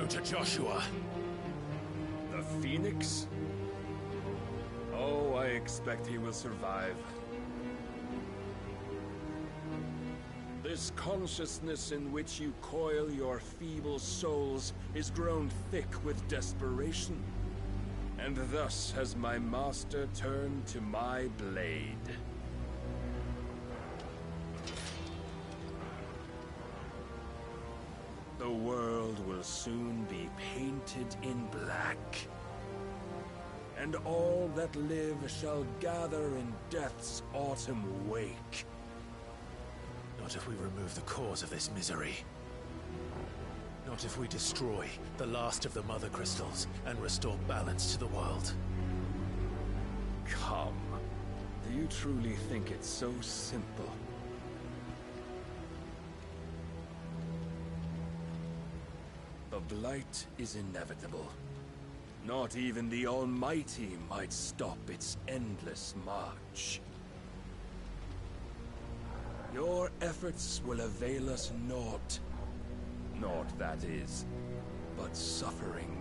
to Joshua? The Phoenix? Oh, I expect he will survive. This consciousness in which you coil your feeble souls is grown thick with desperation. And thus has my master turned to my blade. The world will soon be painted in black. And all that live shall gather in death's autumn wake. Not if we remove the cause of this misery. Not if we destroy the last of the Mother Crystals and restore balance to the world. Come. Do you truly think it's so simple? The Blight is inevitable. Not even the Almighty might stop its endless march. Your efforts will avail us naught. Naught, that is, but suffering.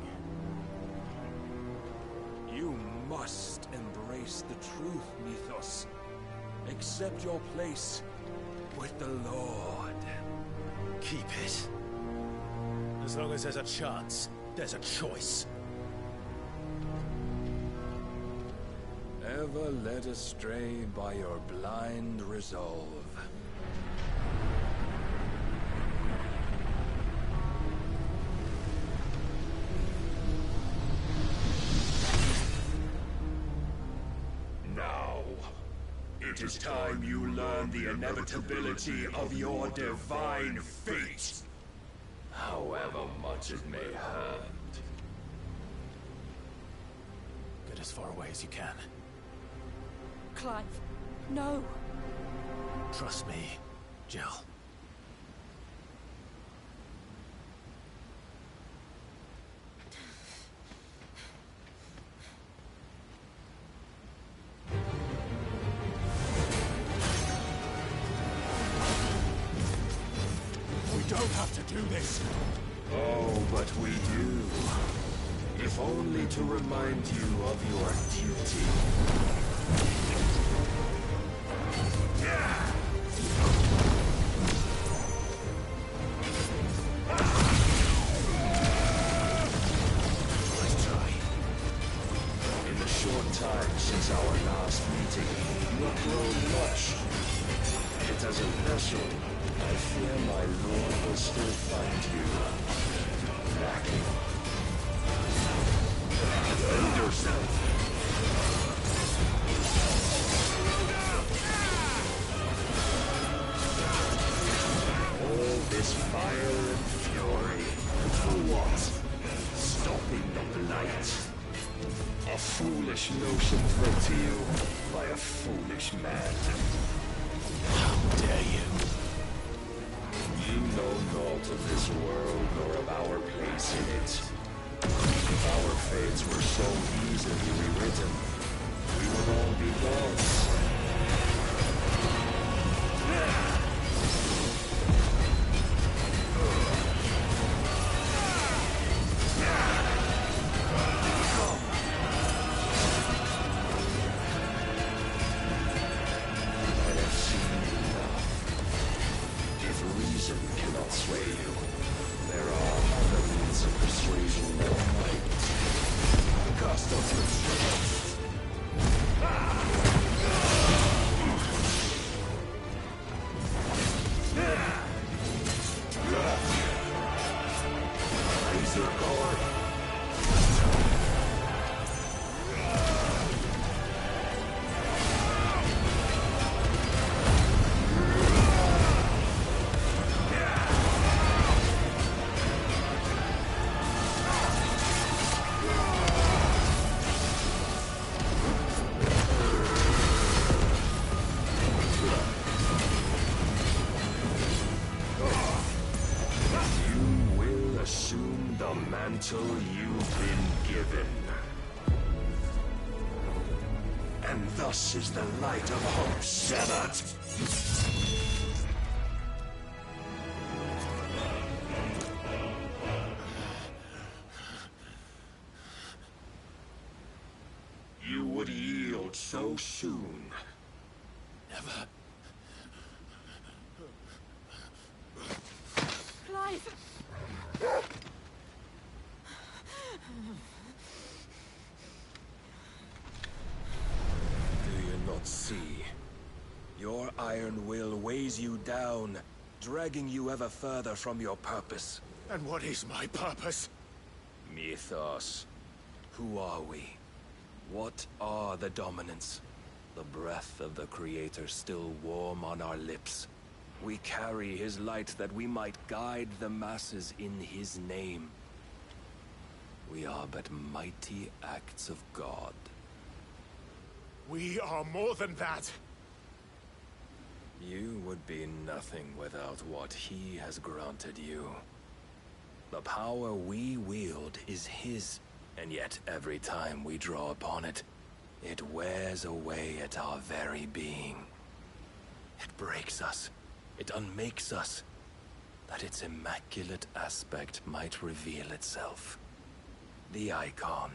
You must embrace the truth, Mythos. Accept your place with the Lord. Keep it. As long as there's a chance, there's a choice. Ever led astray by your blind resolve. Now, it is time you learn the inevitability of your divine fate, however much it may hurt. Get as far away as you can. Clive, no. Trust me, Jill. We don't have to do this. Oh, but we do. If only to remind you of your duty. Nice try. In the short time since our last meeting, you have grown much. Yet as a vessel, I fear my lord will still find you lacking. Defend yourself. All this fire and fury, for what? Stopping the Blight. A foolish notion put to you by a foolish man. How dare you? You know naught of this world nor of our place in it. If our fates were so easily rewritten, we would all be gods. I have seen enough. If reason cannot sway you, there are other means of persuasion that might. Cast off your strength. Raise your guard. You will assume the mantle you've been given. And thus is the light of hope severed. so soon. Never. Clive! Do you not see? Your iron will weighs you down, dragging you ever further from your purpose. And what is my purpose? Mythos. Who are we? What are the dominants? The breath of the Creator still warm on our lips. We carry his light that we might guide the masses in his name. We are but mighty acts of God. We are more than that. You would be nothing without what he has granted you. The power we wield is his, and yet every time we draw upon it, it wears away at our very being. It breaks us, it unmakes us, that its immaculate aspect might reveal itself. The icon.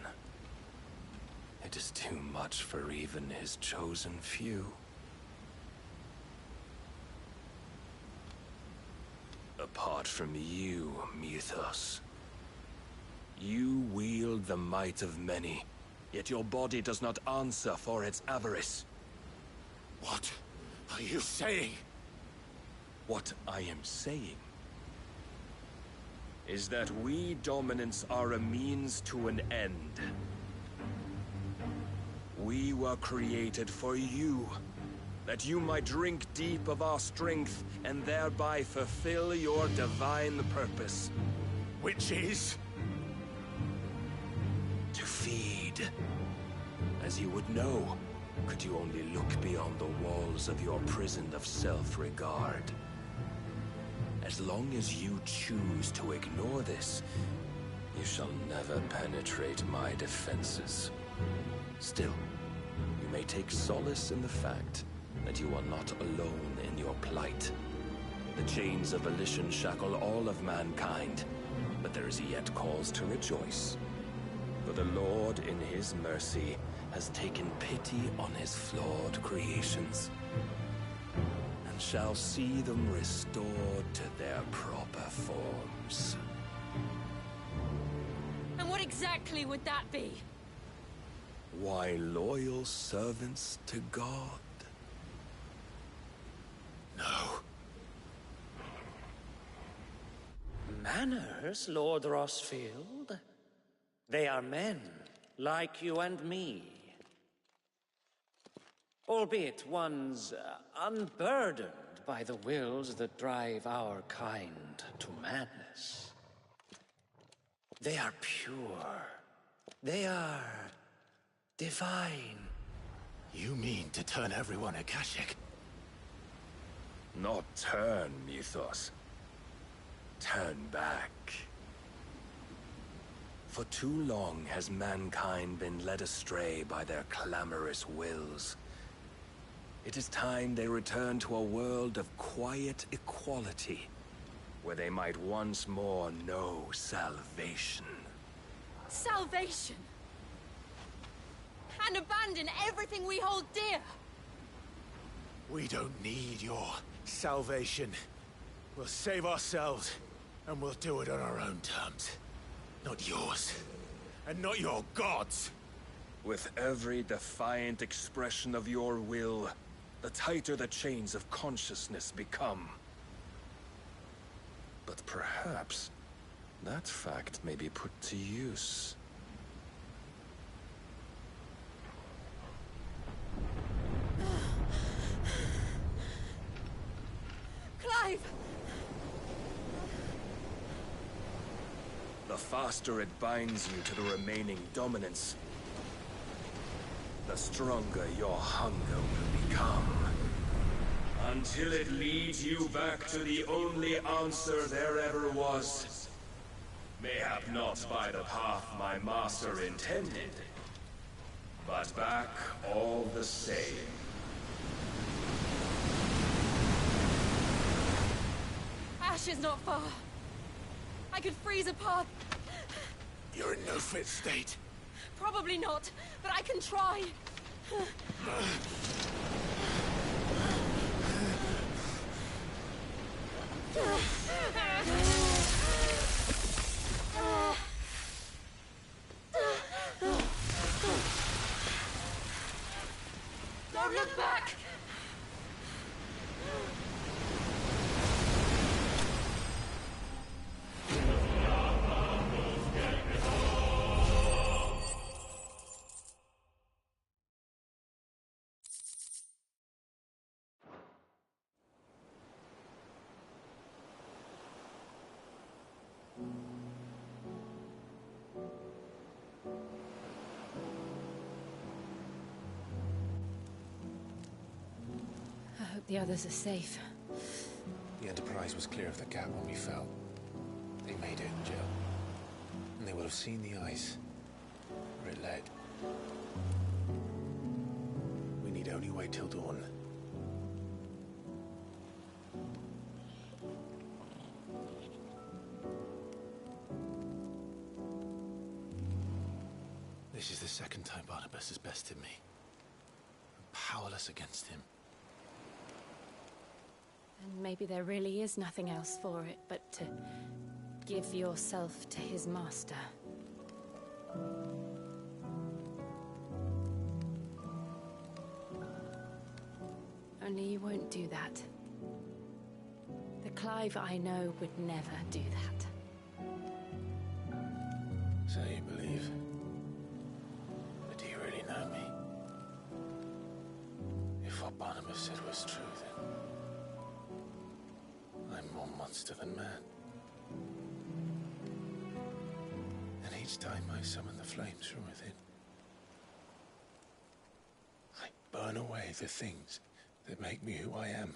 It is too much for even his chosen few. Apart from you, Mythos. You wield the might of many, yet your body does not answer for its avarice. What are you saying? What I am saying is that we dominants are a means to an end. We were created for you, that you might drink deep of our strength and thereby fulfill your divine purpose. Which is? To feed. As you would know, could you only look beyond the walls of your prison of self-regard. As long as you choose to ignore this, you shall never penetrate my defenses. Still, you may take solace in the fact that you are not alone in your plight. The chains of volition shackle all of mankind, but there is yet cause to rejoice. For the Lord, in his mercy, has taken pity on his flawed creations, and shall see them restored to their proper forms. And what exactly would that be? Why, loyal servants to God. No. Manners, Lord Rossfield? They are men, like you and me. Albeit ones unburdened by the wills that drive our kind to madness. They are pure. They are divine. You mean to turn everyone Akashic? Not turn, Mythos. Turn back. For too long has mankind been led astray by their clamorous wills. It is time they return to a world of quiet equality, where they might once more know salvation. Salvation! And abandon everything we hold dear! We don't need your salvation. We'll save ourselves, and we'll do it on our own terms. Not yours. And not your gods. With every defiant expression of your will, the tighter the chains of consciousness become. But perhaps that fact may be put to use. Clive! The faster it binds you to the remaining dominance, the stronger your hunger will become. Until it leads you back to the only answer there ever was. Mayhap not by the path my master intended, but back all the same. Ash is not far. I could freeze a path. You're in no fit state. Probably not, but I can try. Don't look back! I hope the others are safe. The Enterprise was clear of the gap when we fell. They made it, Jill. And they will have seen the ice where it led. We need only wait till dawn. This is the second time Barnabas has bested me. I'm powerless against him. And maybe there really is nothing else for it but to give yourself to his master. Only you won't do that. The Clive I know would never do that. So you believe? But do you really know me? If what Barnabas said was true, then I'm more monster than man. And each time I summon the flames from within, I burn away the things that make me who I am.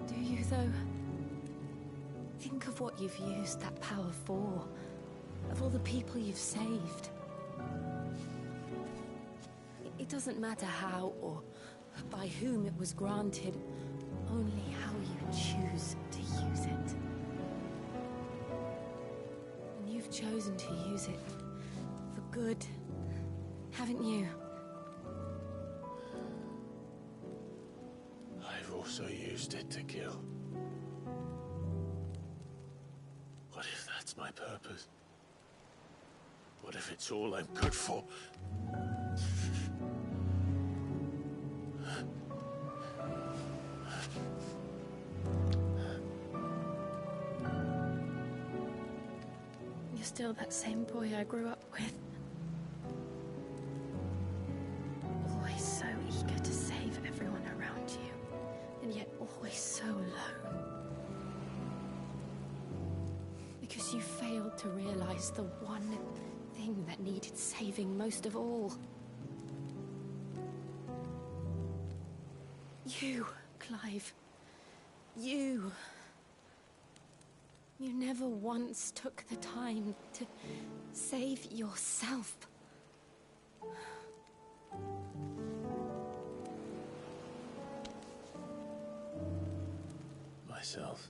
Do you, though? Think of what you've used that power for. Of all the people you've saved. It doesn't matter how or by whom it was granted, only how you choose to use it. And you've chosen to use it for good, haven't you? I've also used it to kill. What if that's my purpose? What if it's all I'm good for? You're still that same boy I grew up with. Always so eager to save everyone around you, and yet always so alone. Because you failed to realize the one thing that needed saving most of all. You, Clive. You. You never once took the time to save yourself. Myself?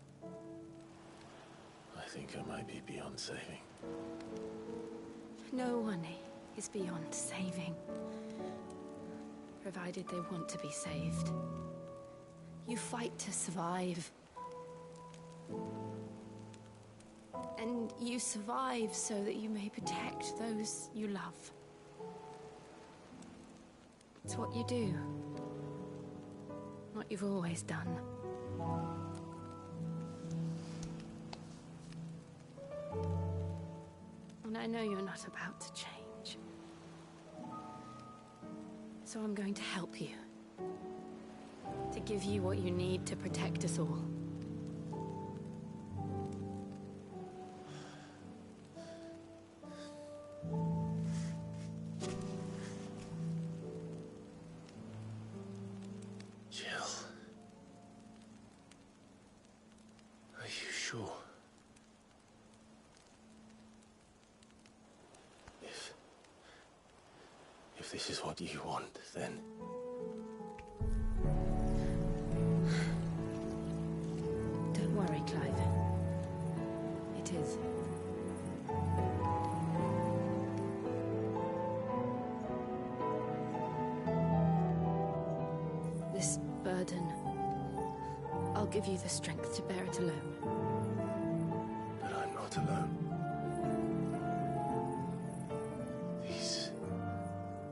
I think I might be beyond saving. No one is beyond saving. Provided they want to be saved. You fight to survive. And you survive so that you may protect those you love. It's what you do. What you've always done. And I know you're not about to change. So I'm going to help you. To give you what you need to protect us all. Jill. Are you sure? If this is what you want, then... Don't worry, Clive. It is. burden, I'll give you the strength to bear it alone. But I'm not alone. These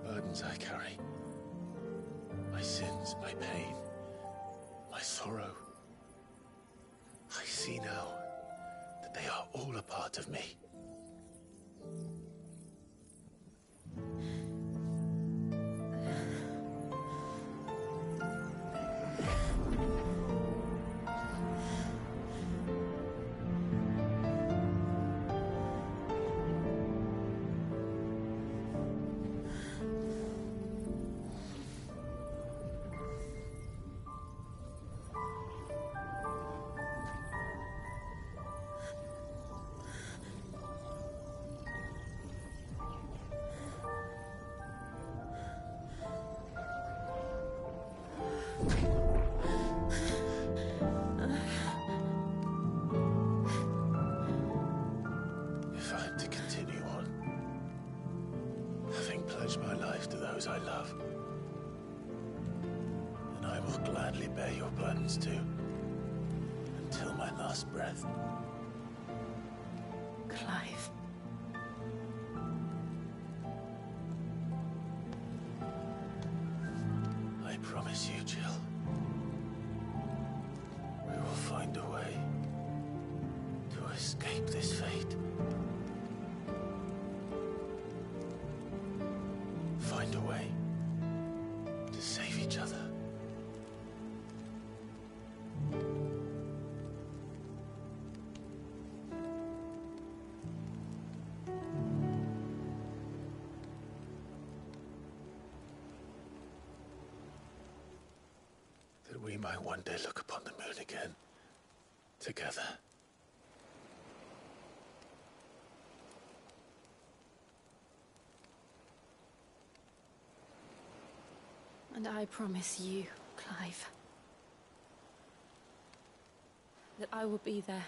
burdens I carry, my sins, my pain, my sorrow, I see now that they are all a part of me. If I'm to continue on, having pledged my life to those I love, then I will gladly bear your burdens too, until my last breath. Clive. I promise you, Jill, we will find a way to escape this fate. Find a way to save each other. That we might one day look upon the moon again, together. And I promise you, Clive, that I will be there,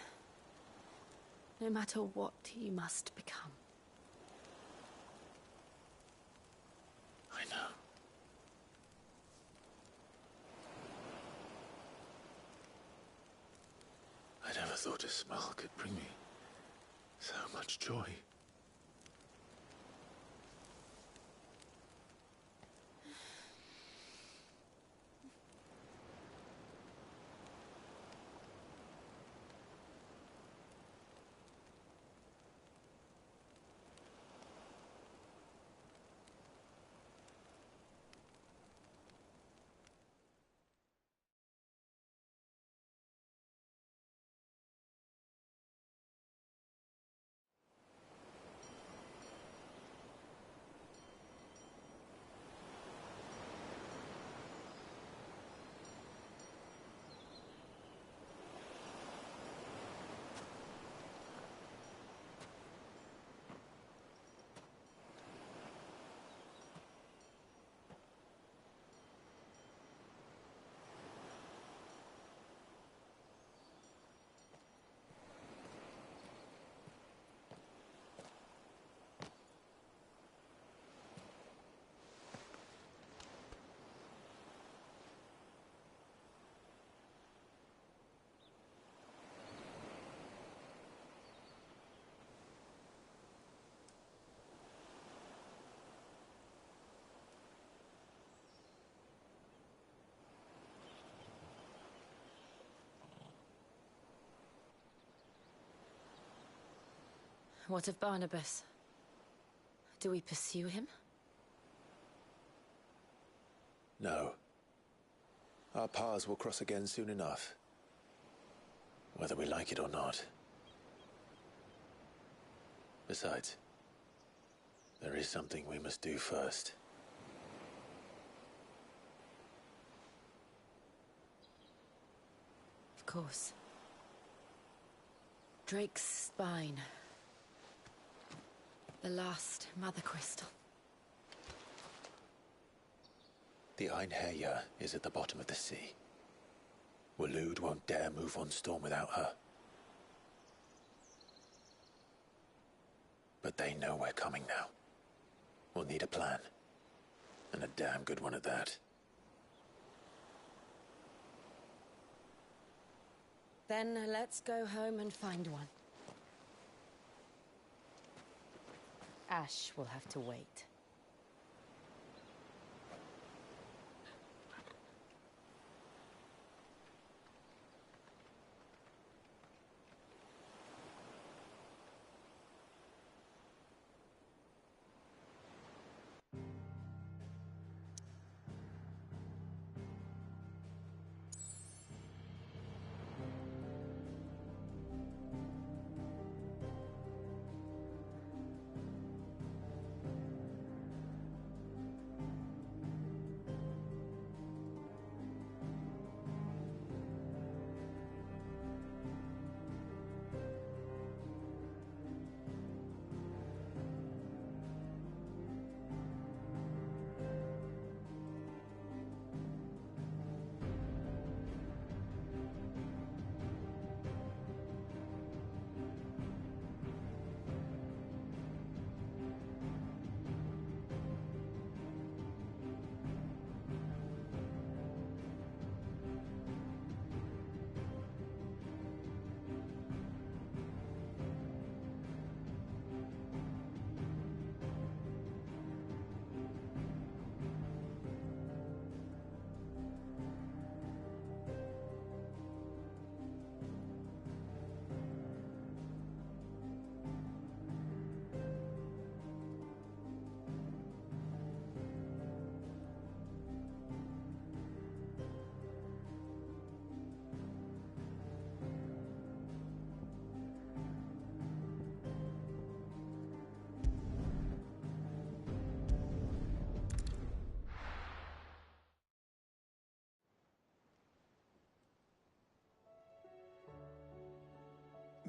no matter what you must become. I know. I never thought a smile could bring me so much joy. What of Barnabas? Do we pursue him? No. Our paths will cross again soon enough. Whether we like it or not. Besides, there is something we must do first. Of course. Drake's spine. The last Mother Crystal. The Einherja is at the bottom of the sea. Waloed won't dare move on Storm without her. But they know we're coming now. We'll need a plan. And a damn good one at that. Then let's go home and find one. Ash will have to wait.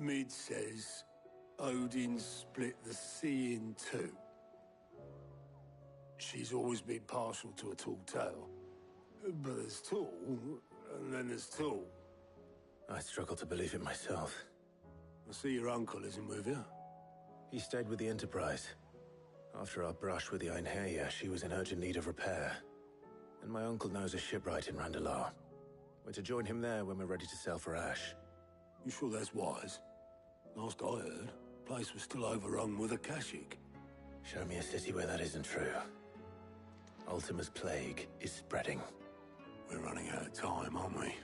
Mid says Odin split the sea in two. She's always been partial to a tall tale. But there's tall, and then there's tall. I struggle to believe it myself. I see your uncle isn't with you. He stayed with the Enterprise. After our brush with the Einherja, she was in urgent need of repair. And my uncle knows a shipwright in Randalar. We're to join him there when we're ready to sail for Ash. You sure that's wise? Last I heard, the place was still overrun with Akashic. Show me a city where that isn't true. Ultima's plague is spreading. We're running out of time, aren't we?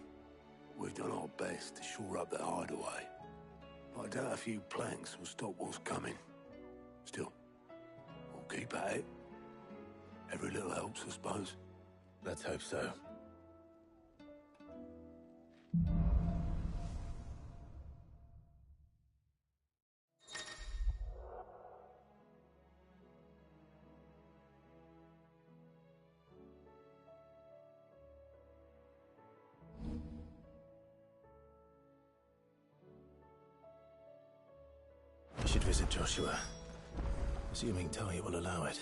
We've done our best to shore up that hideaway. But I doubt a few planks will stop what's coming. Still, we'll keep at it. Every little helps, I suppose. Let's hope so. We should visit Joshua, assuming Talia will allow it.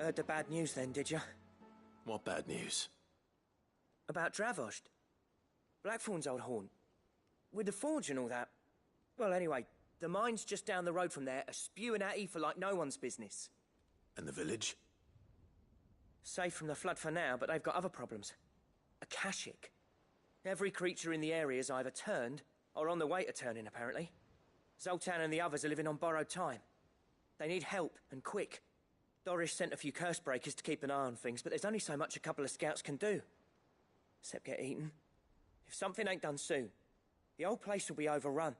Heard the bad news then, did you? What bad news? About Dravost. Blackthorn's old haunt. With the forge and all that. Well, anyway, the mines just down the road from there are spewing out ether like no one's business. And the village? Safe from the flood for now, but they've got other problems. Akashic. Every creature in the area is either turned, or on the way to turning, apparently. Zoltan and the others are living on borrowed time. They need help, and quick. Doris sent a few curse breakers to keep an eye on things, but there's only so much a couple of scouts can do. Except get eaten. If something ain't done soon, the whole place will be overrun.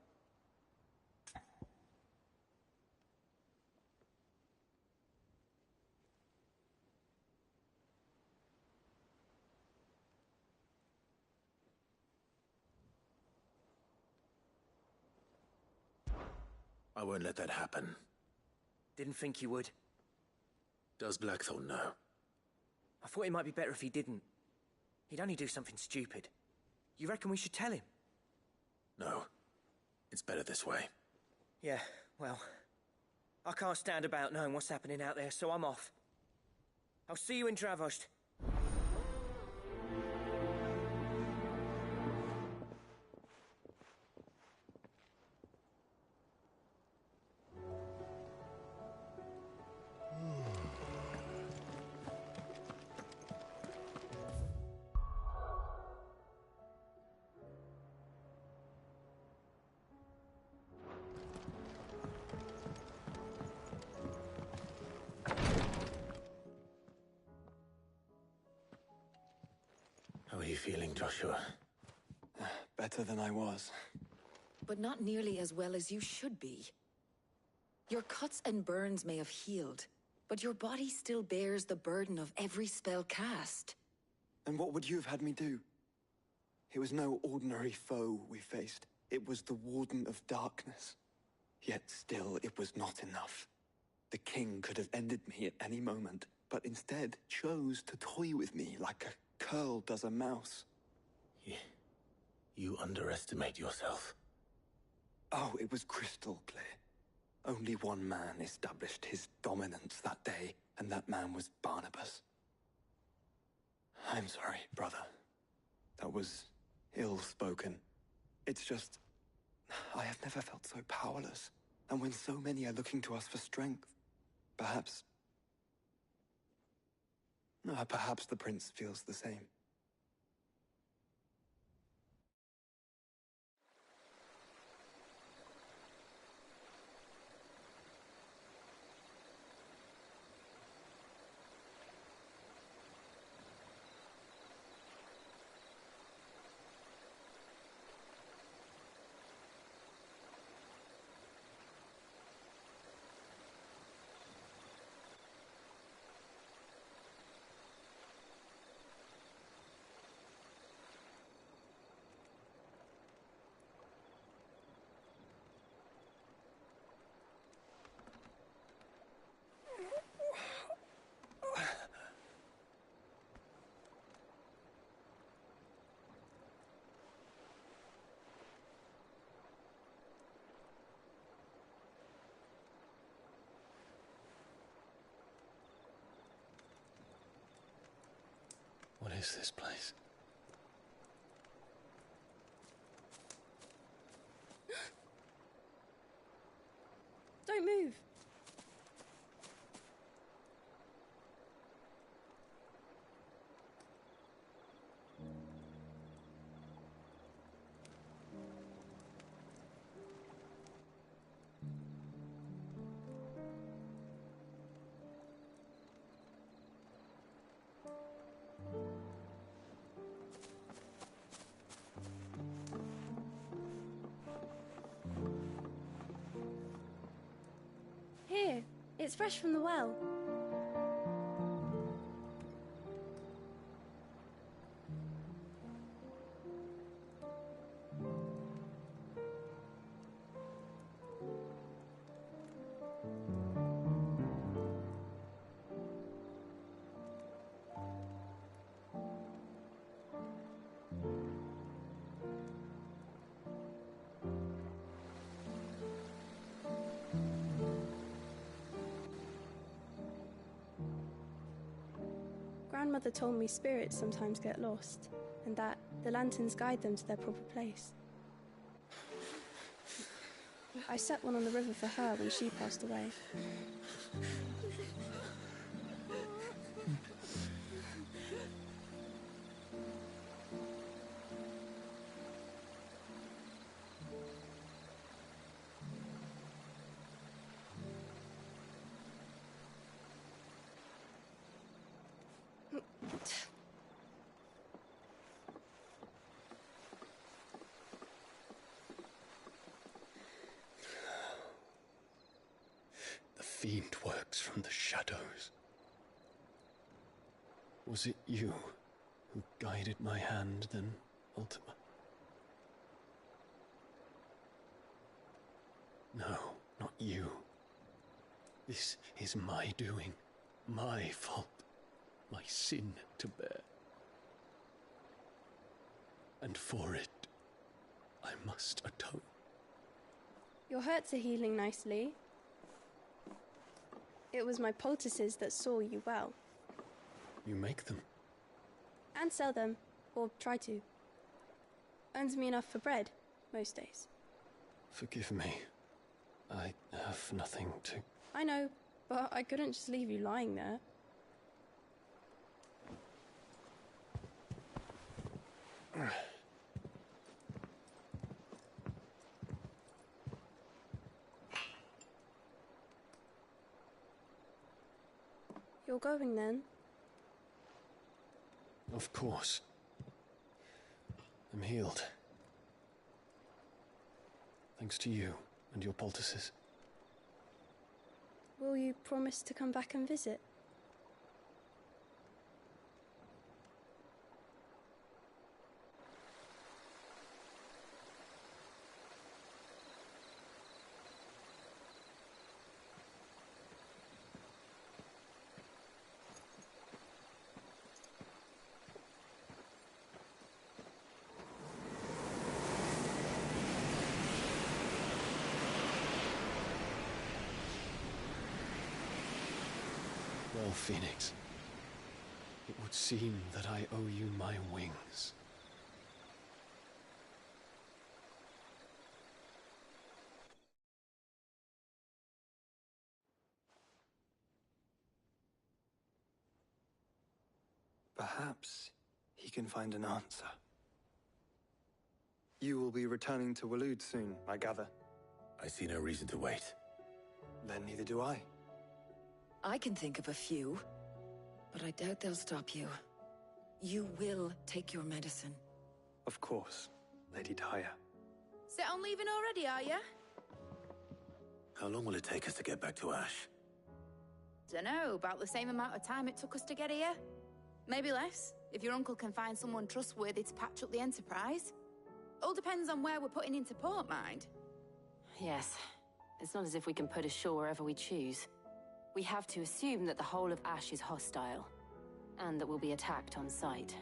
I won't let that happen. Didn't think you would. Does Blackthorn know? I thought it might be better if he didn't. He'd only do something stupid. You reckon we should tell him? No. It's better this way. Yeah, well, I can't stand about knowing what's happening out there, so I'm off. I'll see you in Dravost. How are you feeling, Joshua? Better than I was. But not nearly as well as you should be. Your cuts and burns may have healed, but your body still bears the burden of every spell cast. And what would you have had me do? It was no ordinary foe we faced. It was the Warden of Darkness. Yet still, it was not enough. The king could have ended me at any moment, but instead chose to toy with me like a curl does a mouse. You underestimate yourself. Oh, it was crystal clear. Only one man established his dominance that day, and that man was Barnabas. I'm sorry, brother. That was ill-spoken. It's just, I have never felt so powerless. And when so many are looking to us for strength, perhaps the prince feels the same. What is this place? Don't move. Here, it's fresh from the well. Grandmother told me spirits sometimes get lost, and that the lanterns guide them to their proper place. I set one on the river for her when she passed away. The fiend works from the shadows. Was it you who guided my hand then, Ultima? No, not you. This is my doing, my fault, my sin to bear. And for it, I must atone. Your hurts are healing nicely. It was my poultices that saw you well. You make them? And sell them, or try to. Earns me enough for bread, most days. Forgive me. I have nothing to... I know, but I couldn't just leave you lying there. You're going then? Of course. I'm healed. Thanks to you and your poultices. Will you promise to come back and visit? Well, Phoenix, it would seem that I owe you my wings. Perhaps he can find an answer. You will be returning to Waloed soon, I gather. I see no reason to wait. Then neither do I. I can think of a few, but I doubt they'll stop you. You will take your medicine. Of course, Lady Daya. Set on leaving already, are ya? How long will it take us to get back to Ash? Dunno, about the same amount of time it took us to get here. Maybe less, if your uncle can find someone trustworthy to patch up the Enterprise. All depends on where we're putting into port, mind. Yes. It's not as if we can put ashore wherever we choose. We have to assume that the whole of Ash is hostile, and that we'll be attacked on sight.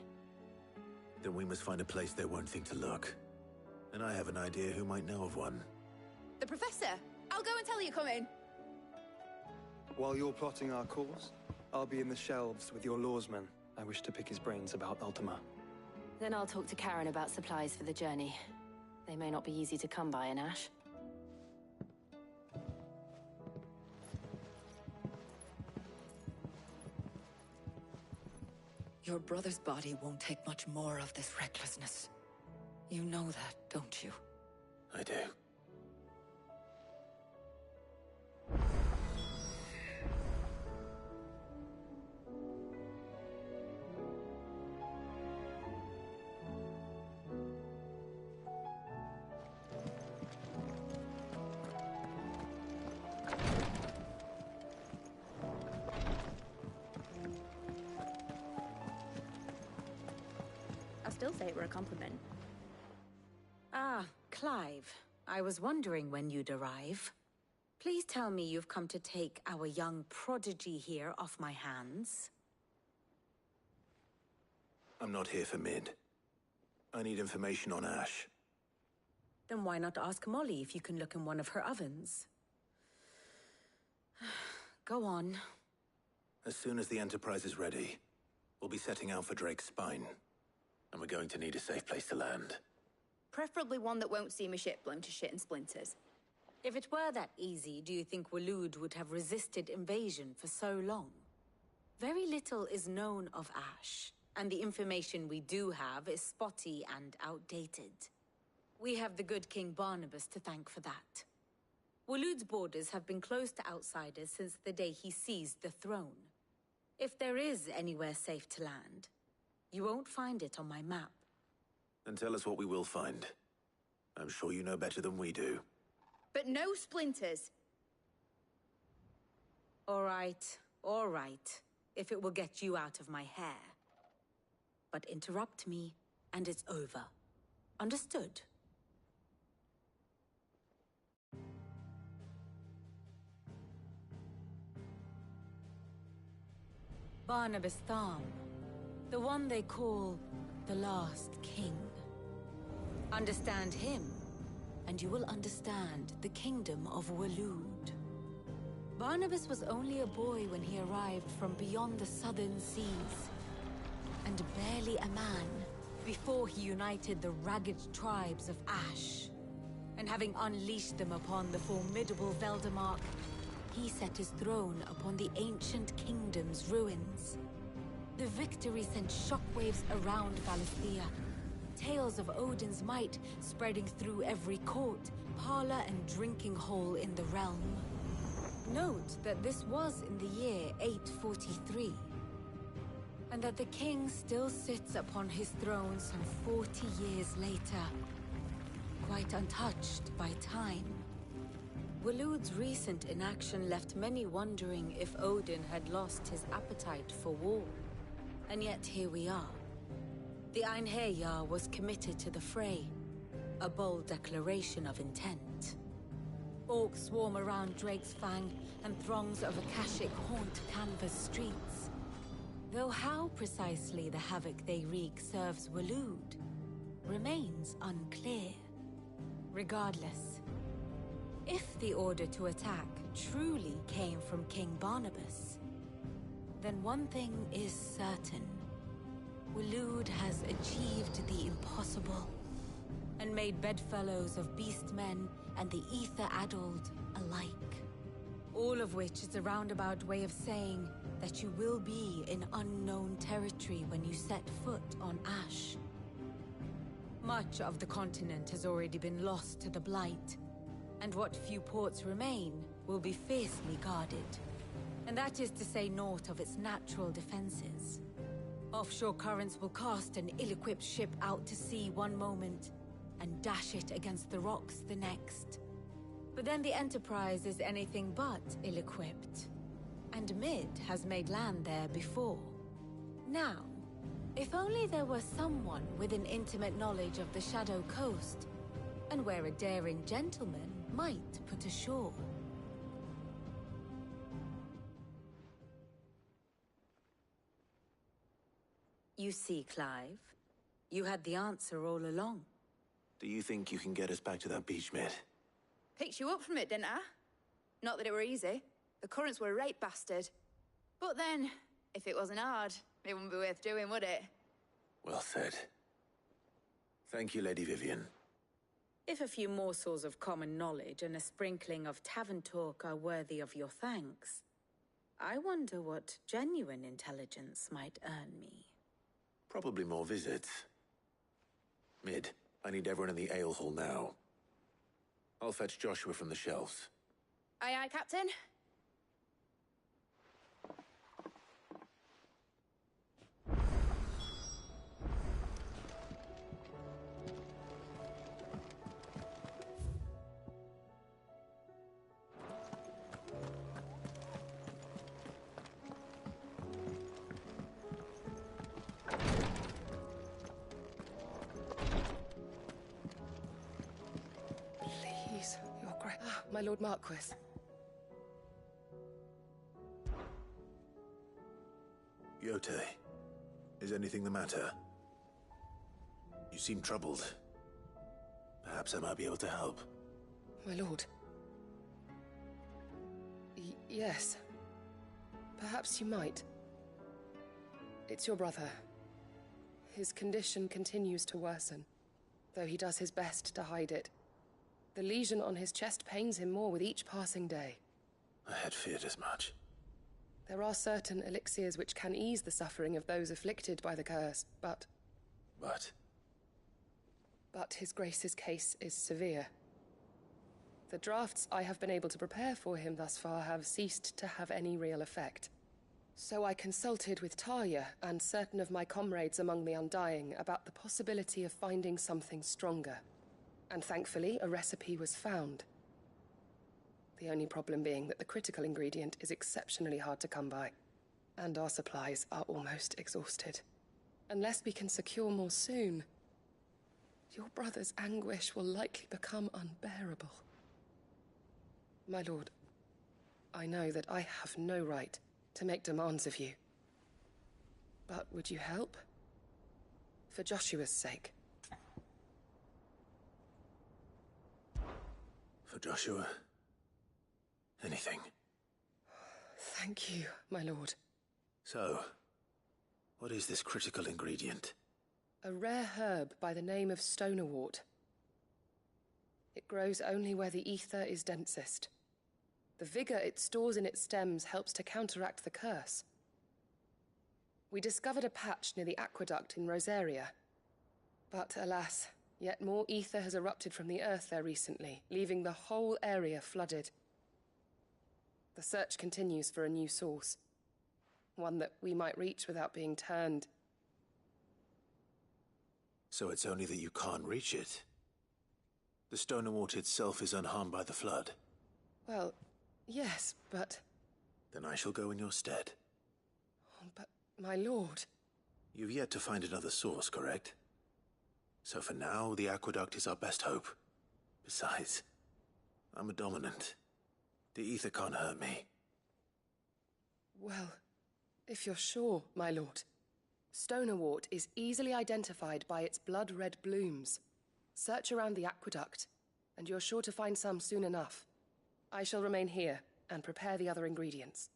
Then we must find a place they won't think to look. And I have an idea who might know of one. The Professor! I'll go and tell you coming! While you're plotting our course, I'll be in the shelves with your lawsman. I wish to pick his brains about Ultima. Then I'll talk to Karen about supplies for the journey. They may not be easy to come by in Ash. Your brother's body won't take much more of this recklessness. You know that, don't you? I do. Still say it were a compliment. Ah, Clive. I was wondering when you'd arrive. Please tell me you've come to take our young prodigy here off my hands. I'm not here for Mid. I need information on Ash. Then why not ask Molly if you can look in one of her ovens? Go on. As soon as the Enterprise is ready, We'll be setting out for Drake's Spine, and we're going to need a safe place to land. Preferably one that won't see my ship blown to shit and splinters. If it were that easy, do you think Waloed would have resisted invasion for so long? Very little is known of Ash, and the information we do have is spotty and outdated. We have the good King Barnabas to thank for that. Waloed's borders have been closed to outsiders since the day he seized the throne. If there is anywhere safe to land, you won't find it on my map. Then tell us what we will find. I'm sure you know better than we do. But no splinters! All right. If it will get you out of my hair. But interrupt me, and it's over. Understood? Barnabas Tharm, the one they call the Last King. Understand him, and you will understand the kingdom of Waloed. Barnabas was only a boy when he arrived from beyond the southern seas, and barely a man before he united the ragged tribes of Ash. And having unleashed them upon the formidable Veldamark, he set his throne upon the ancient kingdom's ruins. The victory sent shockwaves around Valisthea, tales of Odin's might spreading through every court, parlor, and drinking hole in the realm. Note that this was in the year 843, and that the king still sits upon his throne some 40 years later, quite untouched by time. Waloed's recent inaction left many wondering if Odin had lost his appetite for war. And yet here we are. The Einherjar was committed to the fray, a bold declaration of intent. Orcs swarm around Drake's Fang, and throngs of Akashic haunt Canva's streets. Though how precisely the havoc they wreak serves Waloed remains unclear. Regardless, if the order to attack truly came from King Barnabas, then one thing is certain. Waloed has achieved the impossible, and made bedfellows of beastmen and the ether-addled alike. All of which is a roundabout way of saying that you will be in unknown territory when you set foot on Ash. Much of the continent has already been lost to the Blight, and what few ports remain will be fiercely guarded. And that is to say naught of its natural defenses. Offshore currents will cast an ill-equipped ship out to sea one moment, and dash it against the rocks the next. But then the Enterprise is anything but ill-equipped. And Mid has made land there before. Now, if only there were someone with an intimate knowledge of the Shadow Coast, and where a daring gentleman might put ashore. You see, Clive, you had the answer all along. Do you think you can get us back to that beach, Mid? Picked you up from it, didn't I? Not that it were easy. The currents were a right bastard. But then, if it wasn't hard, it wouldn't be worth doing, would it? Well said. Thank you, Lady Vivian. If a few morsels of common knowledge and a sprinkling of tavern talk are worthy of your thanks, I wonder what genuine intelligence might earn me. Probably more visits. Mid, I need everyone in the ale hall now. I'll fetch Joshua from the shelves. Aye, aye, Captain. Please, your grace. My Lord Marquis. Yote, is anything the matter? You seem troubled. Perhaps I might be able to help. My lord. Yes. Perhaps you might. It's your brother. His condition continues to worsen, though he does his best to hide it. The lesion on his chest pains him more with each passing day. I had feared as much. There are certain elixirs which can ease the suffering of those afflicted by the curse, but... But His Grace's case is severe. The drafts I have been able to prepare for him thus far have ceased to have any real effect. So I consulted with Talia and certain of my comrades among the Undying about the possibility of finding something stronger. And thankfully, a recipe was found. The only problem being that the critical ingredient is exceptionally hard to come by, and our supplies are almost exhausted. Unless we can secure more soon, your brother's anguish will likely become unbearable. My lord, I know that I have no right to make demands of you. But would you help? For Joshua's sake. For Joshua? Anything. Thank you, my lord. So, what is this critical ingredient? A rare herb by the name of stonerwort. It grows only where the ether is densest. The vigor it stores in its stems helps to counteract the curse. We discovered a patch near the aqueduct in Rosaria. But alas, yet more ether has erupted from the earth there recently, leaving the whole area flooded. The search continues for a new source. One that we might reach without being turned. So it's only that you can't reach it? The stonerwort itself is unharmed by the flood? Well, yes, but... Then I shall go in your stead. But, my lord... You've yet to find another source, correct? So for now, the aqueduct is our best hope. Besides, I'm a dominant. The ether can't hurt me. Well, if you're sure, my lord. Stonerwort is easily identified by its blood-red blooms. Search around the aqueduct, and you're sure to find some soon enough. I shall remain here and prepare the other ingredients.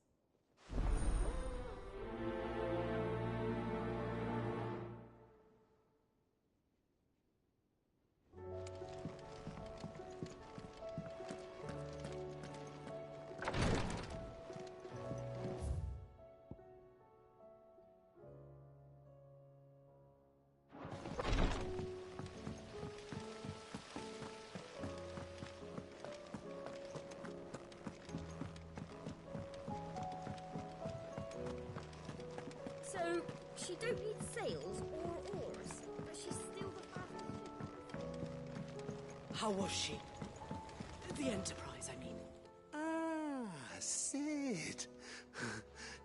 So, she don't need sails or oars, but she's still the fastest. How was she? The Enterprise, I mean. Ah, Sid.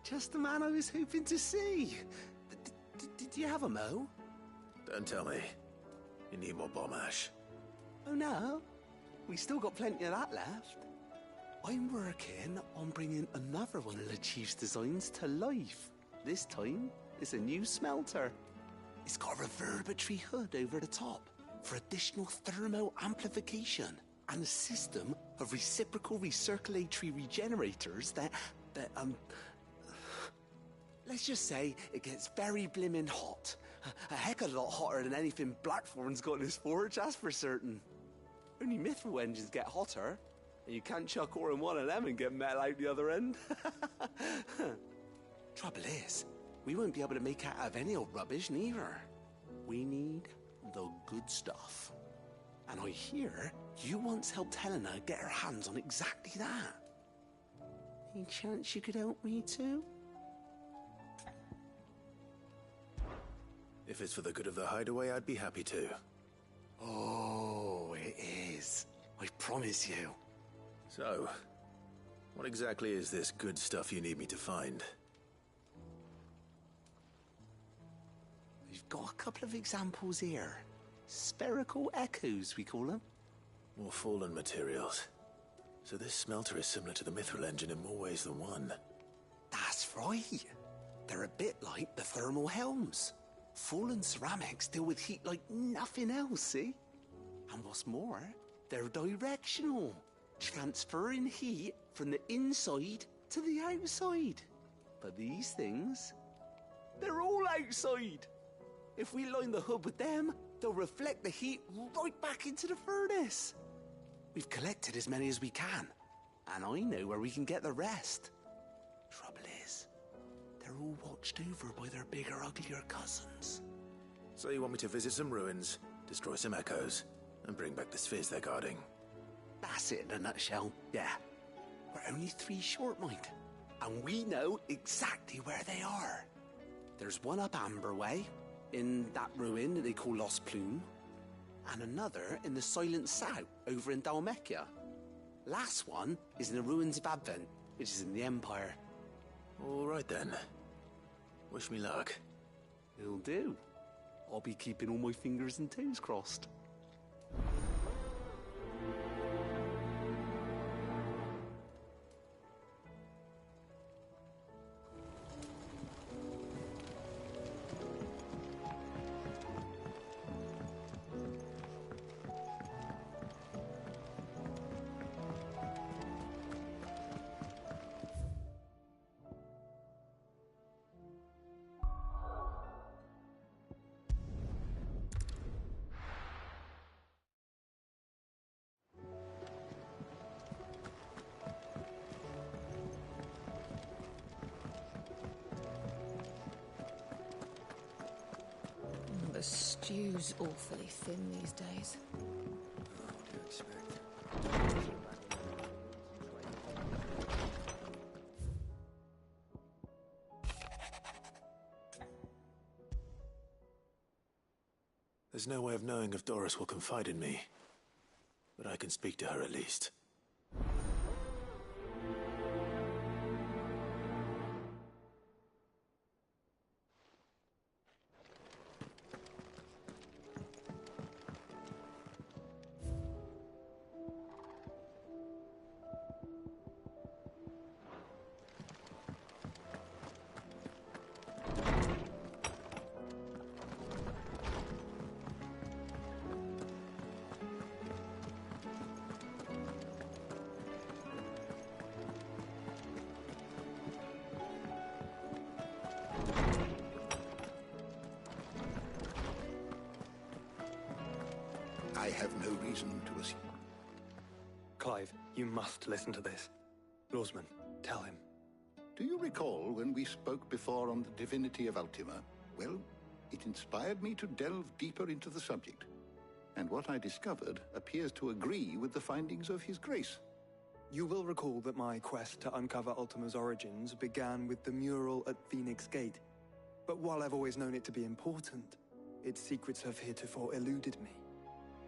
Just the man I was hoping to see. Did you have a mo? Don't tell me. You need more bomb ash. Oh no, we still got plenty of that left. I'm working on bringing another one of the Chief's designs to life. This time, it's a new smelter. It's got a reverberatory hood over the top for additional thermo amplification and a system of reciprocal recirculatory regenerators that let's just say it gets very blimmin' hot. A heck of a lot hotter than anything Blackthorn's got in his forge, that's for certain. Only mithril engines get hotter, and you can't chuck ore in one of them and get metal out the other end. Trouble is, we won't be able to make out of any old rubbish neither. We need the good stuff. And I hear you once helped Helena get her hands on exactly that. Any chance you could help me too? If it's for the good of the hideaway, I'd be happy to. Oh, it is. I promise you. So, what exactly is this good stuff you need me to find? We've got a couple of examples here. Spherical echoes, we call them. More fallen materials. So this smelter is similar to the mithril engine in more ways than one. That's right. They're a bit like the thermal helms. Fallen ceramics deal with heat like nothing else, see? And what's more, they're directional, transferring heat from the inside to the outside. But these things, They're all outside. If we line the hub with them, they'll reflect the heat right back into the furnace. We've collected as many as we can, and I know where we can get the rest. Trouble is, they're all watched over by their bigger, uglier cousins. So you want me to visit some ruins, destroy some echoes, and bring back the spheres they're guarding? That's it in a nutshell, yeah. We're only 3 short, mind. And we know exactly where they are. There's one up Amber Way, in that ruin that they call Lost Plume, and another in the Silent South, over in Dalmekia. Last one is in the ruins of Advent, which is in the Empire. All right then. Wish me luck. It'll do. I'll be keeping all my fingers and toes crossed. The stew's awfully thin these days. What do you expect? There's no way of knowing if Doris will confide in me, but I can speak to her at least. I have no reason to assume. Clive, you must listen to this. Lawsman, tell him. Do you recall when we spoke before on the divinity of Ultima? Well, it inspired me to delve deeper into the subject. And what I discovered appears to agree with the findings of His Grace. You will recall that my quest to uncover Ultima's origins began with the mural at Phoenix Gate. But while I've always known it to be important, its secrets have heretofore eluded me.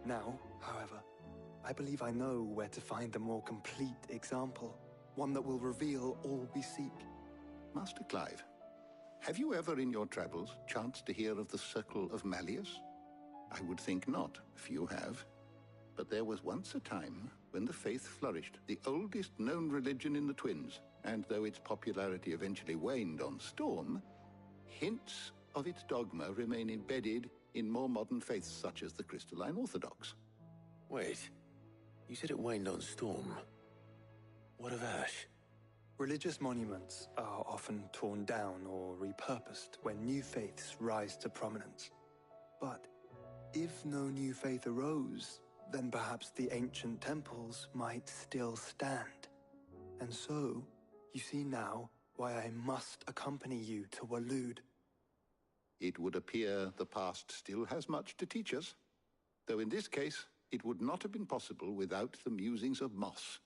Now, however, I believe I know where to find the more complete example, one that will reveal all we seek. Master Clive, have you ever in your travels chanced to hear of the Circle of Malleus? I would think not, if you have. But there was once a time when the faith flourished, the oldest known religion in the Twins, and though its popularity eventually waned on Storm, hints of its dogma remain embedded in more modern faiths such as the Crystalline Orthodox. Wait, you said it waned on Storm. What of Ash? Religious monuments are often torn down or repurposed when new faiths rise to prominence. But if no new faith arose, then perhaps the ancient temples might still stand. And so, you see now why I must accompany you to Waloed. It would appear the past still has much to teach us, though in this case, it would not have been possible without the musings of Moss.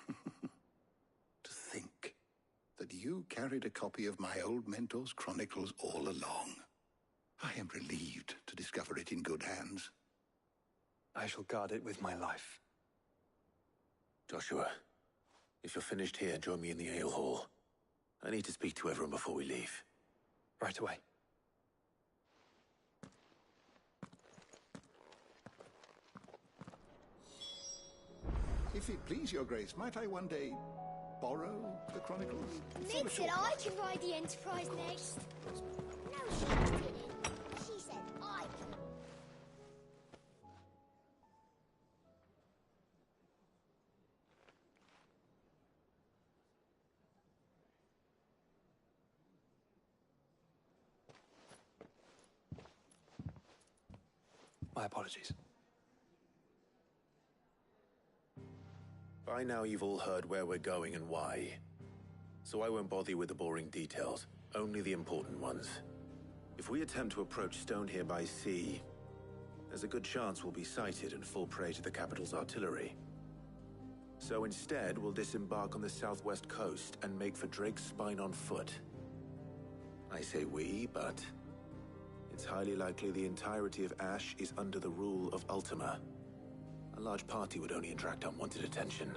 To think that you carried a copy of my old mentor's chronicles all along. I am relieved to discover it in good hands. I shall guard it with my life. Joshua, if you're finished here, join me in the ale hall. I need to speak to everyone before we leave. Right away. If it please your grace, might I one day borrow the chronicles? Nick said I can ride the Enterprise next. No, she didn't. She said I can. My apologies. By now you've all heard where we're going and why. So I won't bother you with the boring details, only the important ones. If we attempt to approach Stone here by sea, there's a good chance we'll be sighted and fall prey to the capital's artillery. So instead, we'll disembark on the southwest coast and make for Drake's Spine on foot. I say we, but it's highly likely the entirety of Ash is under the rule of Ultima. A large party would only attract unwanted attention,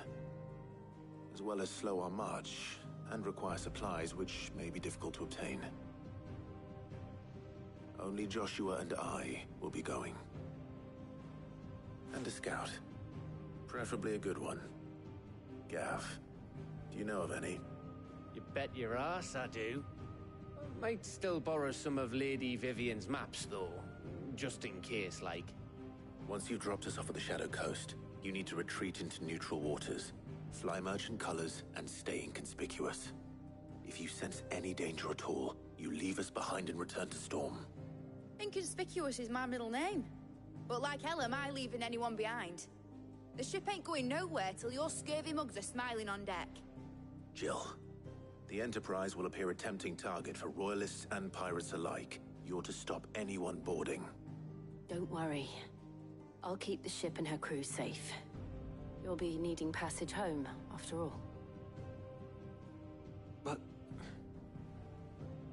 as well as slow our march and require supplies which may be difficult to obtain. Only Joshua and I will be going. And a scout. Preferably a good one. Gav, do you know of any? You bet your ass I do. Might still borrow some of Lady Vivian's maps, though. Just in case, like. Once you've dropped us off at the Shadow Coast, you need to retreat into neutral waters, fly merchant colors, and stay inconspicuous. If you sense any danger at all, you leave us behind and return to Storm. Inconspicuous is my middle name. But like hell am I leaving anyone behind. The ship ain't going nowhere till your scurvy mugs are smiling on deck. Jill, the Enterprise will appear a tempting target for royalists and pirates alike. You're to stop anyone boarding. Don't worry. I'll keep the ship and her crew safe. You'll be needing passage home, after all. But...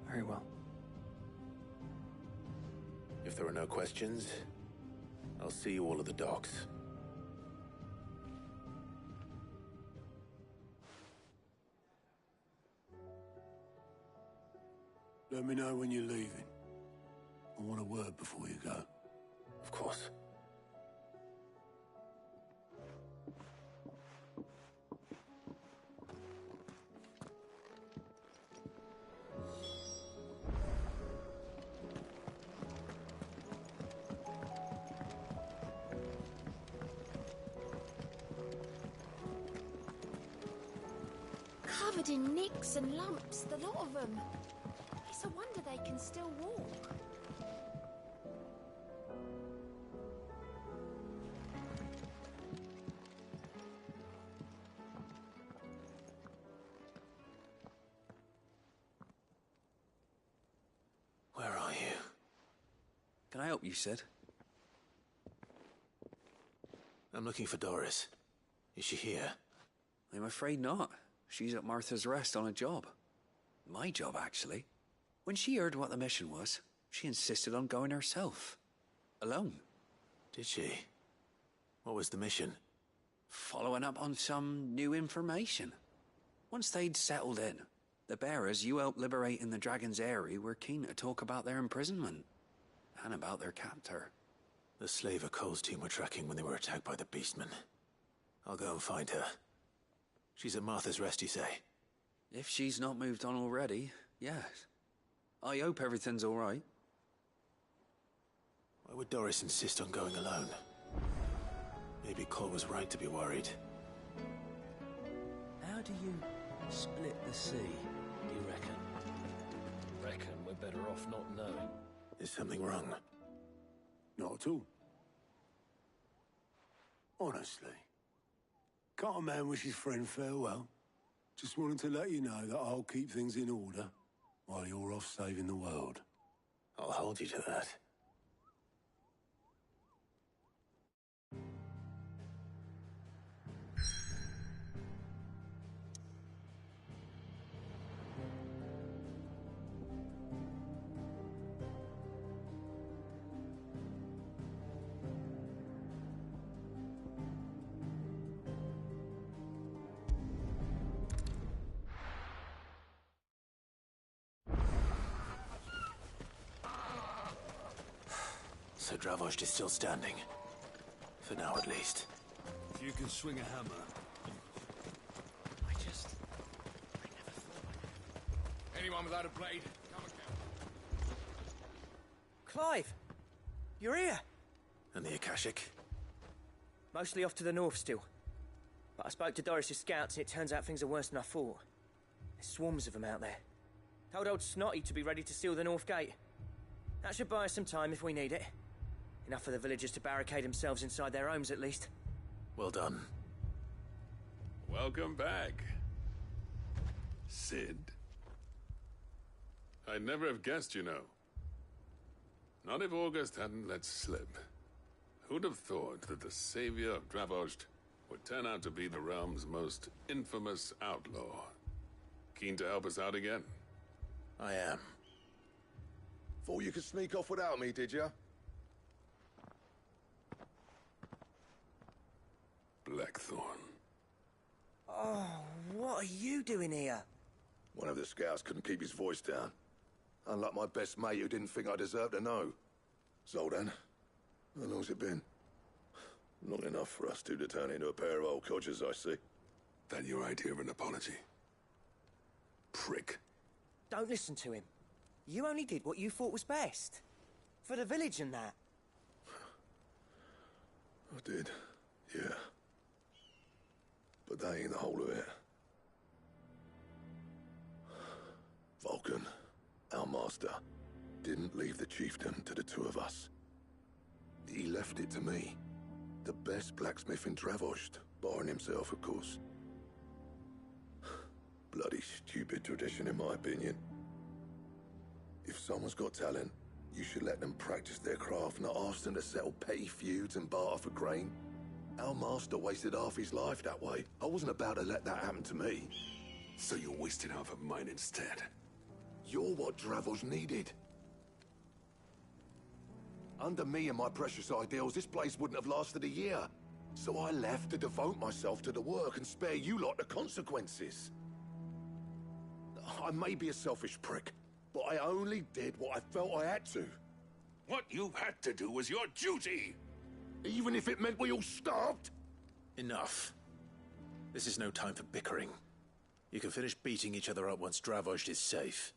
very well. If there are no questions, I'll see you all at the docks. Let me know when you're leaving. I want a word before you go. Of course. Covered in nicks and lumps, the lot of them. It's a wonder they can still walk. Where are you? Can I help you, Sid? I'm looking for Doris. Is she here? I'm afraid not. She's at Martha's Rest on a job. My job, actually. When she heard what the mission was, she insisted on going herself. Alone. Did she? What was the mission? Following up on some new information. Once they'd settled in, the bearers you helped liberate in the Dragon's Eyrie were keen to talk about their imprisonment. And about their captor. The slaver Cole's team were tracking when they were attacked by the Beastmen. I'll go and find her. She's at Martha's Rest, you say? If she's not moved on already, yes. I hope everything's all right. Why would Doris insist on going alone? Maybe Cole was right to be worried. How do you split the sea, do you reckon? Reckon we're better off not knowing. Is something wrong? Not at all. Honestly. Can't a man wish his friend farewell? Just wanted to let you know that I'll keep things in order while you're off saving the world. I'll hold you to that. So Dravost is still standing. For now, at least. If you can swing a hammer. I never thought. Anyone without a blade, come and get. Clive! You're here! And the Akashic? Mostly off to the north still. But I spoke to Doris's scouts and it turns out things are worse than I thought. There's swarms of them out there. Told old Snotty to be ready to seal the north gate. That should buy us some time if we need it. Enough for the villagers to barricade themselves inside their homes, at least. Well done. Welcome back, Sid. I'd never have guessed, you know. Not if August hadn't let slip. Who'd have thought that the savior of Dravost would turn out to be the realm's most infamous outlaw? Keen to help us out again? I am. Thought you could sneak off without me, did you? Blackthorn. Oh, what are you doing here? One of the scouts couldn't keep his voice down. Unlike my best mate who didn't think I deserved to know. Zoltan, how long's it been? Long enough for us two to turn into a pair of old codgers, I see. That your idea of an apology? Prick. Don't listen to him. You only did what you thought was best. For the village and that. I did, yeah. But that ain't the whole of it. Vulcan, our master, didn't leave the chiefdom to the two of us. He left it to me. The best blacksmith in Dravost, barring himself, of course. Bloody stupid tradition, in my opinion. If someone's got talent, you should let them practice their craft, not ask them to settle petty feuds and barter for grain. Our master wasted half his life that way. I wasn't about to let that happen to me. So you wasted half of mine instead? You're what Dravost needed. Under me and my precious ideals, this place wouldn't have lasted a year. So I left to devote myself to the work and spare you lot the consequences. I may be a selfish prick, but I only did what I felt I had to. What you had to do was your duty! Even if it meant we all starved? Enough. This is no time for bickering. You can finish beating each other up once Dravost is safe.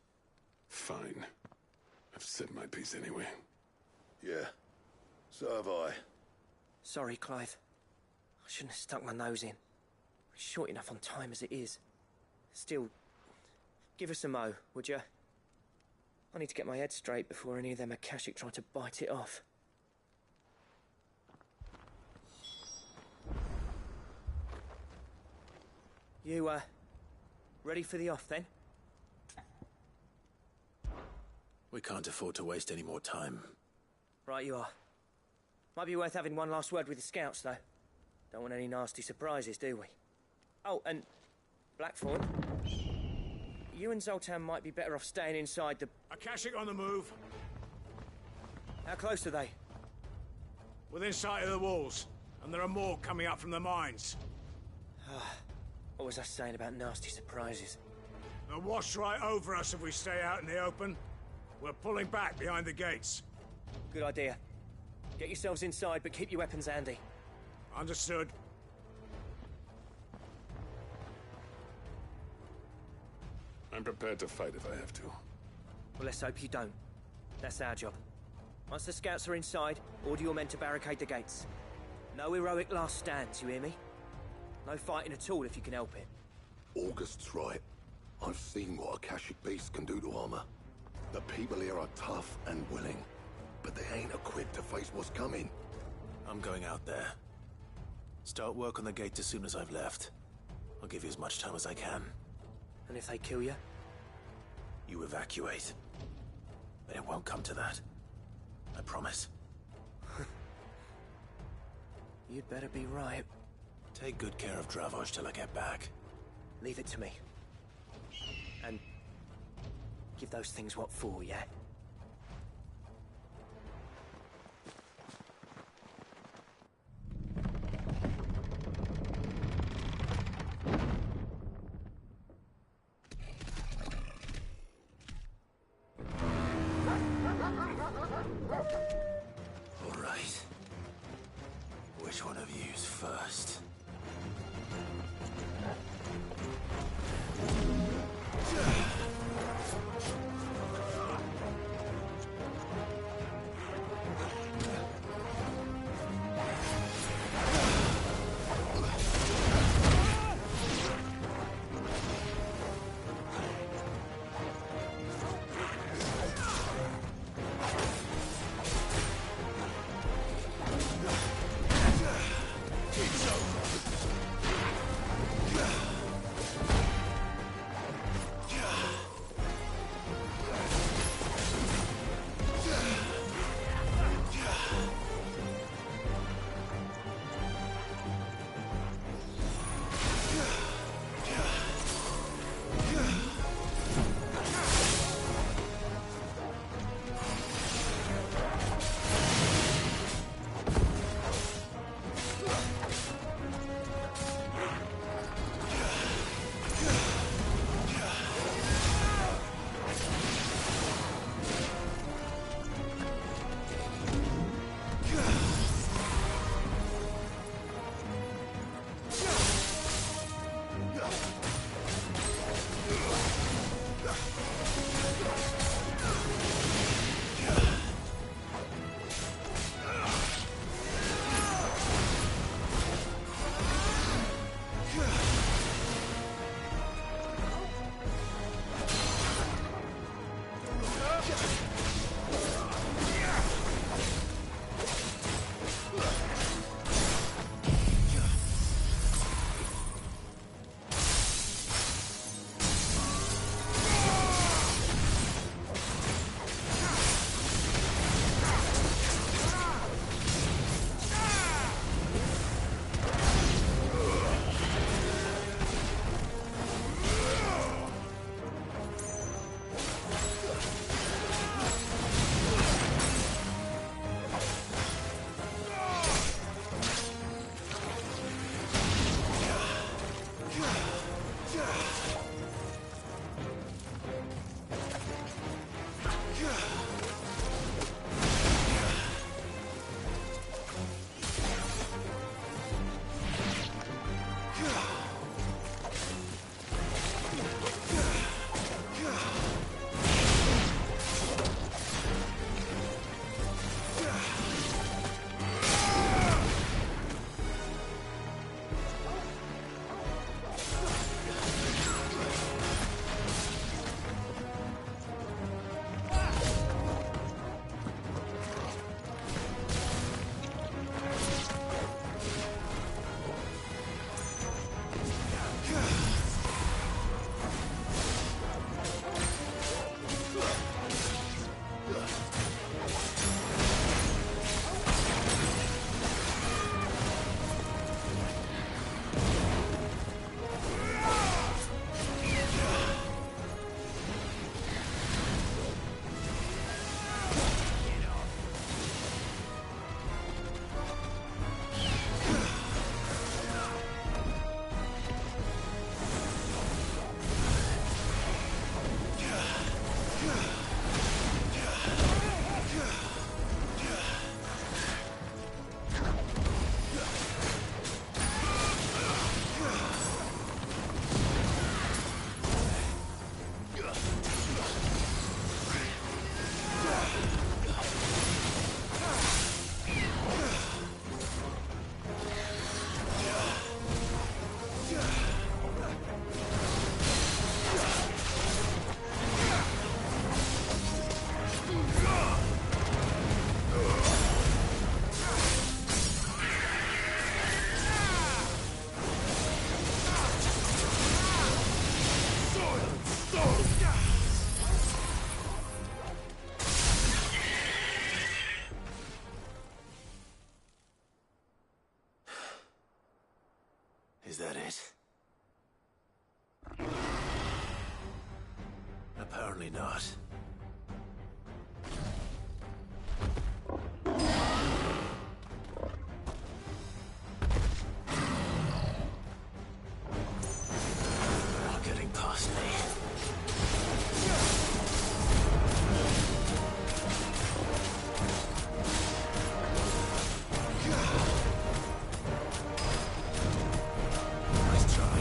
Fine. I've said my piece anyway. Yeah, so have I. Sorry, Clive. I shouldn't have stuck my nose in. We're short enough on time as it is. Still, give us a mo, would you? I need to get my head straight before any of them Akashic try to bite it off. You, ready for the off, then? We can't afford to waste any more time. Right you are. Might be worth having one last word with the scouts, though. Don't want any nasty surprises, do we? Oh, and Blackthorn, you and Zoltan might be better off staying inside the... Akashic on the move. How close are they? Within sight of the walls, and there are more coming up from the mines. What was I saying about nasty surprises? They'll wash right over us if we stay out in the open. We're pulling back behind the gates. Good idea. Get yourselves inside, but keep your weapons handy. Understood. I'm prepared to fight if I have to. Well, let's hope you don't. That's our job. Once the scouts are inside, order your men to barricade the gates. No heroic last stands, you hear me? No fighting at all if you can help it. August's right. I've seen what Akashic beasts can do to armor. The people here are tough and willing, but they ain't equipped to face what's coming. I'm going out there. Start work on the gate as soon as I've left. I'll give you as much time as I can. And if they kill you? You evacuate. But it won't come to that. I promise. You'd better be right. Take good care of Dravost till I get back. Leave it to me. And give those things what for, yeah? All right. Which one of you's first? Is that it? Apparently not. Not getting past me. Nice try.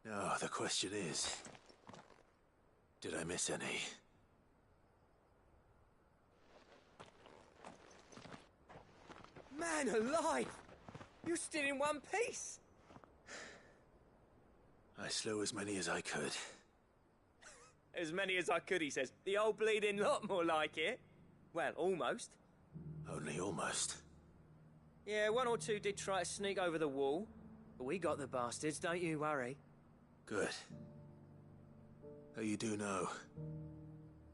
Now, the question is, did I miss any? Man alive! You're still in one piece! I slew as many as I could. As many as I could, he says. The old bleeding lot, more like it. Well, almost. Only almost. Yeah, one or two did try to sneak over the wall. But we got the bastards, don't you worry. Good. Though you do know,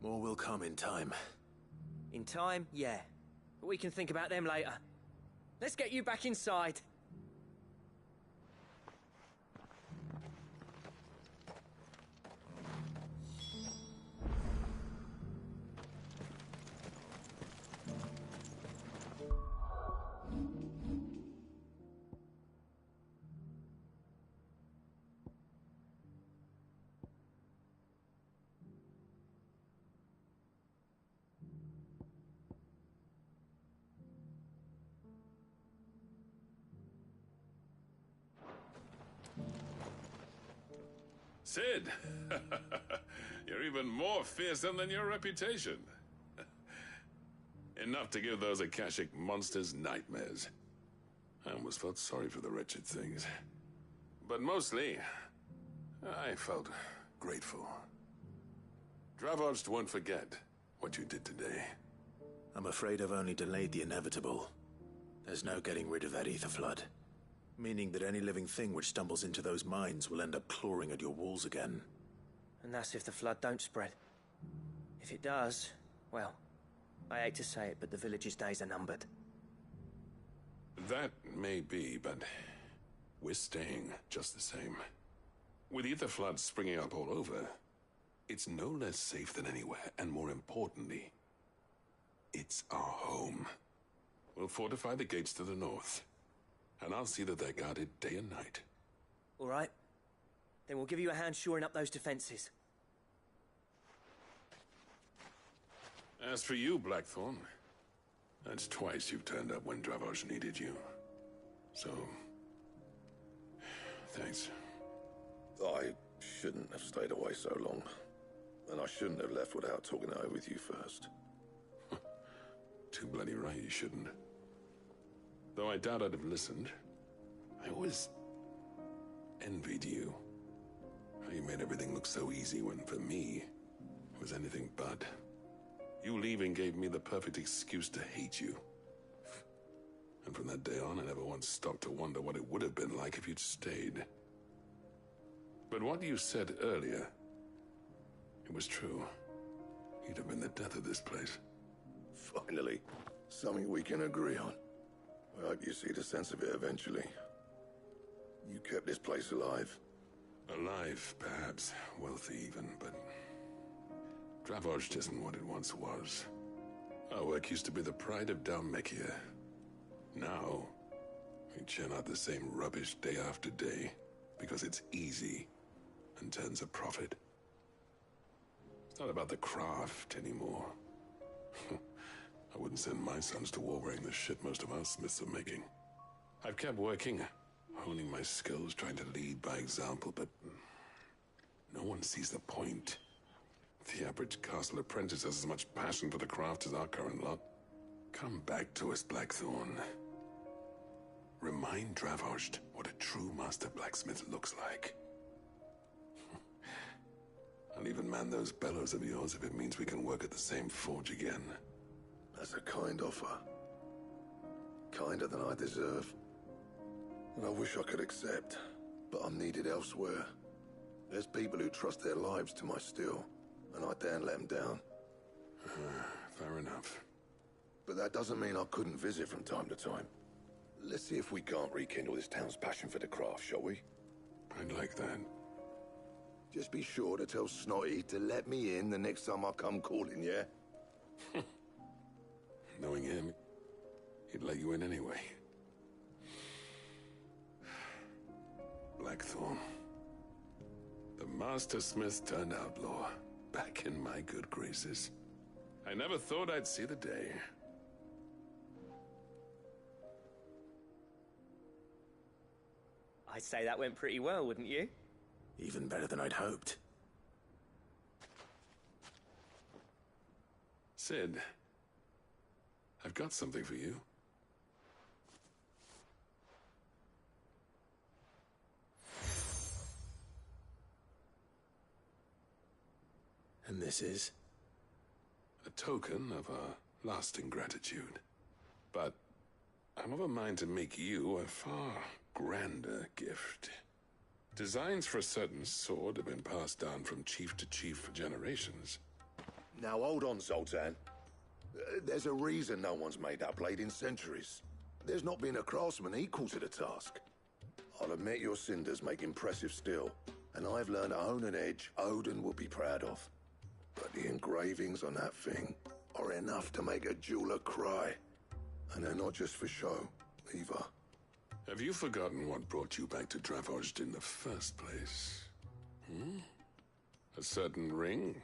more will come in time. In time, yeah. But we can think about them later. Let's get you back inside. Sid! You're even more fearsome than your reputation. Enough to give those Akashic monsters nightmares. I almost felt sorry for the wretched things. But mostly, I felt grateful. Dravoged won't forget what you did today. I'm afraid I've only delayed the inevitable. There's no getting rid of that ether flood. Meaning that any living thing which stumbles into those mines will end up clawing at your walls again. And that's if the flood don't spread. If it does, well, I hate to say it, but the village's days are numbered. That may be, but we're staying just the same. With ether floods springing up all over, it's no less safe than anywhere, and more importantly, it's our home. We'll fortify the gates to the north, and I'll see that they're guarded day and night. All right. Then we'll give you a hand shoring up those defenses. As for you, Blackthorn, that's twice you've turned up when Dravos needed you. So, thanks. I shouldn't have stayed away so long. And I shouldn't have left without talking it over with you first. Too bloody right you shouldn't. Though I doubt I'd have listened. I always envied you. How you made everything look so easy when, for me, it was anything but. You leaving gave me the perfect excuse to hate you. And from that day on, I never once stopped to wonder what it would have been like if you'd stayed. But what you said earlier, it was true. You'd have been the death of this place. Finally, something we can agree on. I hope you see the sense of it eventually. You kept this place alive. Alive, perhaps. Wealthy even, but Dravos isn't what it once was. Our work used to be the pride of Dalmekia. Now, we churn out the same rubbish day after day because it's easy and turns a profit. It's not about the craft anymore. I wouldn't send my sons to war wearing the shit most of our smiths are making. I've kept working, honing my skills, trying to lead by example, but no one sees the point. The average castle apprentice has as much passion for the craft as our current lot. Come back to us, Blackthorn. Remind Dravos what a true master blacksmith looks like. I'll even man those bellows of yours if it means we can work at the same forge again. That's a kind offer. Kinder than I deserve. And I wish I could accept, but I'm needed elsewhere. There's people who trust their lives to my steel, and I daren't let them down. Fair enough. But that doesn't mean I couldn't visit from time to time. Let's see if we can't rekindle this town's passion for the craft, shall we? I'd like that. Just be sure to tell Snotty to let me in the next time I come calling, yeah? Knowing him, he'd let you in anyway. Blackthorn. The Master Smith turned outlaw, back in my good graces. I never thought I'd see the day. I'd say that went pretty well, wouldn't you? Even better than I'd hoped. Sid, I've got something for you. And this is? A token of our lasting gratitude. But I'm of a mind to make you a far grander gift. Designs for a certain sword have been passed down from chief to chief for generations. Now hold on, Zoltan. There's a reason no one's made that blade in centuries. There's not been a craftsman equal to the task. I'll admit your cinders make impressive steel, and I've learned to hone an edge Odin will be proud of. But the engravings on that thing are enough to make a jeweler cry. And they're not just for show, either. Have you forgotten what brought you back to Dravos in the first place? A certain ring?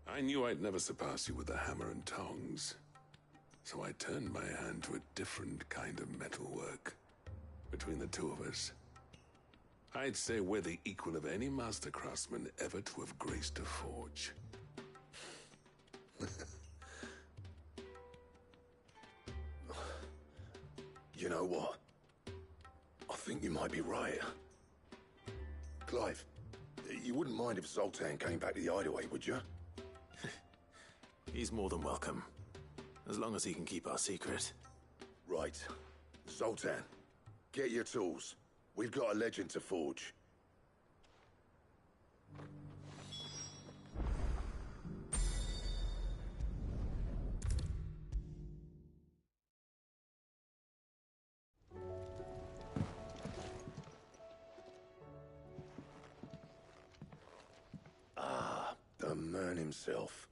I knew I'd never surpass you with the hammer and tongs. So I turned my hand to a different kind of metalwork. Between the two of us, I'd say we're the equal of any master craftsman ever to have graced a forge. You know what? I think you might be right. Clive, you wouldn't mind if Zoltan came back to the hideaway, would you? He's more than welcome. As long as he can keep our secret. Right. Zoltan, Get your tools. We've got a legend to forge. Ah, the man himself.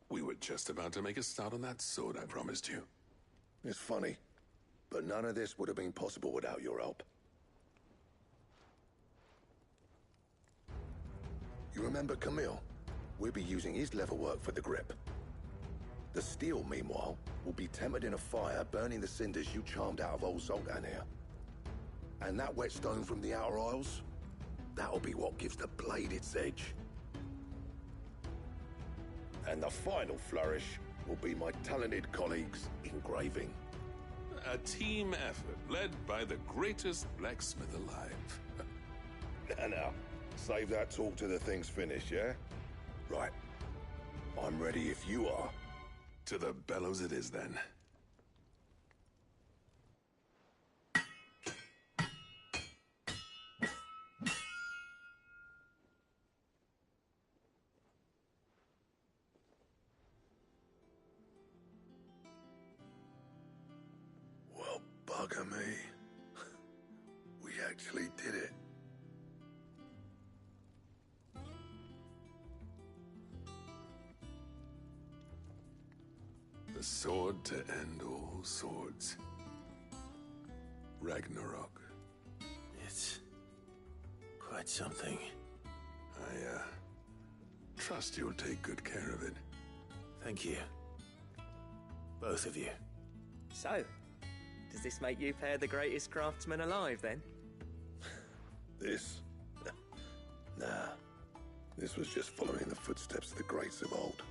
We were just about to make a start on that sword I promised you. It's funny, but none of this would have been possible without your help. You remember Camille? We'll be using his leatherwork for the grip. The steel, meanwhile, will be tempered in a fire, burning the cinders you charmed out of old Zoltan here. And that whetstone from the Outer Isles? That'll be what gives the blade its edge. And the final flourish will be my talented colleagues' engraving. A team effort led by the greatest blacksmith alive. Now, save that talk till the thing's finished, yeah? Right. I'm ready if you are. To the bellows it is, then. Well, bugger me. We actually did it. The sword to end all swords. Ragnarok. It's quite something. I, trust you'll take good care of it. Thank you. Both of you. So, does this make you pair the greatest craftsmen alive, then? This? Nah. This was just following the footsteps of the greats of old.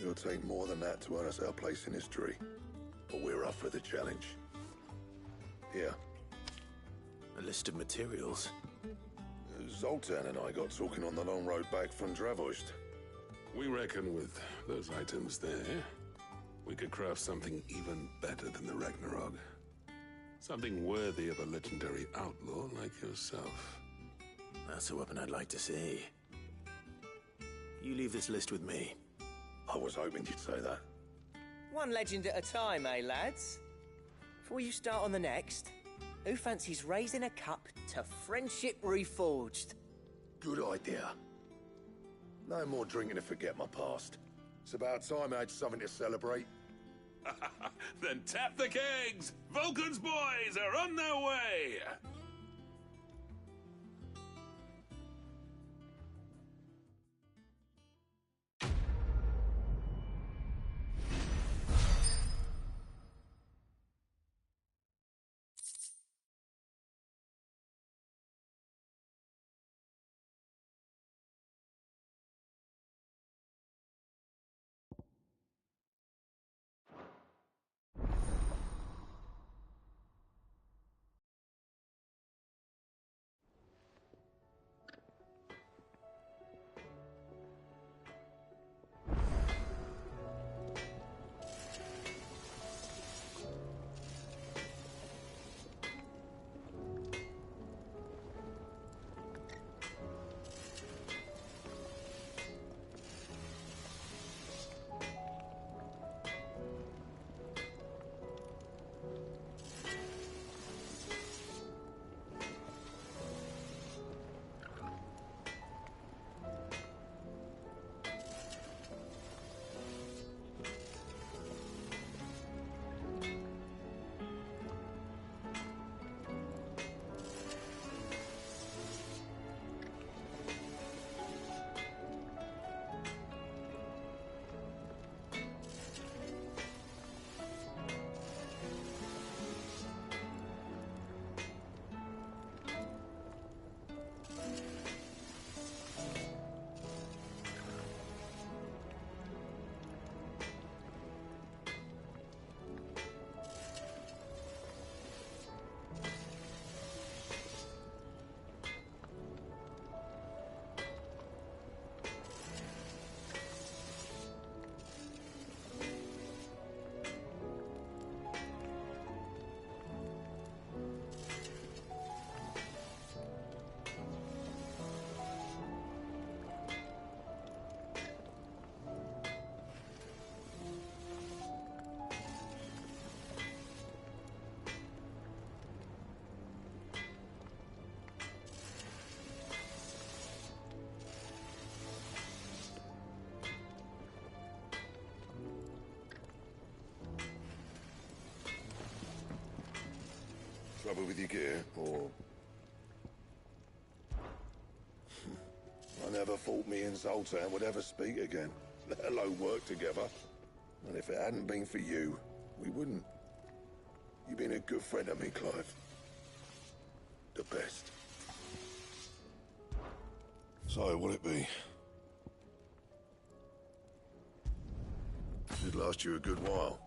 It'll take more than that to earn us our place in history. But we're up for the challenge. Here. A list of materials. Zoltan and I got talking on the long road back from Dravost. We reckon with those items there, we could craft something even better than the Ragnarok. Something worthy of a legendary outlaw like yourself. That's a weapon I'd like to see. You leave this list with me. I was hoping you'd say that. One legend at a time, eh, lads? Before you start on the next, who fancies raising a cup to Friendship Reforged? Good idea. No more drinking to forget my past. It's about time I had something to celebrate. Then tap the kegs! Vulcan's boys are on their way! Trouble with your gear, or... I never thought me and Zoltan would ever speak again, let alone work together. And if it hadn't been for you, we wouldn't. You've been a good friend of me, Clive. The best. So, what'll it be? Should last you a good while.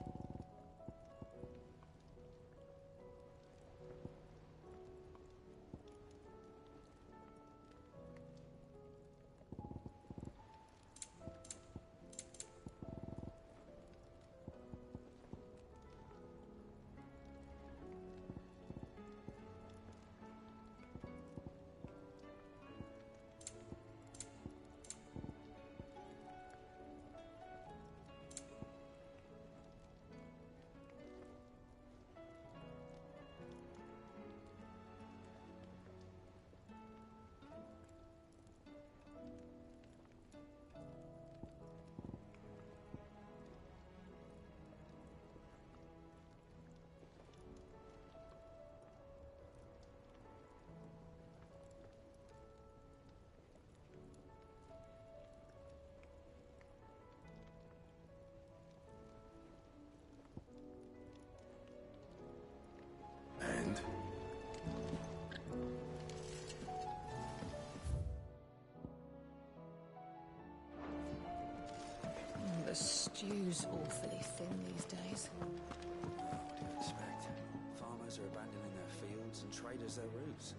The stew's awfully thin these days. What do you expect? Farmers are abandoning their fields and traders their roots.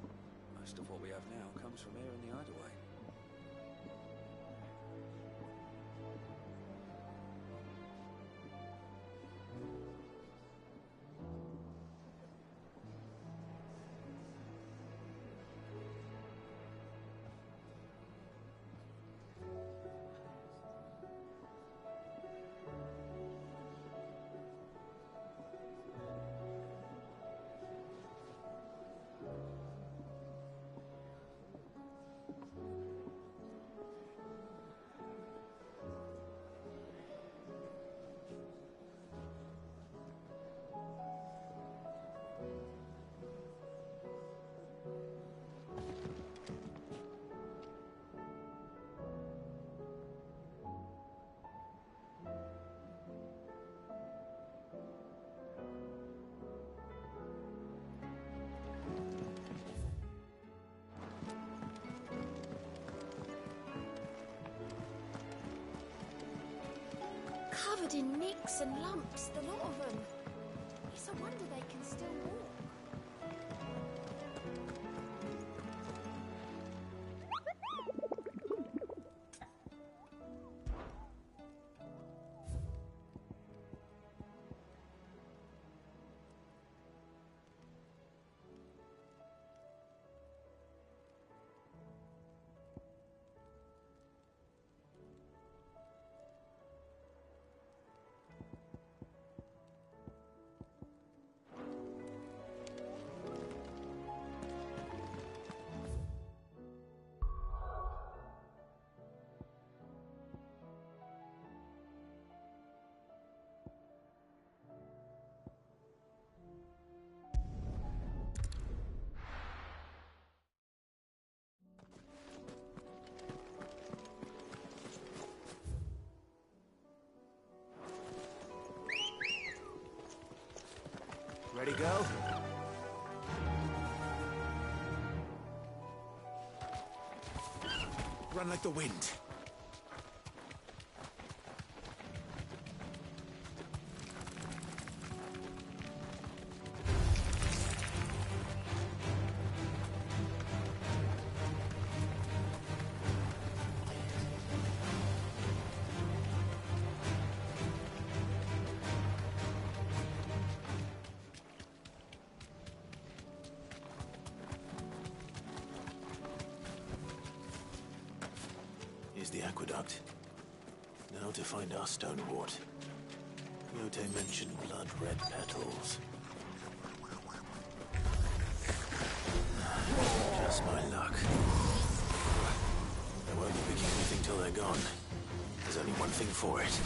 Most of what we have now comes from here in the Hideaway. Covered in nicks and lumps, the lot of them. It's a wonder they can still walk. Ready, go? Run like the wind. Here's the aqueduct. Now to find our stone wart. Yote mentioned blood-red petals. Just my luck. I won't be picking anything till they're gone. There's only one thing for it.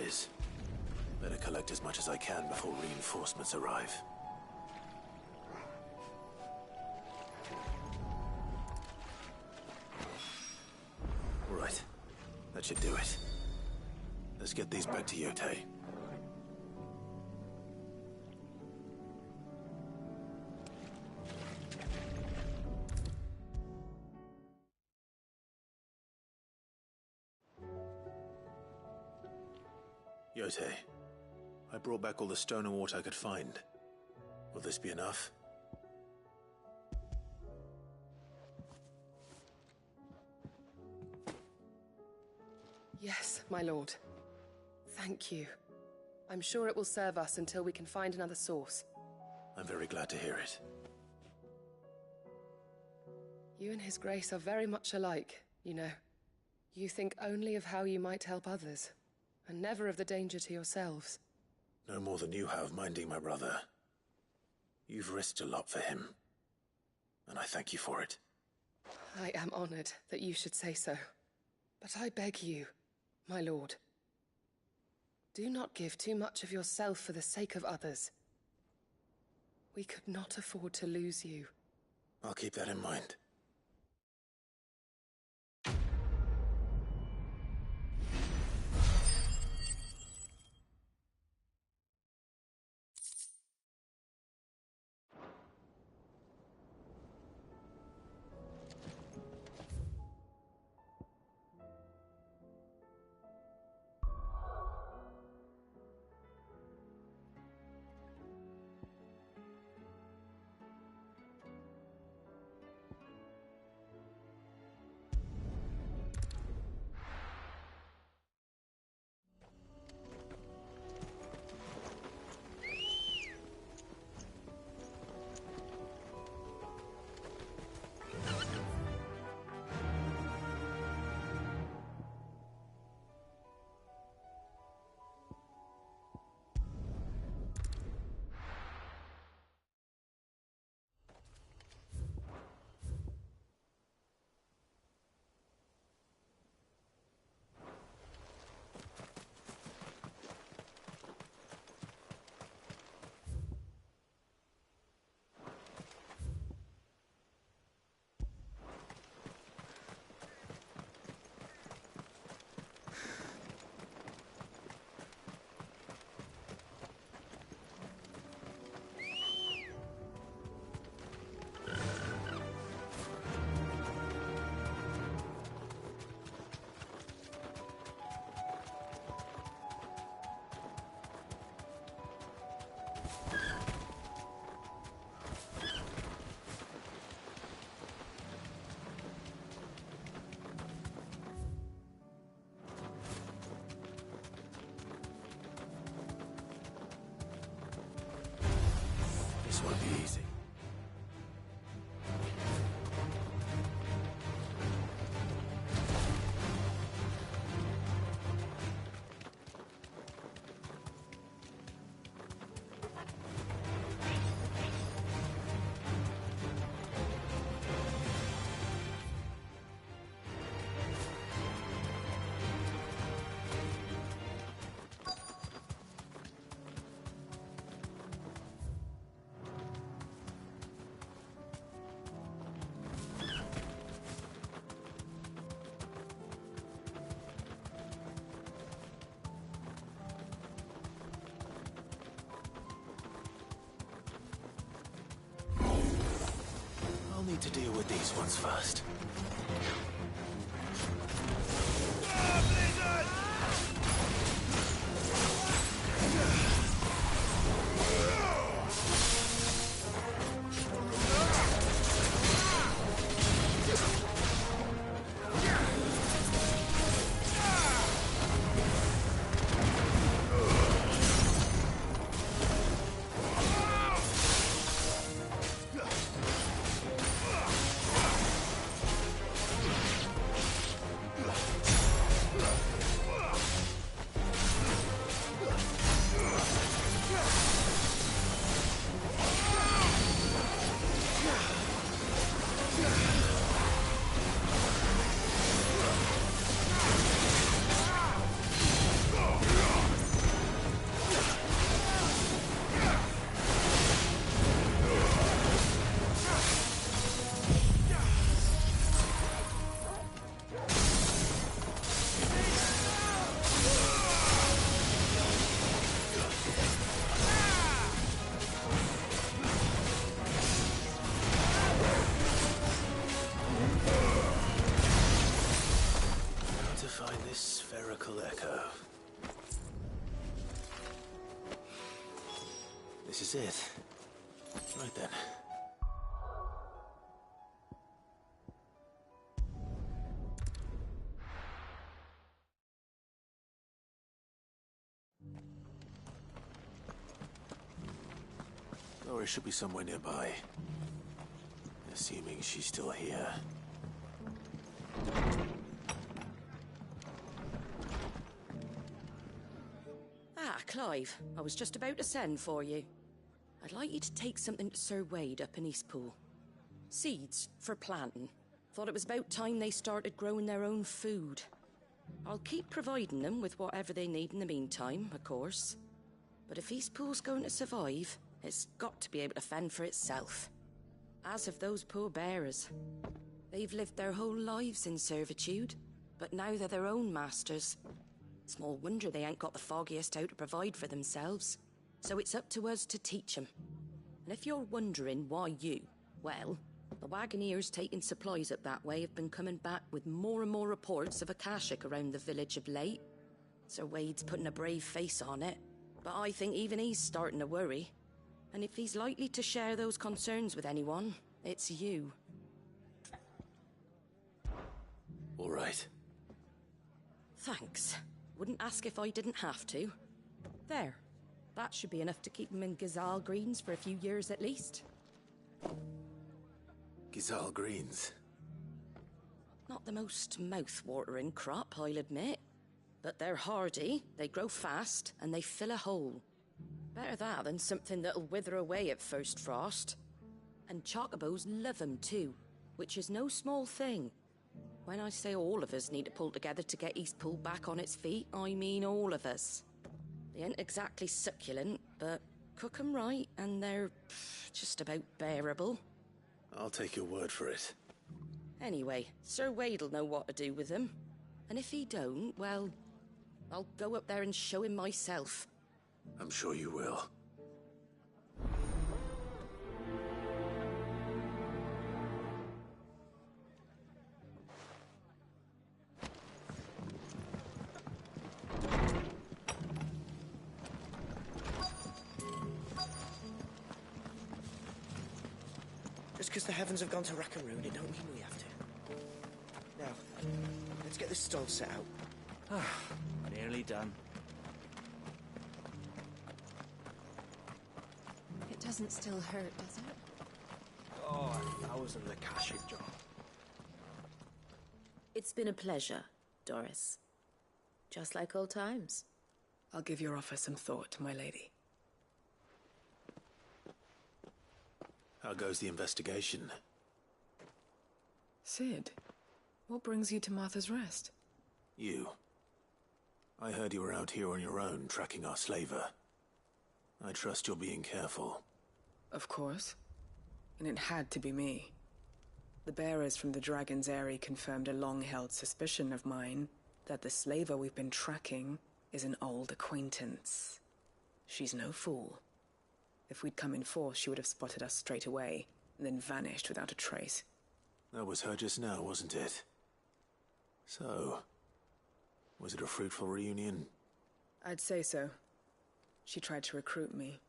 is. Better collect as much as I can before reinforcements arrive. Right. That should do it. Let's get these back to Yotei. Yotei, I brought back all the stone and water I could find. Will this be enough? Yes, my lord. Thank you. I'm sure it will serve us until we can find another source. I'm very glad to hear it. You and His Grace are very much alike, you know. You think only of how you might help others, and never of the danger to yourselves. No more than you have minding my brother. You've risked a lot for him, and I thank you for it. I am honored that you should say so. But I beg you, my lord, do not give too much of yourself for the sake of others. We could not afford to lose you. I'll keep that in mind. This won't be easy. I'll need to deal with these ones first. Spherical echo. This is it. Right then. Laura should be somewhere nearby. Assuming she's still here. Ah, Clive. I was just about to send for you. I'd like you to take something to Sir Wade up in Eastpool. Seeds for planting. Thought it was about time they started growing their own food. I'll keep providing them with whatever they need in the meantime, of course. But if Eastpool's going to survive, it's got to be able to fend for itself. As have those poor bearers. They've lived their whole lives in servitude, but now they're their own masters. Small wonder they ain't got the foggiest how to provide for themselves. So it's up to us to teach them. And if you're wondering why you, well, the Wagoneers taking supplies up that way have been coming back with more and more reports of Akashic around the village of late. Sir Wade's putting a brave face on it, but I think even he's starting to worry. And if he's likely to share those concerns with anyone, it's you. All right. Thanks. Wouldn't ask if I didn't have to. There. That should be enough to keep him in Gazal Greens for a few years at least. Gazal Greens? Not the most mouth-watering crop, I'll admit. But they're hardy, they grow fast, and they fill a hole. Better that than something that'll wither away at first frost. And chocobos love 'em too, which is no small thing. When I say all of us need to pull together to get Eastpool back on its feet, I mean all of us. They ain't exactly succulent, but cook 'em right and they're just about bearable. I'll take your word for it. Anyway, Sir Wade'll know what to do with them. And if he don't, well, I'll go up there and show him myself. I'm sure you will. Just because the heavens have gone to Rackaroon, it don't mean we have to. Now, let's get this stall set out. Nearly done. It doesn't still hurt, does it? Oh, 1,000 Akashic, John. It's been a pleasure, Doris. Just like old times. I'll give your offer some thought, my lady. How goes the investigation? Sid, what brings you to Martha's Rest? You. I heard you were out here on your own, tracking our slaver. I trust you're being careful. Of course. And it had to be me. The bearers from the Dragon's Eyrie confirmed a long-held suspicion of mine that the slaver we've been tracking is an old acquaintance. She's no fool. If we'd come in force, she would have spotted us straight away, and then vanished without a trace. That was her just now, wasn't it? So, was it a fruitful reunion? I'd say so. She tried to recruit me.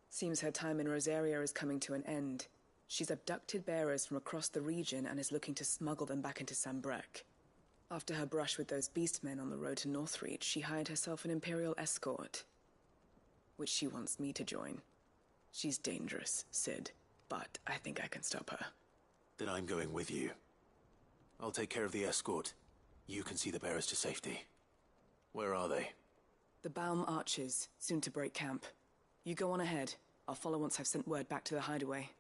Seems her time in Rosaria is coming to an end. She's abducted bearers from across the region and is looking to smuggle them back into Sambrek. After her brush with those beastmen on the road to Northreach, she hired herself an Imperial escort, which she wants me to join. She's dangerous, Sid, but I think I can stop her. Then I'm going with you. I'll take care of the escort. You can see the bearers to safety. Where are they? The Baum Archers, soon to break camp. You go on ahead. I'll follow once I've sent word back to the hideaway.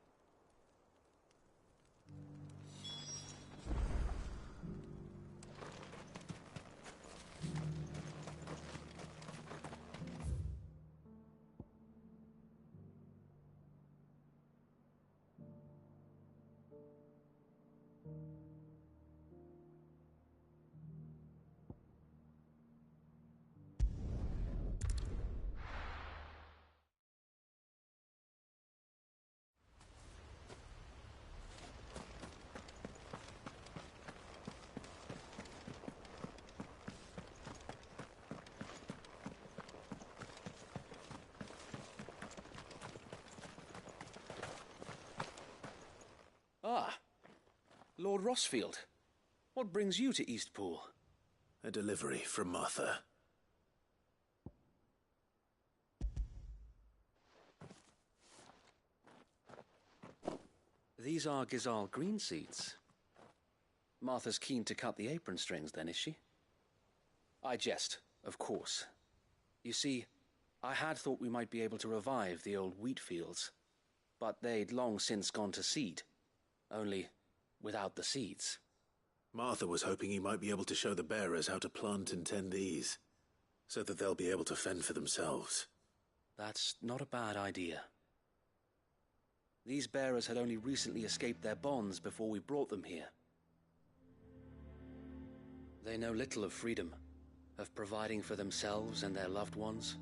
Lord Rossfield, what brings you to Eastpool? A delivery from Martha. These are Gizal green seeds. Martha's keen to cut the apron strings, then, is she? I jest, of course. You see, I had thought we might be able to revive the old wheat fields, but they'd long since gone to seed, only without the seeds. Martha was hoping he might be able to show the bearers how to plant and tend these, so that they'll be able to fend for themselves. That's not a bad idea. These bearers had only recently escaped their bonds before we brought them here. They know little of freedom, of providing for themselves and their loved ones.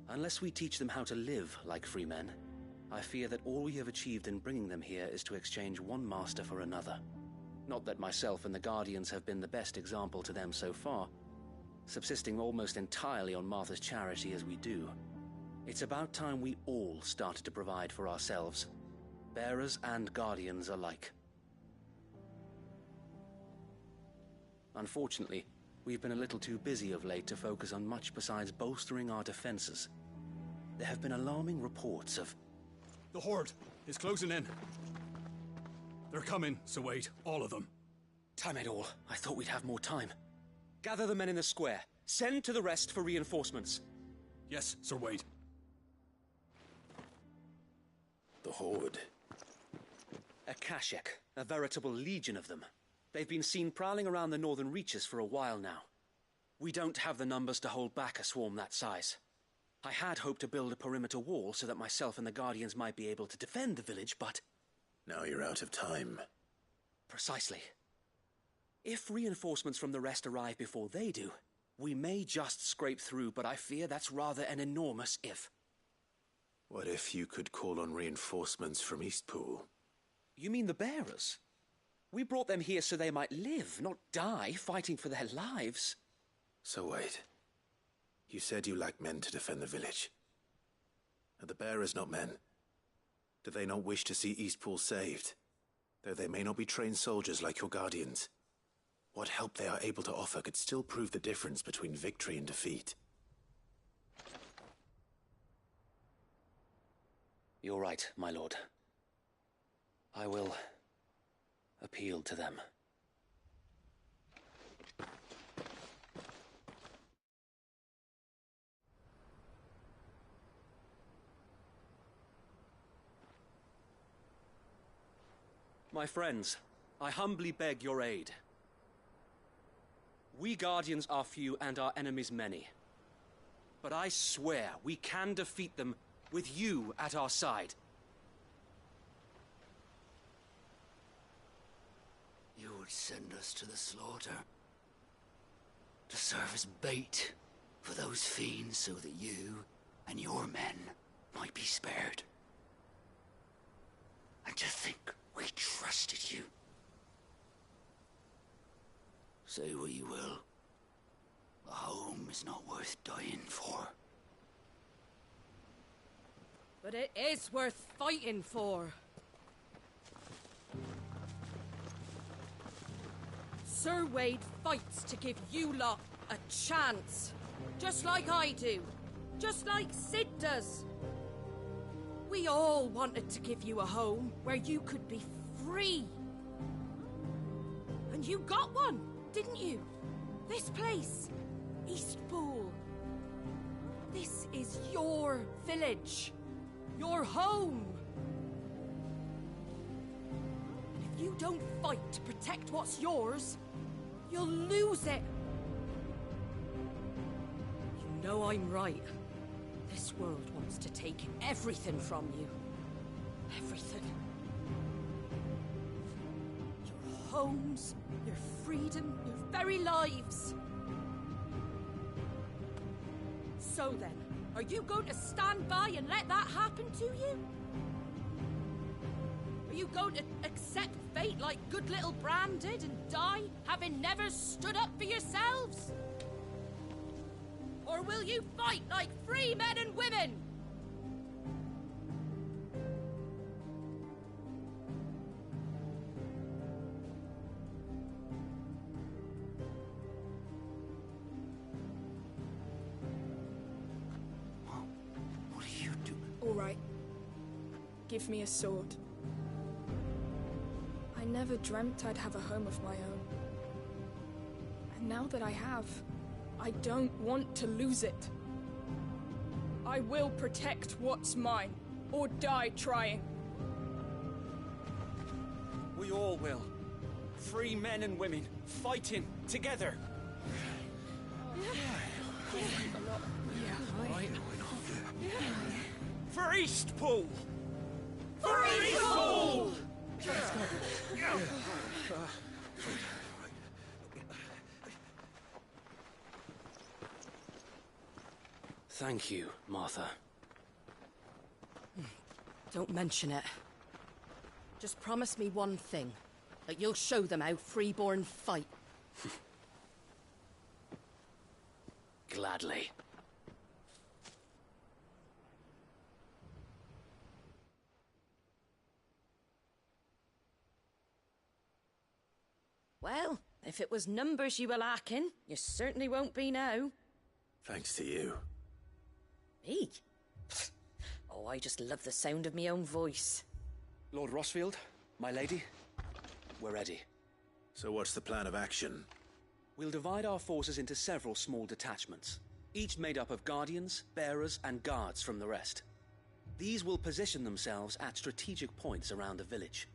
Unless we teach them how to live like free men, I fear that all we have achieved in bringing them here is to exchange one master for another. Not that myself and the Guardians have been the best example to them so far, subsisting almost entirely on Martha's charity as we do. It's about time we all started to provide for ourselves, bearers and Guardians alike. Unfortunately, we've been a little too busy of late to focus on much besides bolstering our defenses. There have been alarming reports of... The Horde is closing in. They're coming, so wait, all of them. Time it all. I thought we'd have more time. Gather the men in the square. Send to the rest for reinforcements. Yes, Sir Wade. The Horde. A Kashek, a veritable legion of them. They've been seen prowling around the northern reaches for a while now. We don't have the numbers to hold back a swarm that size. I had hoped to build a perimeter wall so that myself and the Guardians might be able to defend the village, but... Now you're out of time. Precisely. If reinforcements from the rest arrive before they do, we may just scrape through, but I fear that's rather an enormous if. What if you could call on reinforcements from Eastpool? You mean the bearers? We brought them here so they might live, not die, fighting for their lives. So wait. You said you lack men to defend the village. Are the bearers not men? Do they not wish to see Eastpool saved? Though they may not be trained soldiers like your Guardians. What help they are able to offer could still prove the difference between victory and defeat. You're right, my lord. I will appeal to them. My friends, I humbly beg your aid. We Guardians are few and our enemies many. But I swear we can defeat them with you at our side. You would send us to the slaughter, to serve as bait for those fiends so that you and your men might be spared. And to think we trusted you. Say what you will, a home is not worth dying for. But it is worth fighting for. Sir Wade fights to give you lot a chance. Just like I do. Just like Sid does. We all wanted to give you a home where you could be free. And you got one, didn't you? This place, Eastpool. This is your village. Your home. And if you don't fight to protect what's yours, you'll lose it. You know I'm right. This world wants to take everything from you. Everything. Your homes, your freedom, your very lives. So then, are you going to stand by and let that happen to you? Are you going to accept fate like good little Bran did and die, having never stood up for yourselves? Or will you fight like free men and women? give me a sword. I never dreamt I'd have a home of my own. And now that I have, I don't want to lose it. I will protect what's mine, or die trying. We all will. Free men and women, fighting together. For Eastpool! For Eastpool! Thank you, Martha. Don't mention it. Just promise me one thing. That you'll show them how freeborn fight. Gladly. Well, if it was numbers you were lacking, you certainly won't be now. Thanks to you. Me? Oh, I just love the sound of my own voice. Lord Rossfield, my lady, we're ready. So what's the plan of action? We'll divide our forces into several small detachments, each made up of guardians, bearers, and guards from the rest. These will position themselves at strategic points around the village.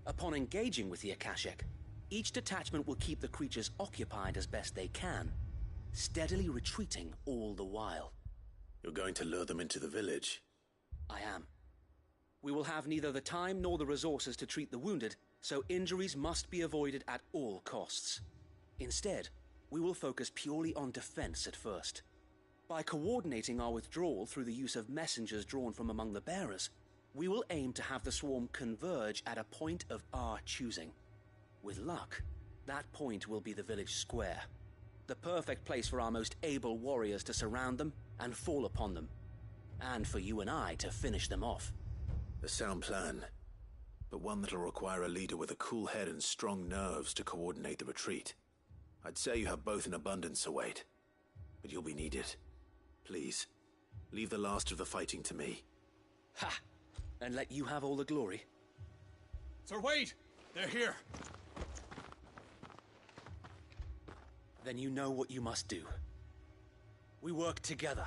Upon engaging with the Akashic, each detachment will keep the creatures occupied as best they can, steadily retreating all the while. You're going to lure them into the village? I am. We will have neither the time nor the resources to treat the wounded, so injuries must be avoided at all costs. Instead, we will focus purely on defense at first. By coordinating our withdrawal through the use of messengers drawn from among the bearers, we will aim to have the swarm converge at a point of our choosing. With luck, that point will be the village square, the perfect place for our most able warriors to surround them and fall upon them, and for you and I to finish them off. A sound plan, but one that'll require a leader with a cool head and strong nerves to coordinate the retreat. I'd say you have both in abundance, Sir Wade, but you'll be needed. Please, leave the last of the fighting to me. Ha! And let you have all the glory. Sir Wade! They're here! Then you know what you must do. We work together,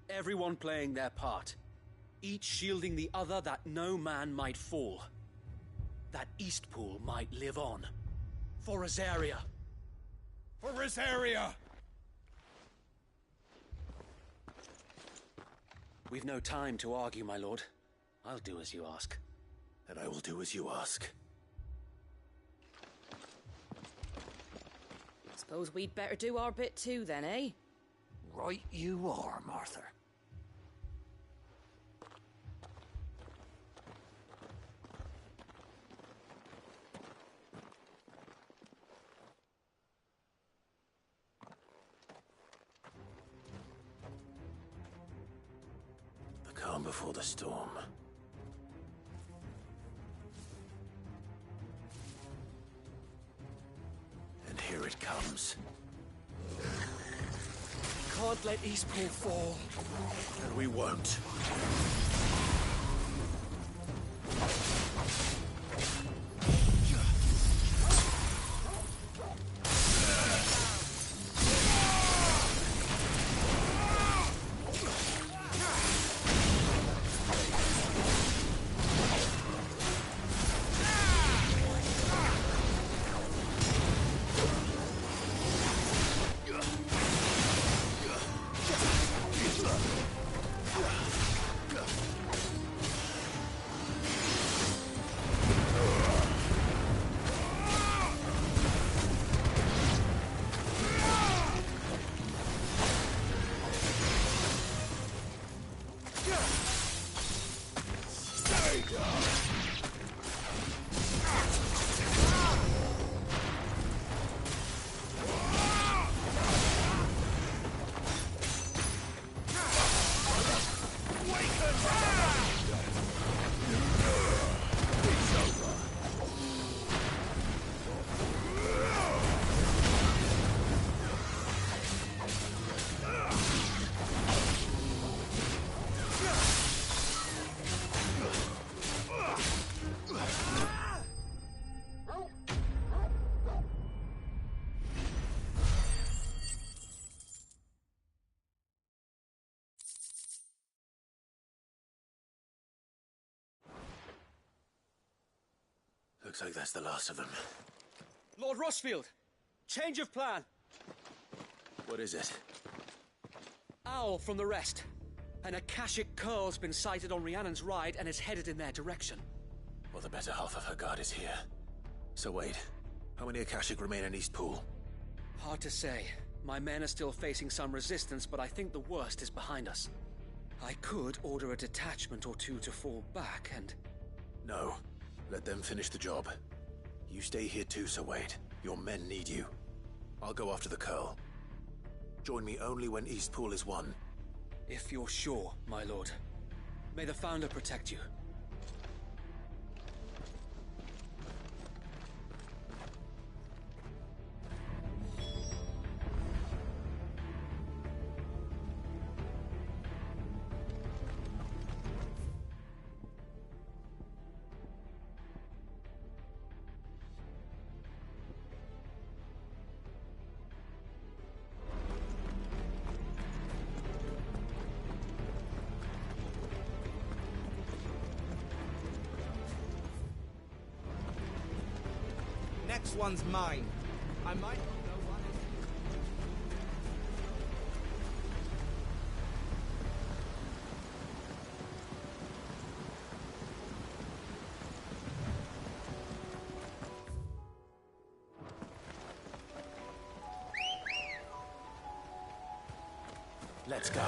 everyone playing their part, each shielding the other that no man might fall, that Eastpool might live on. For Rosaria! For Rosaria! We've no time to argue, my lord. I'll do as you ask. And I will do as you ask. Suppose we'd better do our bit too then, eh? Right you are, Martha. The calm before the storm. And here it comes. Can't let Eastpool fall. And we won't. Looks like that's the last of them. Lord Rossfield! Change of plan! What is it? Owl from the rest. An Akashic curl's been sighted on Rhiannon's ride and is headed in their direction. Well, the better half of her guard is here. So wait, how many Akashic remain in East Pool? Hard to say. My men are still facing some resistance, but I think the worst is behind us. I could order a detachment or two to fall back and... No. Let them finish the job. You stay here too, Sir Wade. Your men need you. I'll go after the Curl. Join me only when East Pool is won. If you're sure, my lord. May the Founder protect you. Next one's mine. I might not know what it is. Let's go.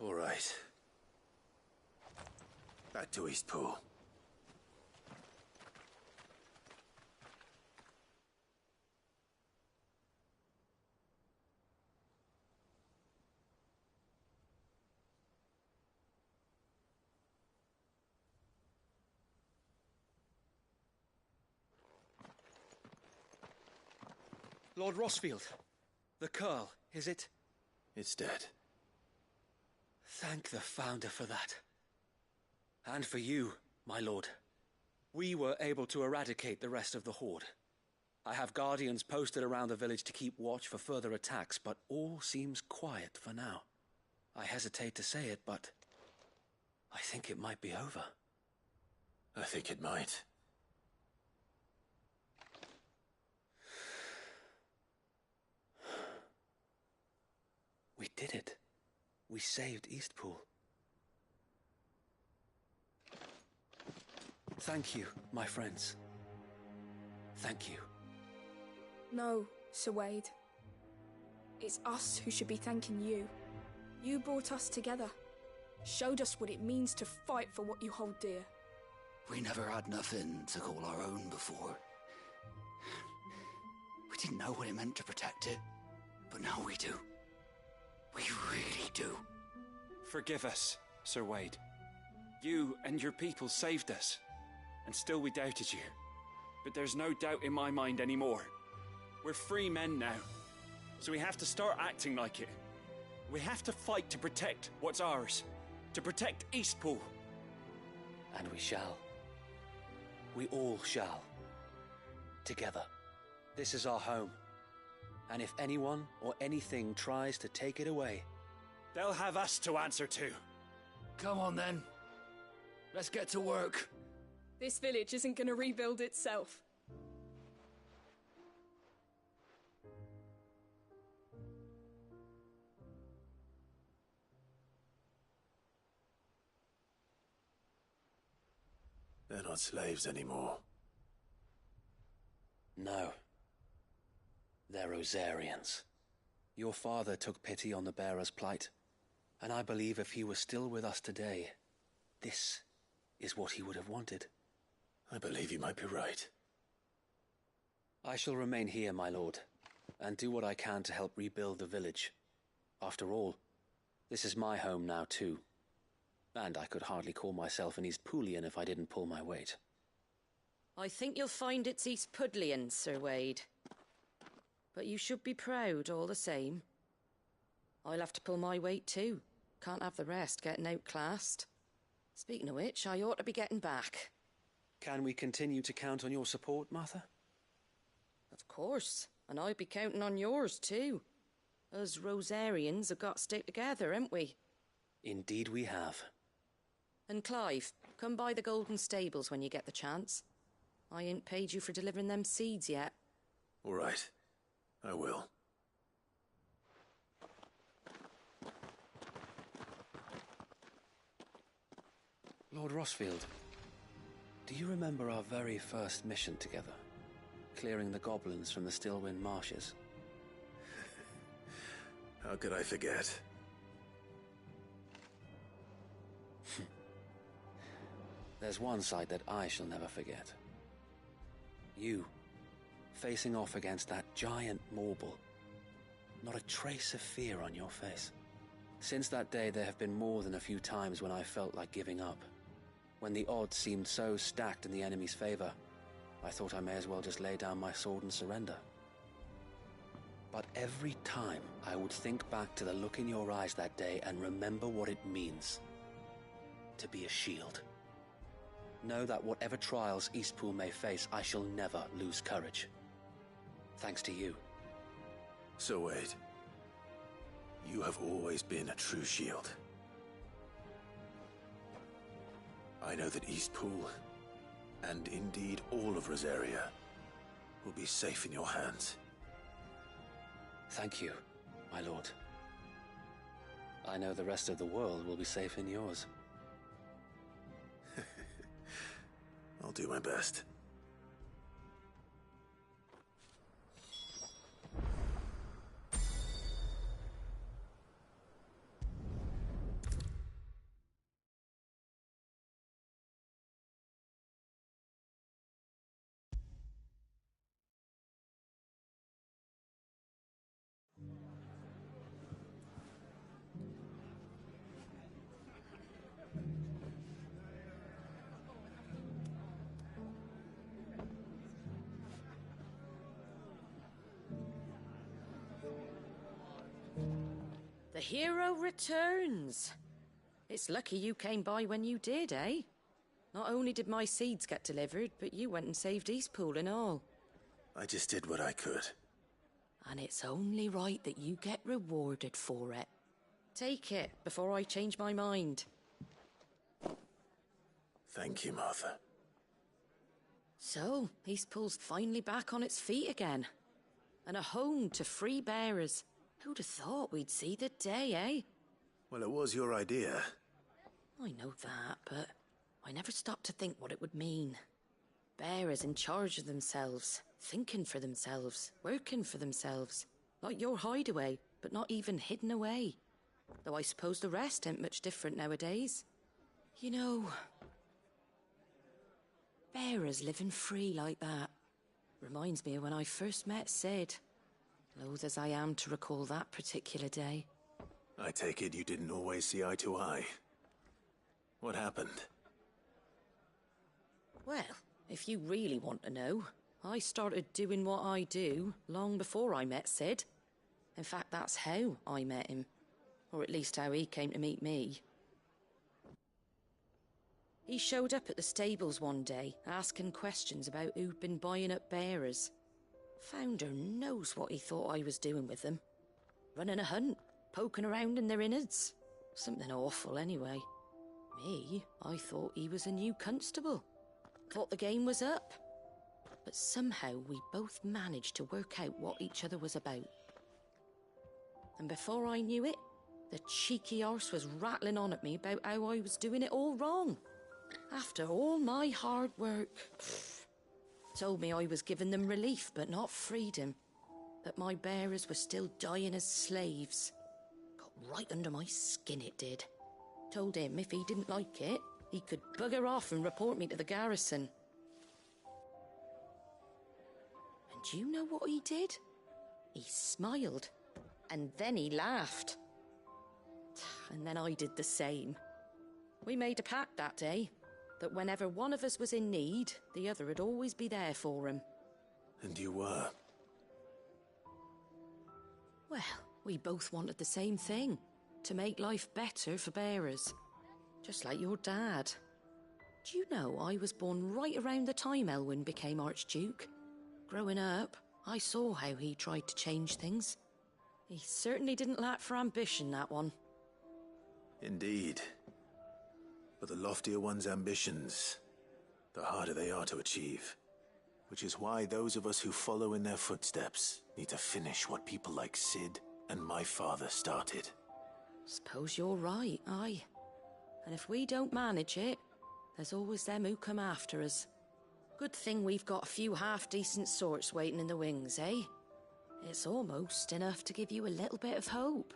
All right. Back to East Pool. Lord Rossfield, the Curl, is it? It's dead. Thank the Founder for that. And for you, my lord. We were able to eradicate the rest of the Horde. I have guardians posted around the village to keep watch for further attacks, but all seems quiet for now. I hesitate to say it, but I think it might be over. I think it might. We did it. We saved Eastpool. Thank you, my friends. Thank you. No, Sir Wade. It's us who should be thanking you. You brought us together. Showed us what it means to fight for what you hold dear. We never had nothing to call our own before. We didn't know what it meant to protect it, but now we do. We really do. Forgive us, Sir Wade. You and your people saved us, and still we doubted you. But there's no doubt in my mind anymore. We're free men now, so we have to start acting like it. We have to fight to protect what's ours, to protect Eastpool. And we shall. We all shall. Together. This is our home. And if anyone or anything tries to take it away, they'll have us to answer to. Come on then. Let's get to work. This village isn't gonna rebuild itself. They're not slaves anymore. no. They're Rosarians. Your father took pity on the bearer's plight, and I believe if he were still with us today, this is what he would have wanted. I believe you might be right. I shall remain here, my lord, and do what I can to help rebuild the village. After all, this is my home now too, and I could hardly call myself an Eastpoolian if I didn't pull my weight. I think you'll find it's Eastpudlian, Sir Wade. But you should be proud all the same. I'll have to pull my weight too. Can't have the rest getting outclassed. Speaking of which, I ought to be getting back. Can we continue to count on your support, Martha? Of course, and I'll be counting on yours too. Us Rosarians have got to stick together, haven't we? Indeed we have. And Clive, come by the Golden Stables when you get the chance. I ain't paid you for delivering them seeds yet. All right. I will. Lord Rossfield, do you remember our very first mission together? Clearing the goblins from the Stillwind marshes? How could I forget? There's one sight that I shall never forget. You, facing off against that giant Morble. Not a trace of fear on your face. Since that day, there have been more than a few times when I felt like giving up. When the odds seemed so stacked in the enemy's favor, I thought I may as well just lay down my sword and surrender. But every time I would think back to the look in your eyes that day and remember what it means to be a shield. Know that whatever trials Eastpool may face, I shall never lose courage. Thanks to you. So Wade, you have always been a true shield. I know that Eastpool, and indeed all of Rosaria, will be safe in your hands. Thank you, my lord. I know the rest of the world will be safe in yours. I'll do my best. The hero returns. It's lucky you came by when you did, eh? Not only did my seeds get delivered, but you went and saved Eastpool and all. I just did what I could. And it's only right that you get rewarded for it. Take it before I change my mind. Thank you, Martha. So, Eastpool's finally back on its feet again. And a home to free bearers. Who'd have thought we'd see the day, eh? Well, it was your idea. I know that, but I never stopped to think what it would mean. Bearers in charge of themselves, thinking for themselves, working for themselves. Like your hideaway, but not even hidden away. Though I suppose the rest ain't much different nowadays. You know, bearers living free like that reminds me of when I first met Sid. Loath as I am to recall that particular day. I take it you didn't always see eye to eye. What happened? Well, if you really want to know, I started doing what I do long before I met Sid. In fact, that's how I met him. Or at least how he came to meet me. He showed up at the stables one day, asking questions about who'd been buying up bearers. Founder knows what he thought I was doing with them. Running a hunt, poking around in their innards. Something awful, anyway. Me, I thought he was a new constable. Thought the game was up. But somehow we both managed to work out what each other was about. And before I knew it, the cheeky arse was rattling on at me about how I was doing it all wrong. After all my hard work. Told me I was giving them relief, but not freedom. That my bearers were still dying as slaves. Got right under my skin, it did. Told him if he didn't like it, he could bugger off and report me to the garrison. And do you know what he did? He smiled. And then he laughed. And then I did the same. We made a pact that day, that whenever one of us was in need, the other would always be there for him. And you were? Well, we both wanted the same thing. To make life better for bearers. Just like your dad. Do you know I was born right around the time Elwyn became Archduke? Growing up, I saw how he tried to change things. He certainly didn't lack for ambition, that one. Indeed. But the loftier one's ambitions, the harder they are to achieve. Which is why those of us who follow in their footsteps need to finish what people like Sid and my father started. Suppose you're right, aye. And if we don't manage it, there's always them who come after us. Good thing we've got a few half-decent sorts waiting in the wings, eh? It's almost enough to give you a little bit of hope.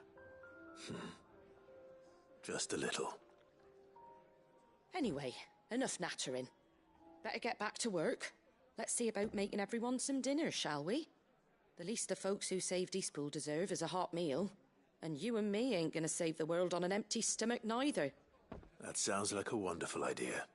Just a little. Anyway, enough nattering. Better get back to work. Let's see about making everyone some dinner, shall we? The least the folks who saved Eastpool deserve is a hot meal. And you and me ain't gonna save the world on an empty stomach neither. That sounds like a wonderful idea.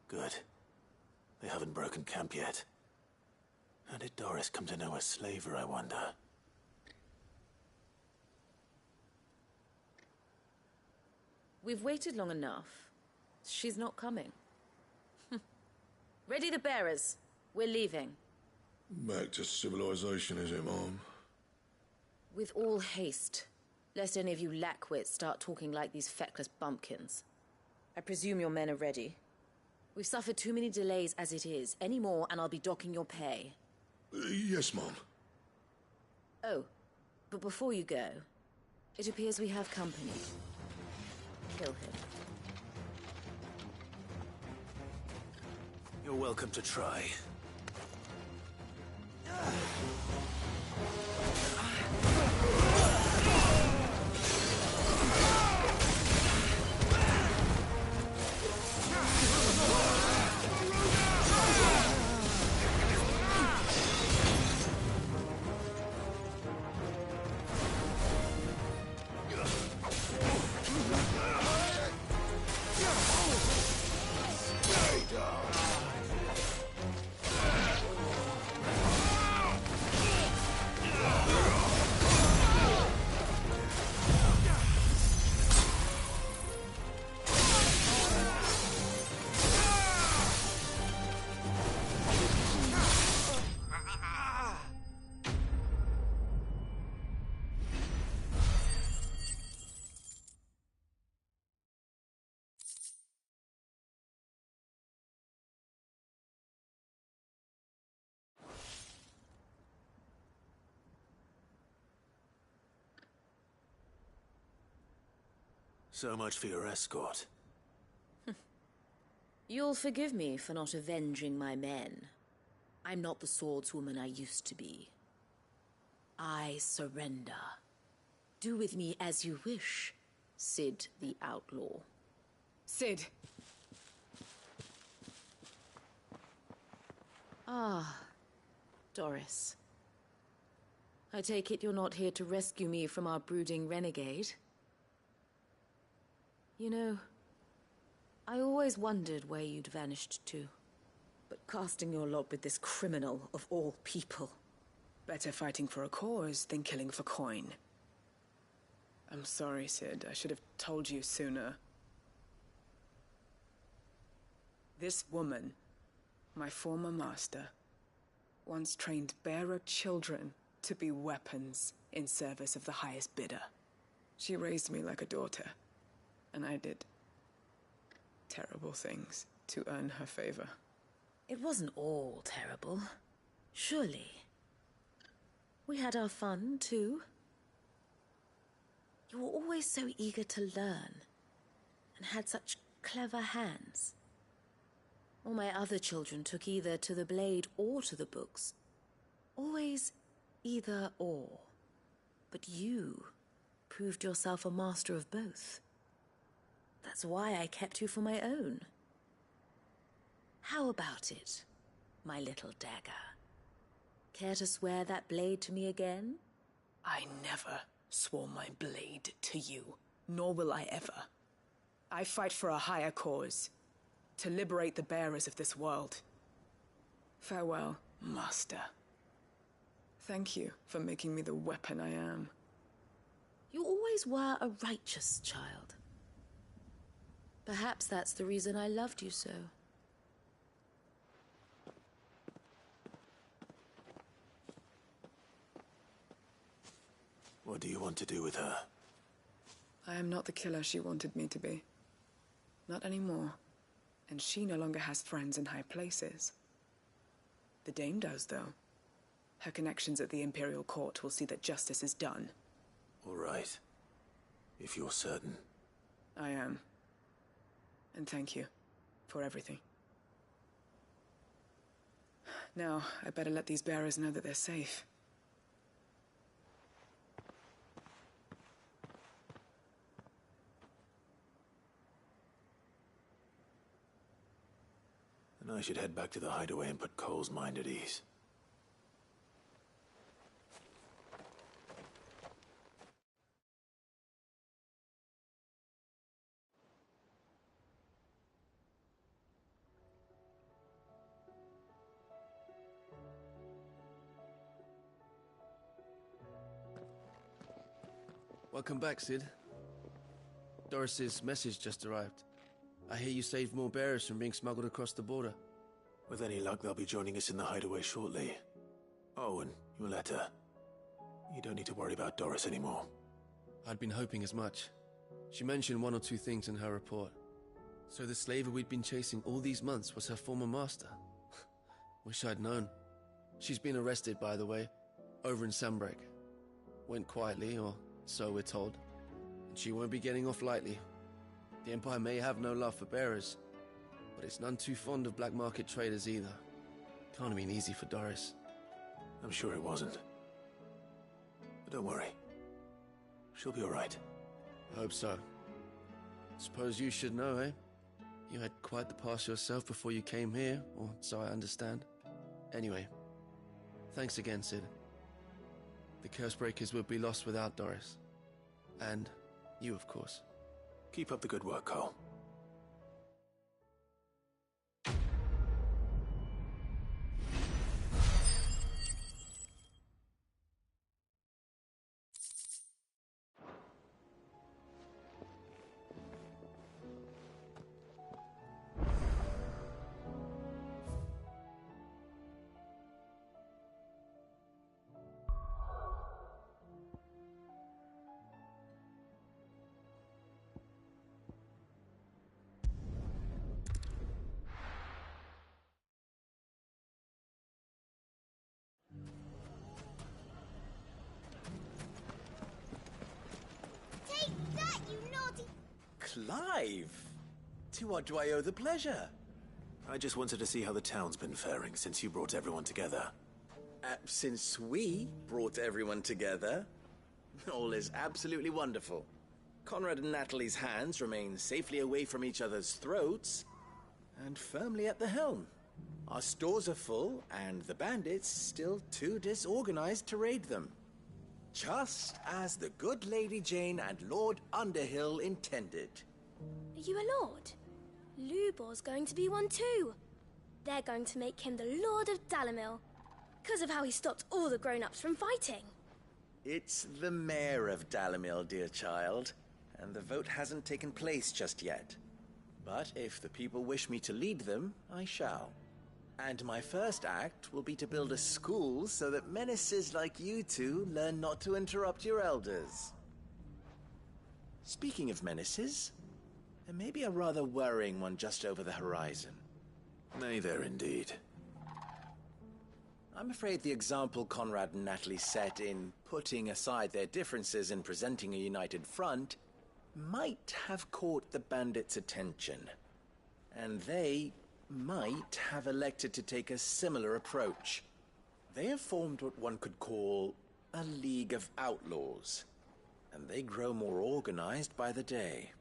Good. They haven't broken camp yet. How did Doris come to know a slaver, I wonder? We've waited long enough. She's not coming. Ready the bearers. We're leaving. Back to civilization, is it, Mom? With all haste. Lest any of you lackwits start talking like these feckless bumpkins. I presume your men are ready. We've suffered too many delays as it is. Any more and I'll be docking your pay. Yes, Mom. Oh, but before you go, it appears we have company. Kill him. You're welcome to try. So much for your escort. You'll forgive me for not avenging my men. I'm not the swordswoman I used to be. I surrender. Do with me as you wish, Cid the Outlaw. Cid. Ah, Doris. I take it you're not here to rescue me from our brooding renegade? You know, I always wondered where you'd vanished to. But casting your lot with this criminal of all people... Better fighting for a cause than killing for coin. I'm sorry, Cid. I should have told you sooner. This woman, my former master, once trained bearer children to be weapons in service of the highest bidder. She raised me like a daughter. And I did terrible things to earn her favor. It wasn't all terrible, surely. We had our fun, too. You were always so eager to learn, and had such clever hands. All my other children took either to the blade or to the books. Always either or. But you proved yourself a master of both. That's why I kept you for my own. How about it, my little dagger? Care to swear that blade to me again? I never swore my blade to you, nor will I ever. I fight for a higher cause, to liberate the bearers of this world. Farewell, Master. Thank you for making me the weapon I am. You always were a righteous child. Perhaps that's the reason I loved you so. What do you want to do with her? I am not the killer she wanted me to be. Not anymore. And she no longer has friends in high places. The Dame does, though. Her connections at the Imperial Court will see that justice is done. All right. If you're certain. I am. And thank you for everything. Now, I better let these bearers know that they're safe. And I should head back to the hideaway and put Cole's mind at ease. Welcome back, Cid. Doris's message just arrived. I hear you saved more bearers from being smuggled across the border. With any luck, they'll be joining us in the hideaway shortly. Oh, and your letter. You don't need to worry about Doris anymore. I'd been hoping as much. She mentioned one or two things in her report. So the slaver we'd been chasing all these months was her former master. Wish I'd known. She's been arrested, by the way, over in Sunbreak. Went quietly, or so we're told. And she won't be getting off lightly. The Empire may have no love for bearers, but it's none too fond of black market traders either. Can't have been easy for Doris. I'm sure it wasn't. But don't worry. She'll be all right. I hope so. Suppose you should know, eh? You had quite the past yourself before you came here, or so I understand. Anyway, thanks again, Sid. The Cursebreakers would be lost without Doris. And you, of course. Keep up the good work, Cole. Clive! To what do I owe the pleasure? I just wanted to see how the town's been faring since you brought everyone together. Since we brought everyone together, all is absolutely wonderful. Conrad and Natalie's hands remain safely away from each other's throats, and firmly at the helm. Our stores are full, and the bandits still too disorganized to raid them. Just as the good Lady Jane and Lord Underhill intended. Are you a lord? Lubor's going to be one too. They're going to make him the Lord of Dalimil, because of how he stopped all the grown-ups from fighting. It's the mayor of Dalimil, dear child, and the vote hasn't taken place just yet. But if the people wish me to lead them, I shall. And my first act will be to build a school so that menaces like you two learn not to interrupt your elders. Speaking of menaces, there may be a rather worrying one just over the horizon. May there indeed. I'm afraid the example Conrad and Natalie set in putting aside their differences and presenting a united front might have caught the bandits' attention. And they might have elected to take a similar approach. They have formed what one could call a League of Outlaws, and they grow more organized by the day.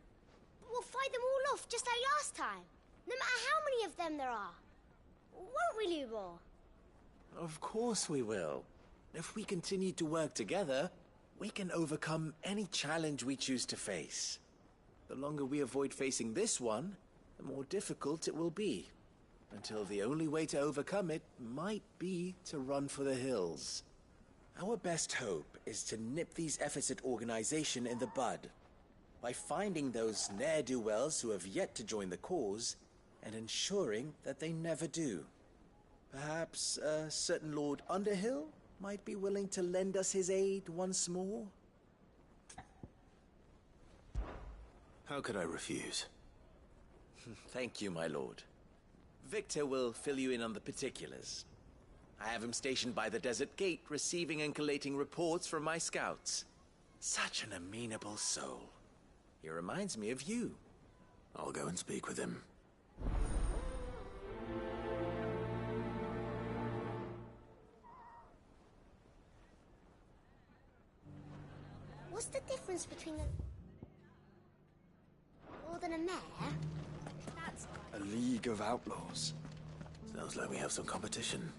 We'll fight them all off just like last time, no matter how many of them there are. Won't we, Lubor? Of course we will. If we continue to work together, we can overcome any challenge we choose to face. The longer we avoid facing this one, the more difficult it will be, until the only way to overcome it might be to run for the hills. Our best hope is to nip these efforts at organization in the bud, by finding those ne'er-do-wells who have yet to join the cause, and ensuring that they never do. Perhaps a certain Lord Underhill might be willing to lend us his aid once more? How could I refuse? Thank you, my lord. Victor will fill you in on the particulars. I have him stationed by the Desert Gate, receiving and collating reports from my scouts. Such an amenable soul. He reminds me of you. I'll go and speak with him. What's the difference between a lord and a mayor? That's A League of Outlaws. Sounds like we have some competition.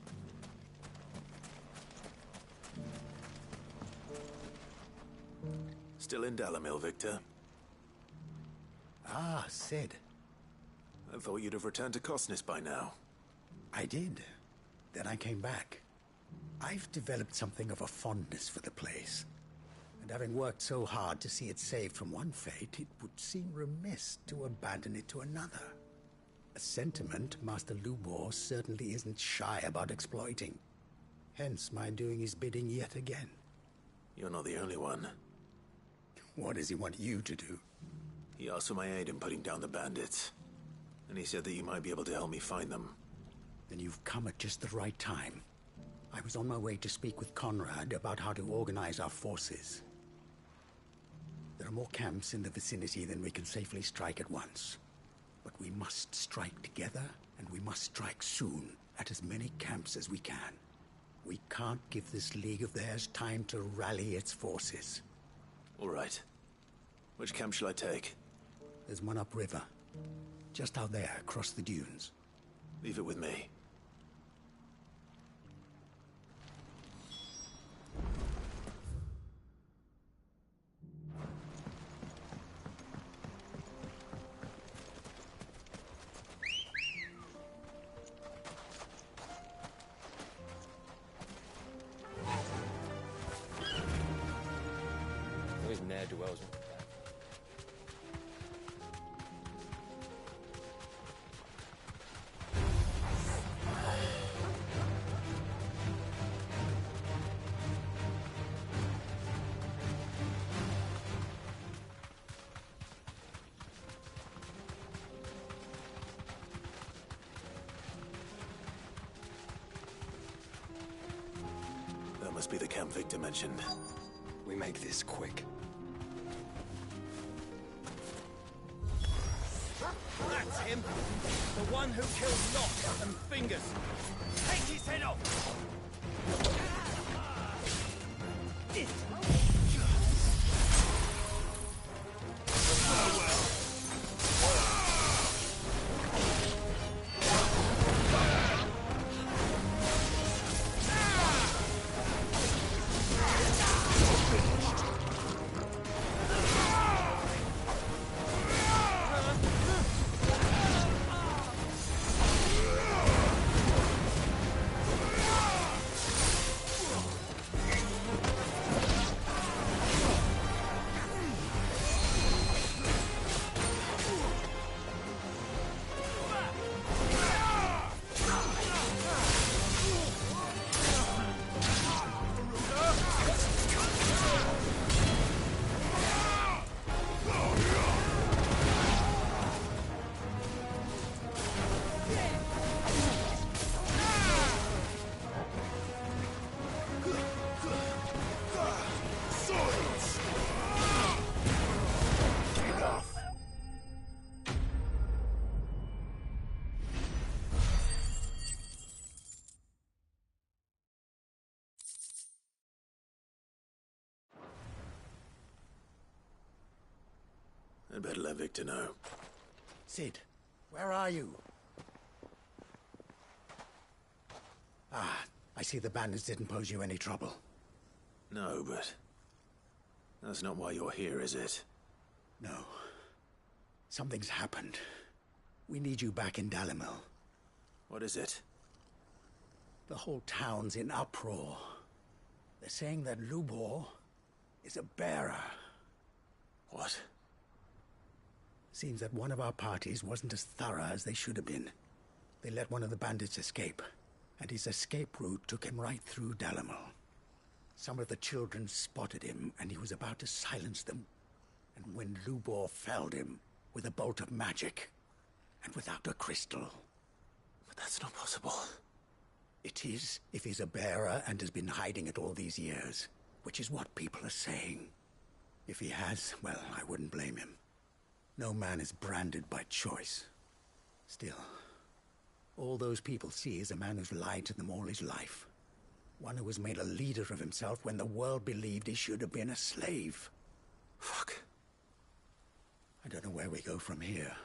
Still in Dalimil, Victor? Ah, Sid. I thought you'd have returned to Cosnis by now. I did. Then I came back. I've developed something of a fondness for the place. And having worked so hard to see it saved from one fate, it would seem remiss to abandon it to another. A sentiment Master Lubor certainly isn't shy about exploiting. Hence my doing his bidding yet again. You're not the only one. What does he want you to do? He asked for my aid in putting down the bandits. And he said that you might be able to help me find them. Then you've come at just the right time. I was on my way to speak with Conrad about how to organize our forces. There are more camps in the vicinity than we can safely strike at once. But we must strike together, and we must strike soon, at as many camps as we can. We can't give this league of theirs time to rally its forces. All right. Which camp shall I take? There's one upriver. Just out there, across the dunes. Leave it with me. Those ne'er-do-wells. That must be the camp Victor mentioned. We make this quick. That's him! The one who killed Lot and Fingers! Take his head off! I'd better let Victor know. Sid, where are you? Ah, I see the bandits didn't pose you any trouble. No, but... that's not why you're here, is it? No. Something's happened. We need you back in Dalimil. What is it? The whole town's in uproar. They're saying that Lubor is a bearer. What? Seems that one of our parties wasn't as thorough as they should have been. They let one of the bandits escape, and his escape route took him right through Dalimil. Some of the children spotted him, and he was about to silence them. And when Lubor felled him with a bolt of magic, and without a crystal. But that's not possible. It is, if he's a bearer and has been hiding it all these years, which is what people are saying. If he has, well, I wouldn't blame him. No man is branded by choice. Still, all those people see is a man who's lied to them all his life. One who was made a leader of himself when the world believed he should have been a slave. Fuck. I don't know where we go from here,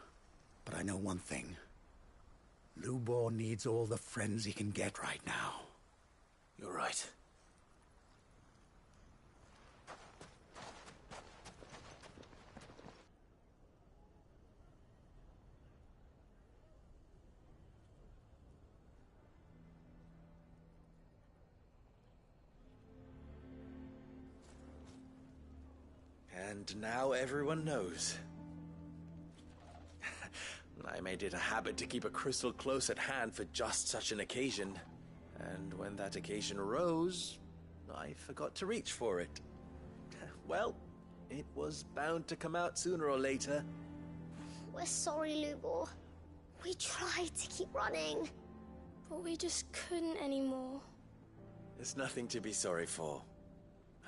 but I know one thing. Lubor needs all the friends he can get right now. You're right. And now everyone knows. I made it a habit to keep a crystal close at hand for just such an occasion. And when that occasion arose, I forgot to reach for it. Well, it was bound to come out sooner or later. We're sorry, Lubor. We tried to keep running, but we just couldn't anymore. There's nothing to be sorry for.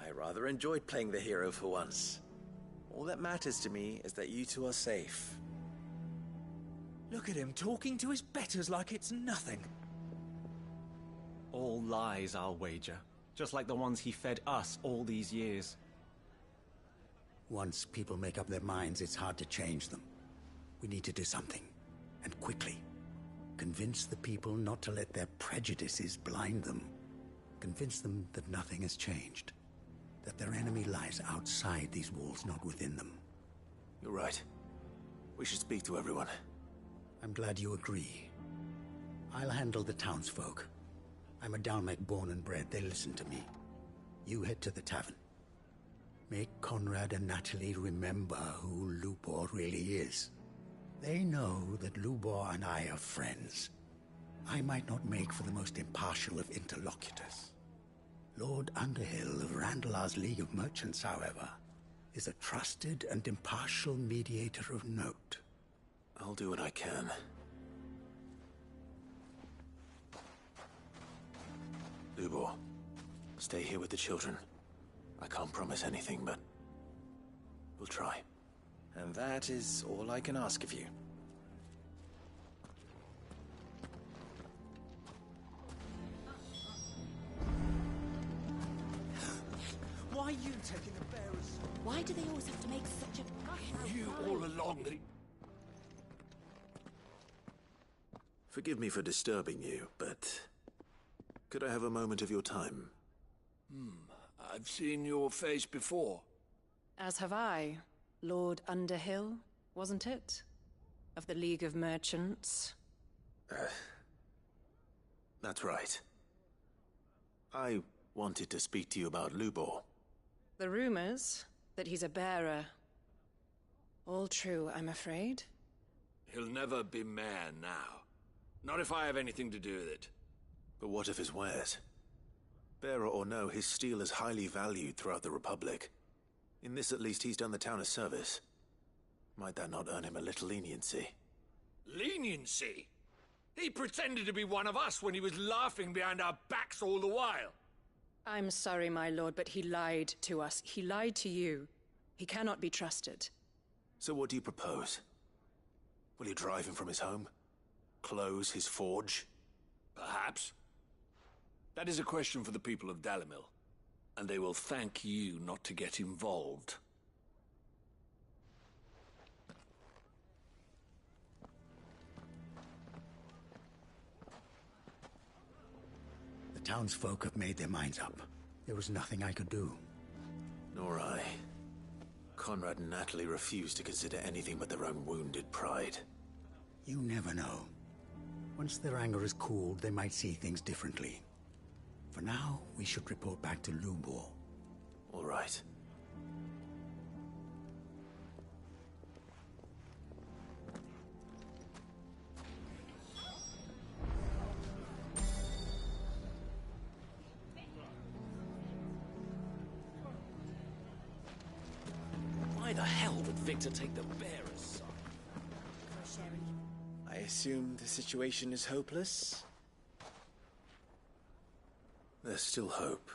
I rather enjoyed playing the hero for once. All that matters to me is that you two are safe. Look at him talking to his betters like it's nothing. All lies, I'll wager. Just like the ones he fed us all these years. Once people make up their minds, it's hard to change them. We need to do something, and quickly. Convince the people not to let their prejudices blind them. Convince them that nothing has changed. That their enemy lies outside these walls, not within them. You're right. We should speak to everyone. I'm glad you agree. I'll handle the townsfolk. I'm a Dalmec born and bred. They listen to me. You head to the tavern. Make Conrad and Natalie remember who Lubor really is. They know that Lubor and I are friends. I might not make for the most impartial of interlocutors. Lord Underhill of Randalar's League of Merchants, however, is a trusted and impartial mediator of note. I'll do what I can. Lubor, stay here with the children. I can't promise anything, but we'll try. And that is all I can ask of you. Why are you taking the bearers? Why do they always have to make such a gush? You all along that Forgive me for disturbing you, but could I have a moment of your time? I've seen your face before. As have I. Lord Underhill, wasn't it? Of the League of Merchants. That's right. I wanted to speak to you about Lubor. The rumors that he's a bearer. All true, I'm afraid. He'll never be mayor now. Not if I have anything to do with it. But what of his wares? Bearer or no, his steel is highly valued throughout the Republic. In this, at least, he's done the town a service. Might that not earn him a little leniency? Leniency? He pretended to be one of us when he was laughing behind our backs all the while. I'm sorry, my lord, but he lied to us. He lied to you. He cannot be trusted. So what do you propose? Will you drive him from his home? Close his forge? Perhaps. That is a question for the people of Dalimil, and they will thank you not to get involved. The townsfolk have made their minds up. There was nothing I could do. Nor I. Conrad and Natalie refused to consider anything but their own wounded pride. You never know. Once their anger is cooled, they might see things differently. For now, we should report back to Lubor. All right. Why the hell would Victor take the bearer's side? I assume the situation is hopeless? There's still hope.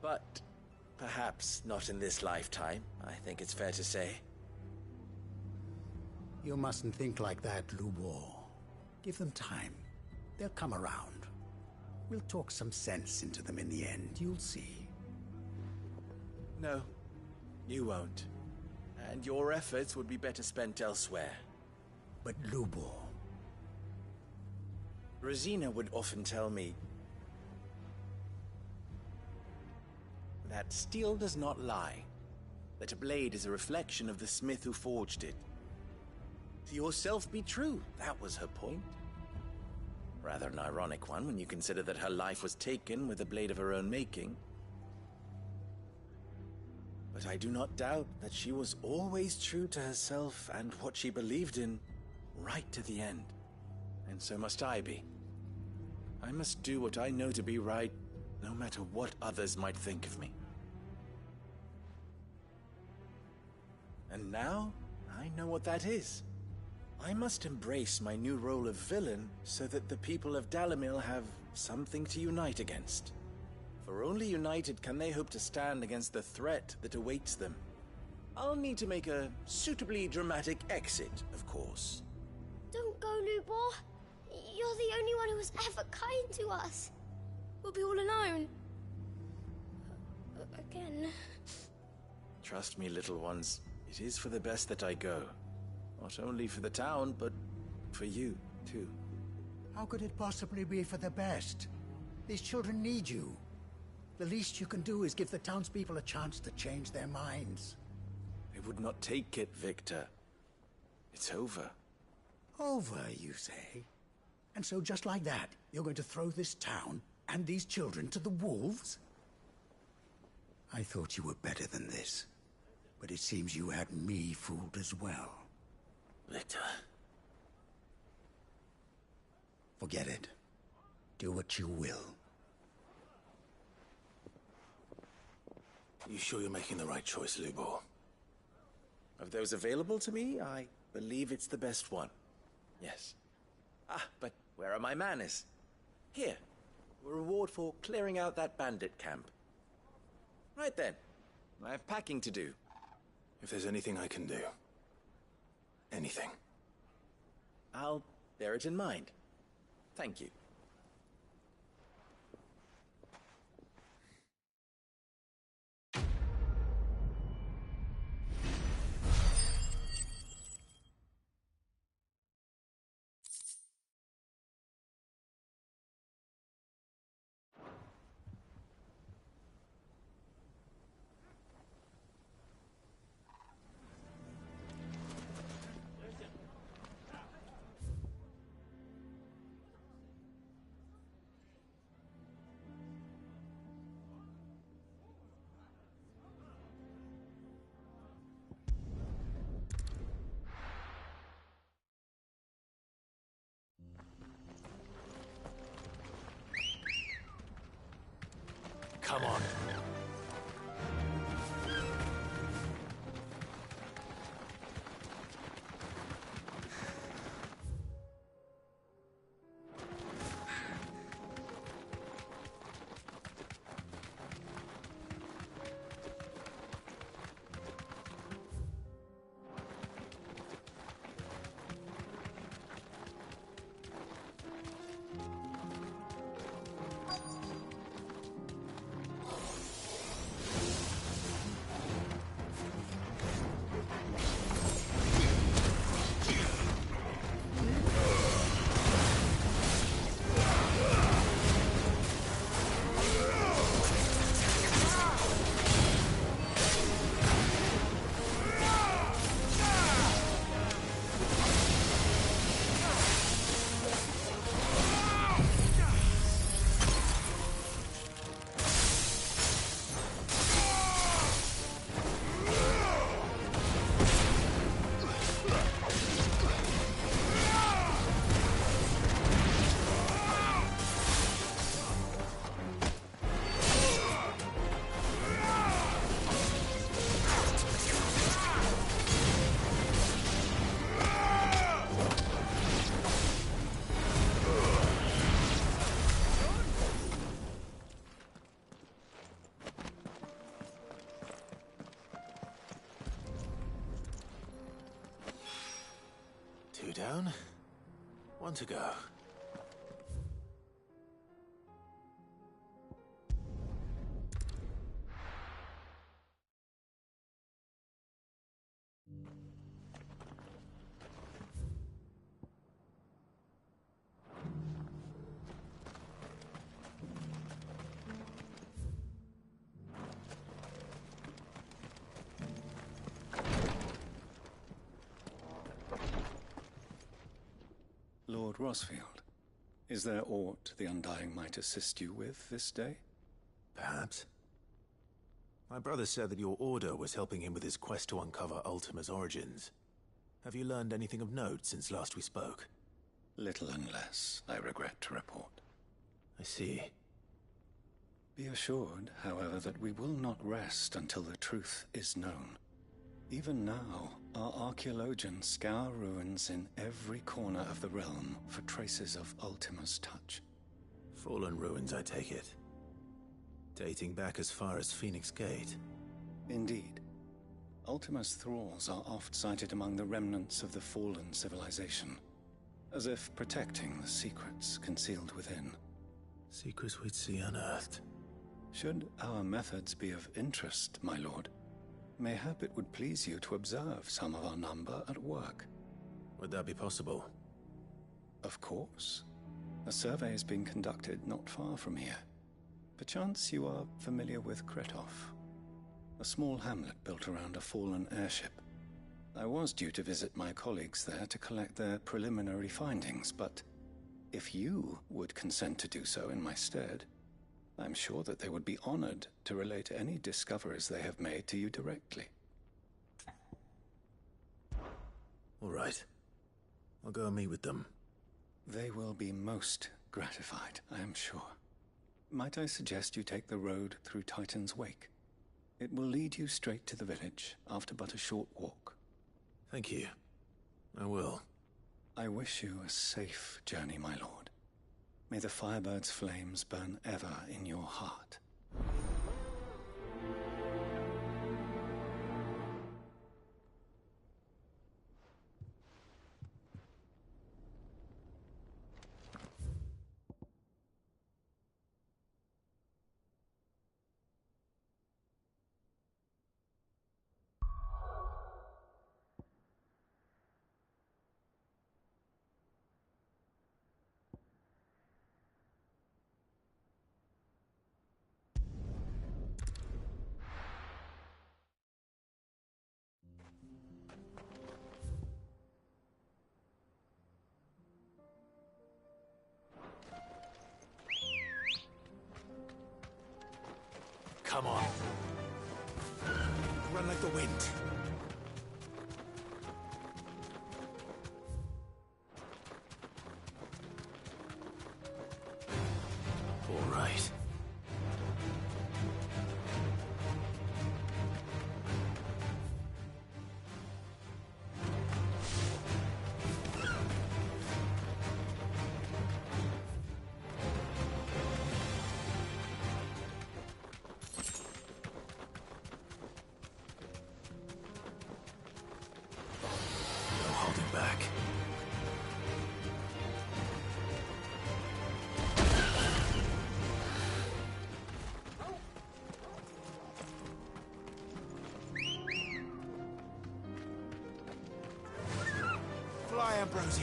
But perhaps not in this lifetime, I think it's fair to say. You mustn't think like that, Lubor. Give them time. They'll come around. We'll talk some sense into them in the end, you'll see. No, you won't. And your efforts would be better spent elsewhere. But Lubor... Rosina would often tell me that steel does not lie, that a blade is a reflection of the smith who forged it. To yourself be true, that was her point. Rather an ironic one when you consider that her life was taken with a blade of her own making. But I do not doubt that she was always true to herself and what she believed in, right to the end. And so must I be. I must do what I know to be right, no matter what others might think of me. And now, I know what that is. I must embrace my new role of villain so that the people of Dalimil have something to unite against. For only united can they hope to stand against the threat that awaits them. I'll need to make a suitably dramatic exit, of course. Don't go, Lubor. You're the only one who was ever kind to us. We'll be all alone. Again. Trust me, little ones. It is for the best that I go. Not only for the town, but for you, too. How could it possibly be for the best? These children need you. The least you can do is give the townspeople a chance to change their minds. I would not take it, Victor. It's over. Over, you say? And so just like that, you're going to throw this town and these children to the wolves? I thought you were better than this. But it seems you had me fooled as well. Victor. Forget it. Do what you will. You sure you're making the right choice, Lubor? Of those available to me, I believe it's the best one. Yes. Ah, but where are my manners? Here. A reward for clearing out that bandit camp. Right then. I have packing to do. If there's anything I can do. Anything. I'll bear it in mind. Thank you. Come on. Two down, one to go. Lord Rosfield, is there aught the Undying might assist you with this day? Perhaps. My brother said that your order was helping him with his quest to uncover Ultima's origins. Have you learned anything of note since last we spoke? Little unless, I regret to report. I see. Be assured, however, that we will not rest until the truth is known. Even now, our archaeologians scour ruins in every corner of the realm for traces of Ultima's touch. Fallen ruins, I take it. Dating back as far as Phoenix Gate. Indeed. Ultima's thralls are oft sighted among the remnants of the fallen civilization, as if protecting the secrets concealed within. Secrets we'd see unearthed. Should our methods be of interest, my lord, mayhap it would please you to observe some of our number at work. Would that be possible? Of course. A survey is being conducted not far from here. Perchance you are familiar with Kretov, a small hamlet built around a fallen airship. I was due to visit my colleagues there to collect their preliminary findings, but if you would consent to do so in my stead, I'm sure that they would be honored to relate any discoveries they have made to you directly. All right. I'll go and meet with them. They will be most gratified, I am sure. Might I suggest you take the road through Titan's Wake? It will lead you straight to the village after but a short walk. Thank you. I will. I wish you a safe journey, my lord. May the Firebird's flames burn ever in your heart. Come on. Run like the wind. All right. Back. Fly, Ambrosia.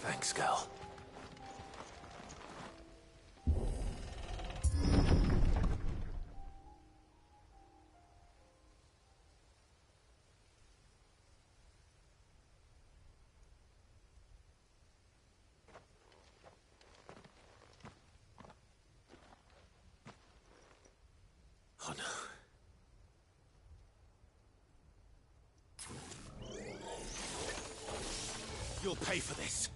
Thanks, girl. Oh no. You'll pay for this.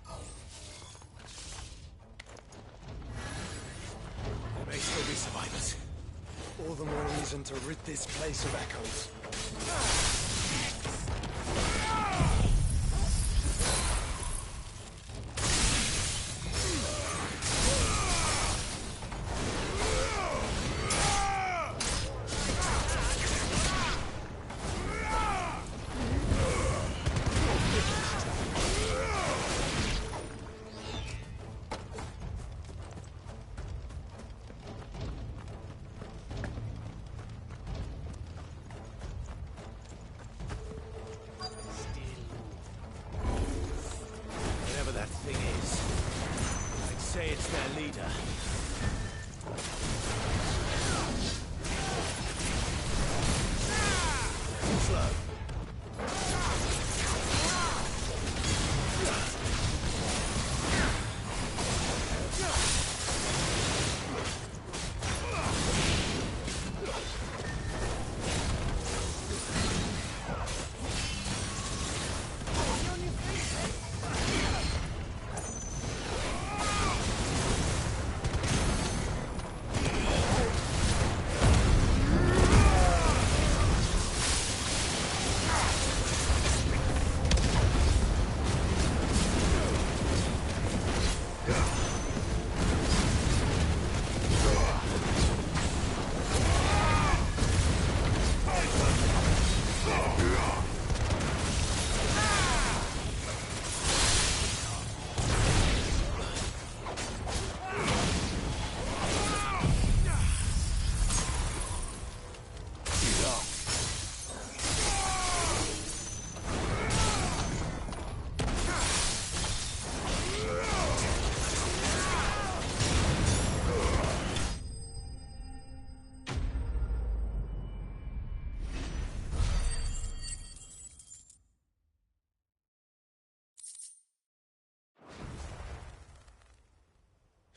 There may still be survivors. All the more reason to rid this place of echoes. leader. Slow.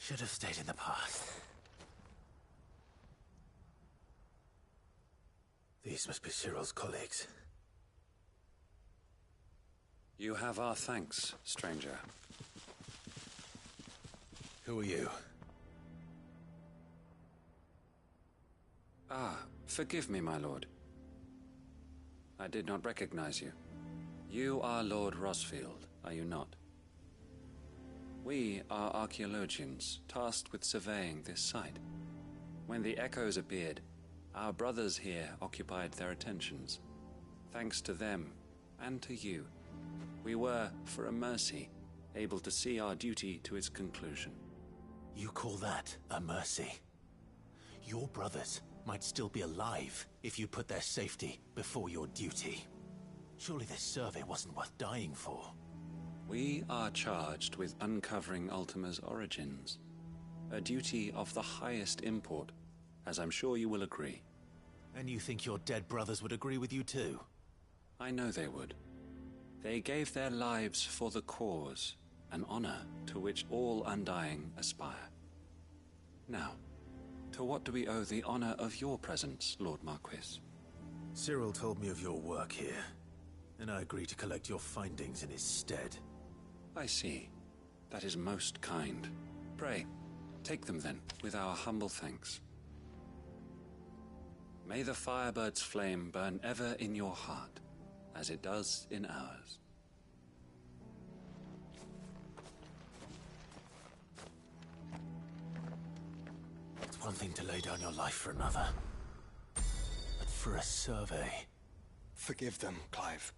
Should have stayed in the past. These must be Cyril's colleagues. You have our thanks, stranger. Who are you? Ah, forgive me, my lord. I did not recognize you. You are Lord Rosfield, are you not? We are archaeologians, tasked with surveying this site. When the echoes appeared, our brothers here occupied their attentions. Thanks to them, and to you, we were, for a mercy, able to see our duty to its conclusion. You call that a mercy? Your brothers might still be alive if you put their safety before your duty. Surely this survey wasn't worth dying for. We are charged with uncovering Ultima's origins. A duty of the highest import, as I'm sure you will agree. And you think your dead brothers would agree with you too? I know they would. They gave their lives for the cause, an honor to which all Undying aspire. Now, to what do we owe the honor of your presence, Lord Marquis? Cyril told me of your work here, and I agreed to collect your findings in his stead. I see. That is most kind. Pray, take them then, with our humble thanks. May the Firebird's flame burn ever in your heart, as it does in ours. It's one thing to lay down your life for another, but for a survey... Forgive them, Clive.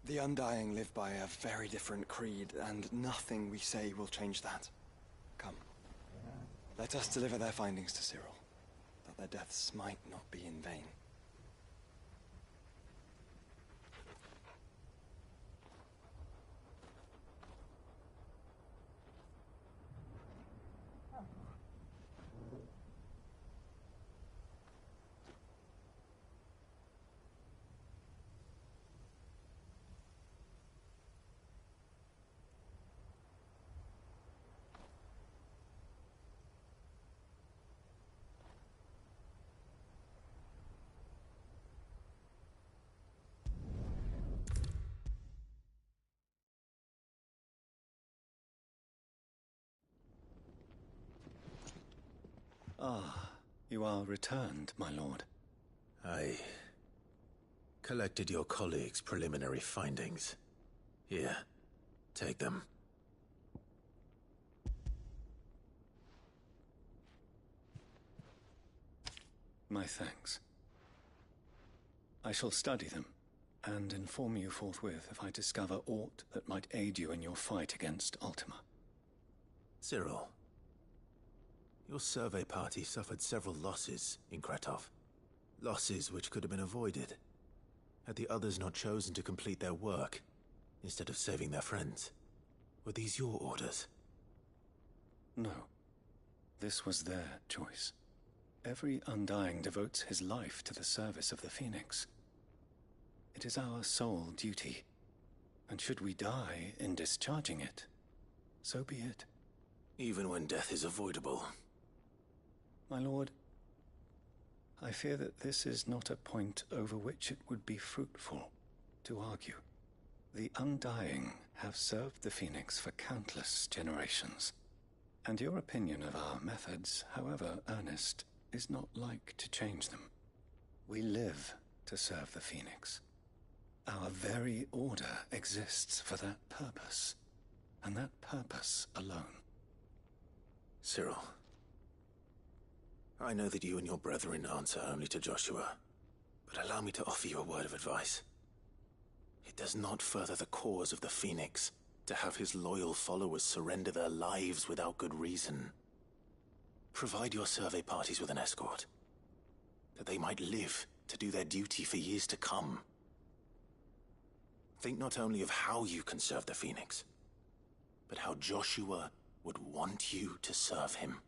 The Undying live by a very different creed, and nothing we say will change that. Come. Let us deliver their findings to Cyril, that their deaths might not be in vain. Ah, you are returned, my lord. I collected your colleagues' preliminary findings. Here, take them. My thanks. I shall study them, and inform you forthwith if I discover aught that might aid you in your fight against Ultima. Cyril, your survey party suffered several losses in Kretov. Losses which could have been avoided, had the others not chosen to complete their work, instead of saving their friends. Were these your orders? No. this was their choice. Every Undying devotes his life to the service of the Phoenix. It is our sole duty, and should we die in discharging it, so be it. Even when death is avoidable. My lord, I fear that this is not a point over which it would be fruitful to argue. The Undying have served the Phoenix for countless generations, and your opinion of our methods, however earnest, is not like to change them. We live to serve the Phoenix. Our very order exists for that purpose, and that purpose alone. Cyril, I know that you and your brethren answer only to Joshua, but allow me to offer you a word of advice. It does not further the cause of the Phoenix to have his loyal followers surrender their lives without good reason. Provide your survey parties with an escort, that they might live to do their duty for years to come. Think not only of how you can serve the Phoenix, but how Joshua would want you to serve him.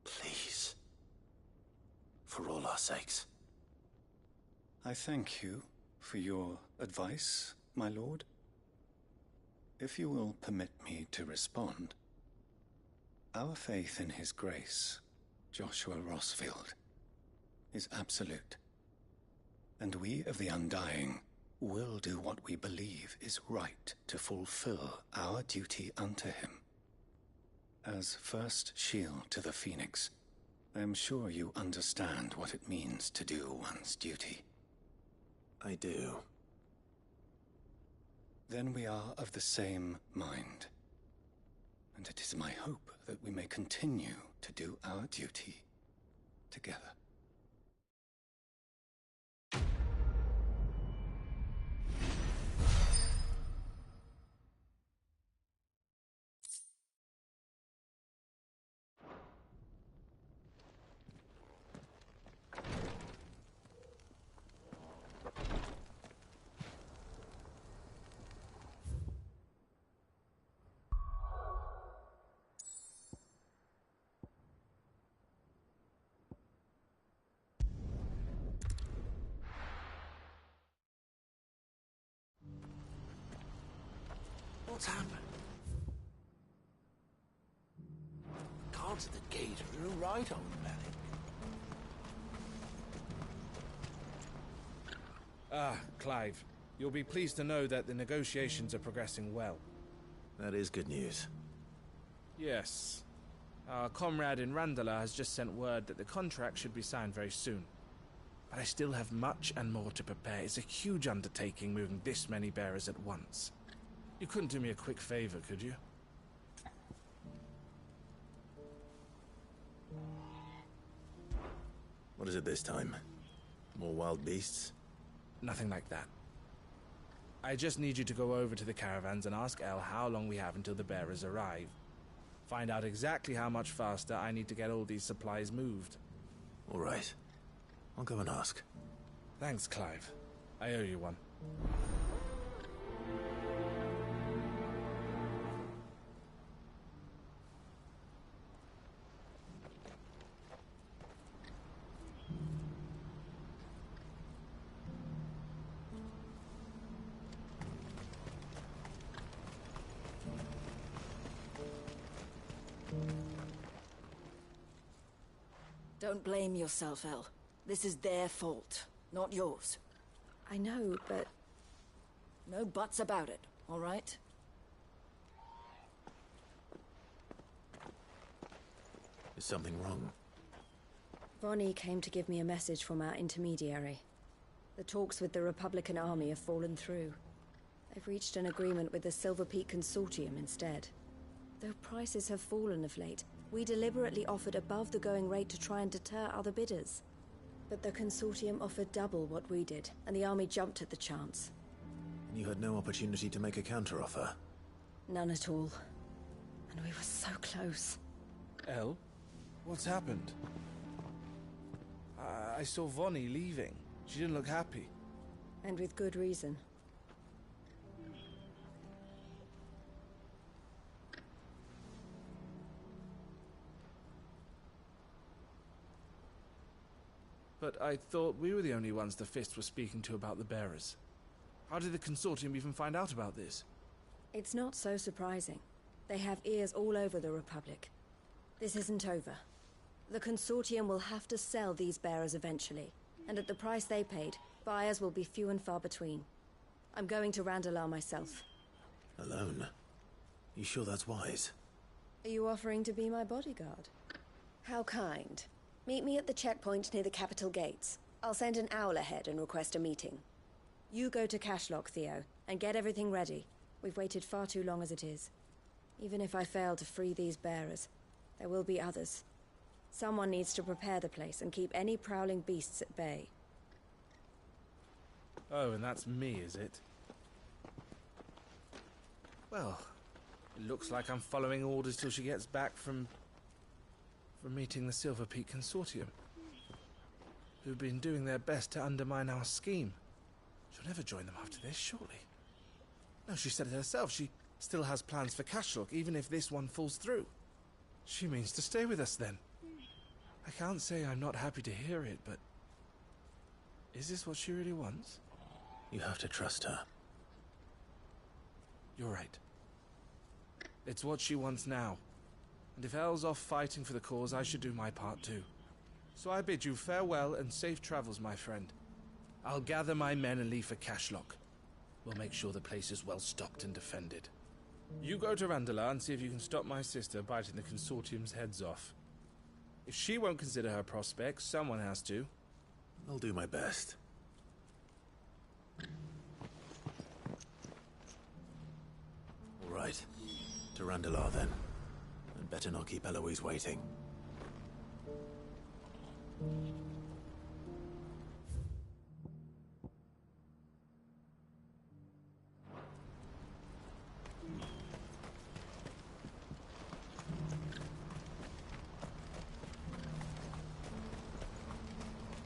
Please. For all our sakes. I thank you for your advice, my lord. If you will permit me to respond, our faith in his grace, Joshua Rossfield, is absolute. And we of the Undying will do what we believe is right to fulfill our duty unto him. As first shield to the Phoenix, I am sure you understand what it means to do one's duty. I do. Then we are of the same mind. And it is my hope that we may continue to do our duty together. What's happened? The guards at the gate are in a right old panic. Ah, Clive. You'll be pleased to know that the negotiations are progressing well. That is good news. Yes. Our comrade in Randala has just sent word that the contract should be signed very soon. But I still have much and more to prepare. It's a huge undertaking moving this many bearers at once. You couldn't do me a quick favor, could you? What is it this time? More wild beasts? Nothing like that. I just need you to go over to the caravans and ask El how long we have until the bearers arrive. Find out exactly how much faster I need to get all these supplies moved. All right. I'll go and ask. Thanks, Clive. I owe you one. Don't blame yourself, El. This is their fault, not yours. I know, but... No buts about it, all right? Is something wrong? Vonnie came to give me a message from our intermediary. The talks with the Republican Army have fallen through. They've reached an agreement with the Silver Peak Consortium instead. Though prices have fallen of late, we deliberately offered above the going rate to try and deter other bidders. But the Consortium offered double what we did, and the Army jumped at the chance. And you had no opportunity to make a counteroffer? None at all. And we were so close. El? What's happened? I saw Vonnie leaving. She didn't look happy. And with good reason. But I thought we were the only ones the Fist was speaking to about the bearers. How did the Consortium even find out about this? It's not so surprising. They have ears all over the Republic. This isn't over. The Consortium will have to sell these bearers eventually, and at the price they paid, buyers will be few and far between. I'm going to Randalar myself. Alone? You sure that's wise? Are you offering to be my bodyguard? How kind. Meet me at the checkpoint near the capital gates. I'll send an owl ahead and request a meeting. You go to Cashlock, Theo, and get everything ready. We've waited far too long as it is. Even if I fail to free these bearers, there will be others. Someone needs to prepare the place and keep any prowling beasts at bay. Oh, and that's me, is it? Well, it looks like I'm following orders till she gets back from meeting the Silver Peak Consortium, who've been doing their best to undermine our scheme. She'll never join them after this, surely. No, she said it herself. She still has plans for Cashlock, even if this one falls through. She means to stay with us, then. I can't say I'm not happy to hear it, but... is this what she really wants? You have to trust her. You're right. It's what she wants now. And if Elle's off fighting for the cause, I should do my part too. So I bid you farewell and safe travels, my friend. I'll gather my men and leave for Cashlock. We'll make sure the place is well stocked and defended. You go to Randalar and see if you can stop my sister biting the Consortium's heads off. If she won't consider her prospects, someone has to. I'll do my best. All right. To Randalar, then. And better not keep Eloise waiting.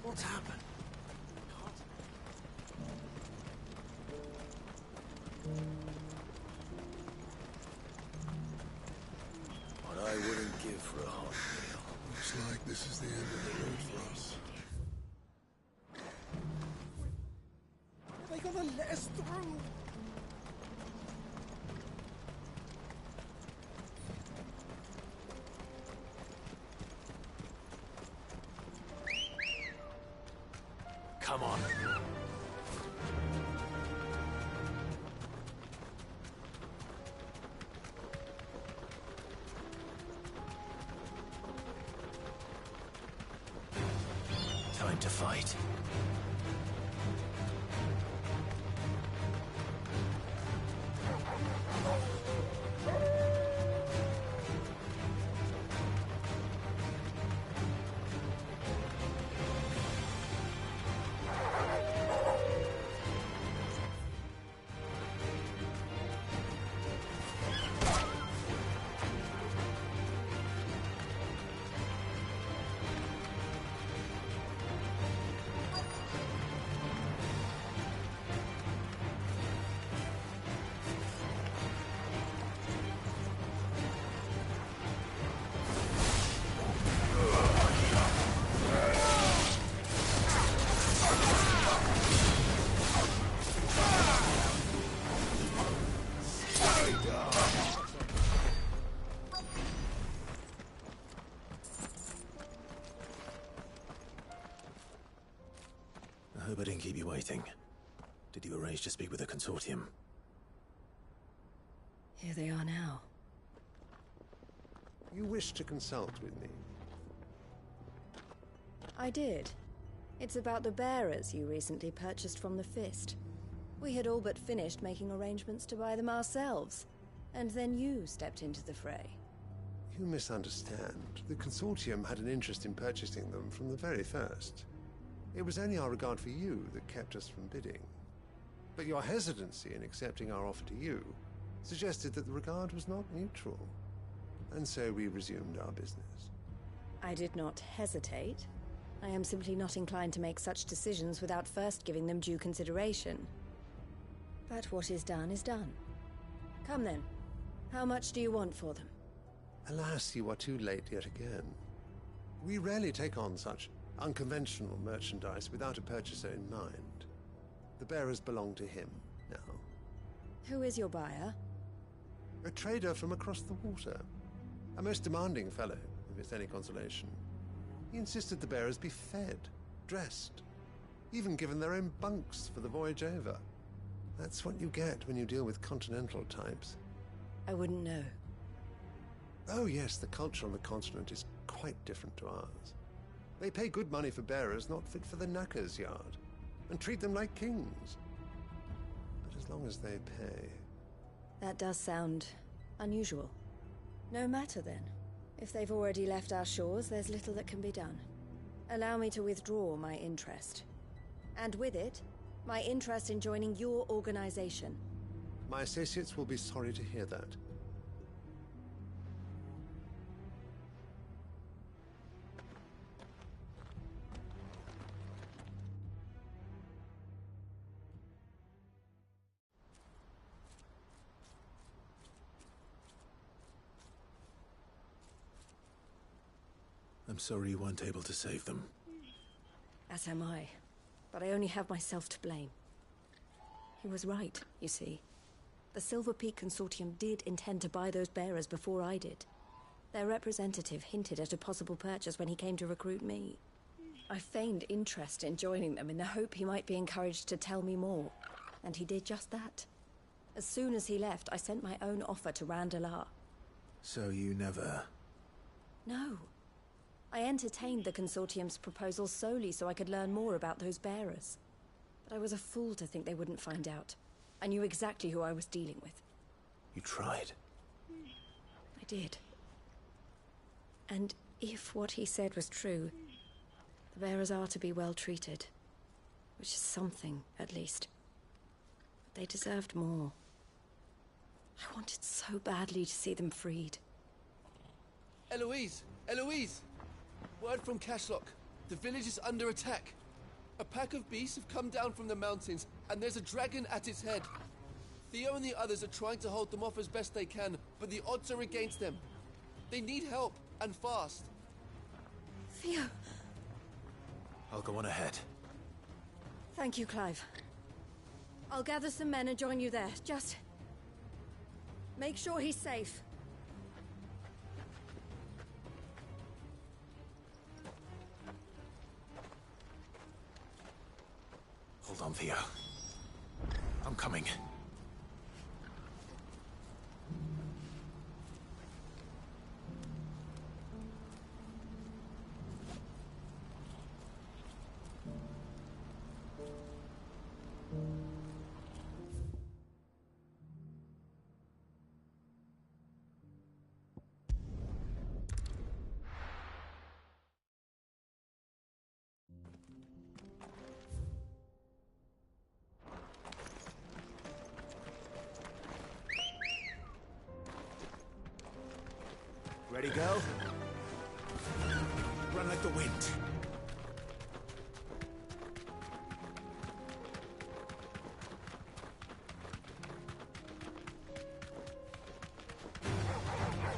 What's happened? What I wouldn't give for a hot meal. Looks like this is the end of the road for us. Are they gonna let us through? Come on. Time to fight. I hope I didn't keep you waiting. Did you arrange to speak with the Consortium? Here they are now. You wish to consult with me? I did. It's about the bearers you recently purchased from the Fist. We had all but finished making arrangements to buy them ourselves. And then you stepped into the fray. You misunderstand. The Consortium had an interest in purchasing them from the very first. It was only our regard for you that kept us from bidding. But your hesitancy in accepting our offer to you suggested that the regard was not mutual. And so we resumed our business. I did not hesitate. I am simply not inclined to make such decisions without first giving them due consideration. But what is done is done. Come then. How much do you want for them? Alas, you are too late yet again. We rarely take on such Unconventional merchandise without a purchaser in mind. The bearers belong to him now. Who is your buyer? A trader from across the water. A most demanding fellow, if it's any consolation. He insisted the bearers be fed, dressed, even given their own bunks for the voyage over. That's what you get when you deal with continental types. I wouldn't know. Oh yes, the culture on the continent is quite different to ours. They pay good money for bearers not fit for the knacker's yard, and treat them like kings. But as long as they pay... That does sound unusual. No matter then. If they've already left our shores, there's little that can be done. Allow me to withdraw my interest. And with it, my interest in joining your organization. My associates will be sorry to hear that. I'm sorry you weren't able to save them. As am I. But I only have myself to blame. He was right, you see. The Silver Peak Consortium did intend to buy those bearers before I did. Their representative hinted at a possible purchase when he came to recruit me. I feigned interest in joining them in the hope he might be encouraged to tell me more. And he did just that. As soon as he left, I sent my own offer to Randalar. So you never... No. I entertained the Consortium's proposal solely so I could learn more about those bearers. But I was a fool to think they wouldn't find out. I knew exactly who I was dealing with. You tried. I did. And if what he said was true, the bearers are to be well treated. Which is something, at least. But they deserved more. I wanted so badly to see them freed. Eloise! Eloise! Word from Cashlock. The village is under attack. A pack of beasts have come down from the mountains, and there's a dragon at its head. Theo and the others are trying to hold them off as best they can, but the odds are against them. They need help, and fast. Theo! I'll go on ahead. Thank you, Clive. I'll gather some men and join you there. Just... make sure he's safe. Hold on, Theo. I'm coming. Ready, go? Run like the wind.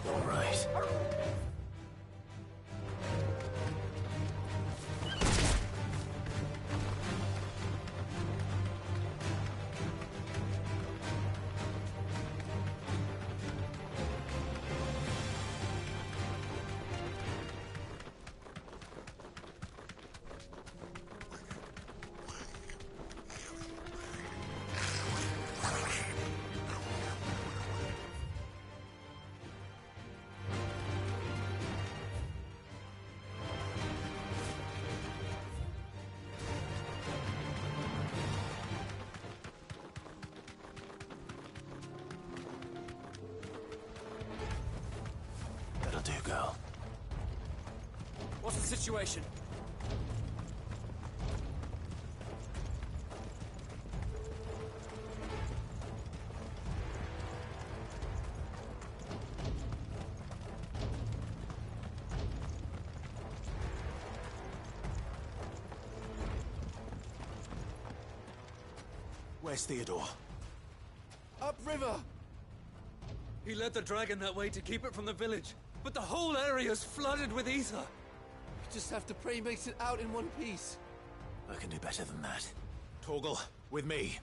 All right. That'll do, girl. What's the situation? Where's Theodore? Upriver! He led the dragon that way to keep it from the village, but the whole area's flooded with ether. Just have to pray he makes it out in one piece. I can do better than that. Torgal, with me.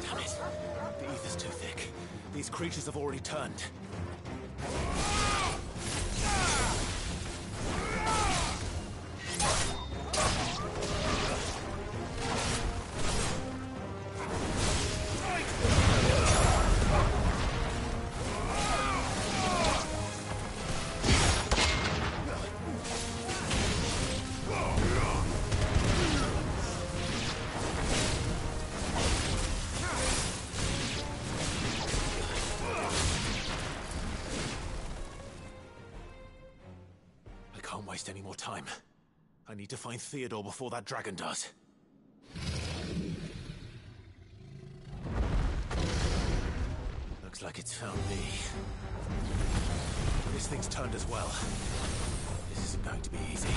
Damn it. The ether's too thick. These creatures have already turned. Any more time. I need to find Theodore before that dragon does. Looks like it's found me. This thing's turned as well. This isn't going to be easy.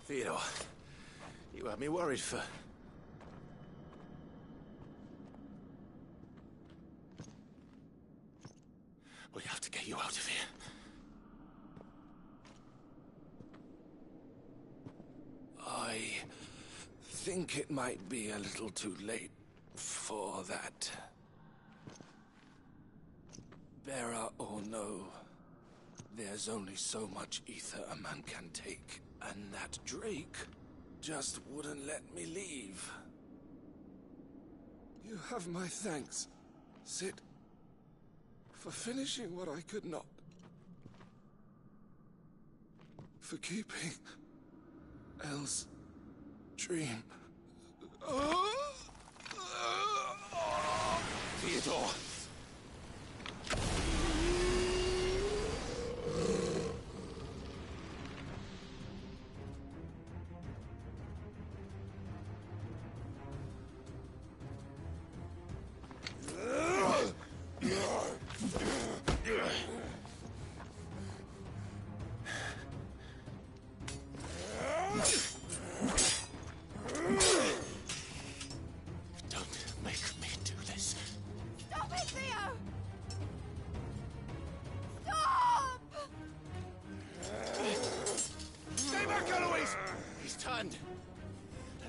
Theodore, you had me worried for... We have to get you out of here. I think it might be a little too late for that. Bearer or no, there's only so much ether a man can take, and that Drake just wouldn't let me leave. You have my thanks, Sid, for finishing what I could not. For keeping Elle's dream. Theodore!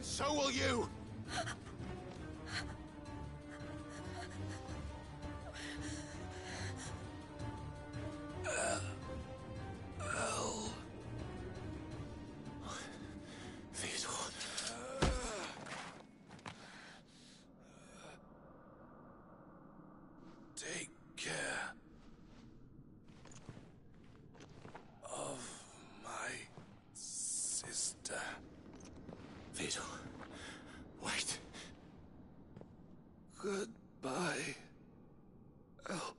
So will you! Theodore. Take care of my sister. Theodore. Wait. Goodbye, Elle.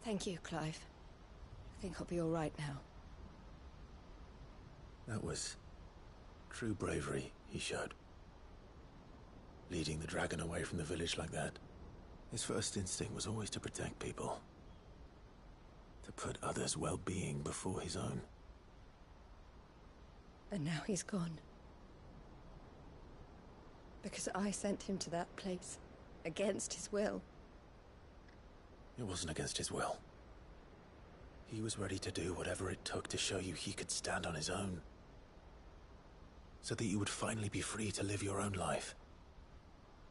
Thank you, Clive. I think I'll be all right now. That was true bravery he showed. Leading the dragon away from the village like that. His first instinct was always to protect people. To put others' well-being before his own. And now he's gone. Because I sent him to that place, against his will. It wasn't against his will. He was ready to do whatever it took to show you he could stand on his own. So that you would finally be free to live your own life.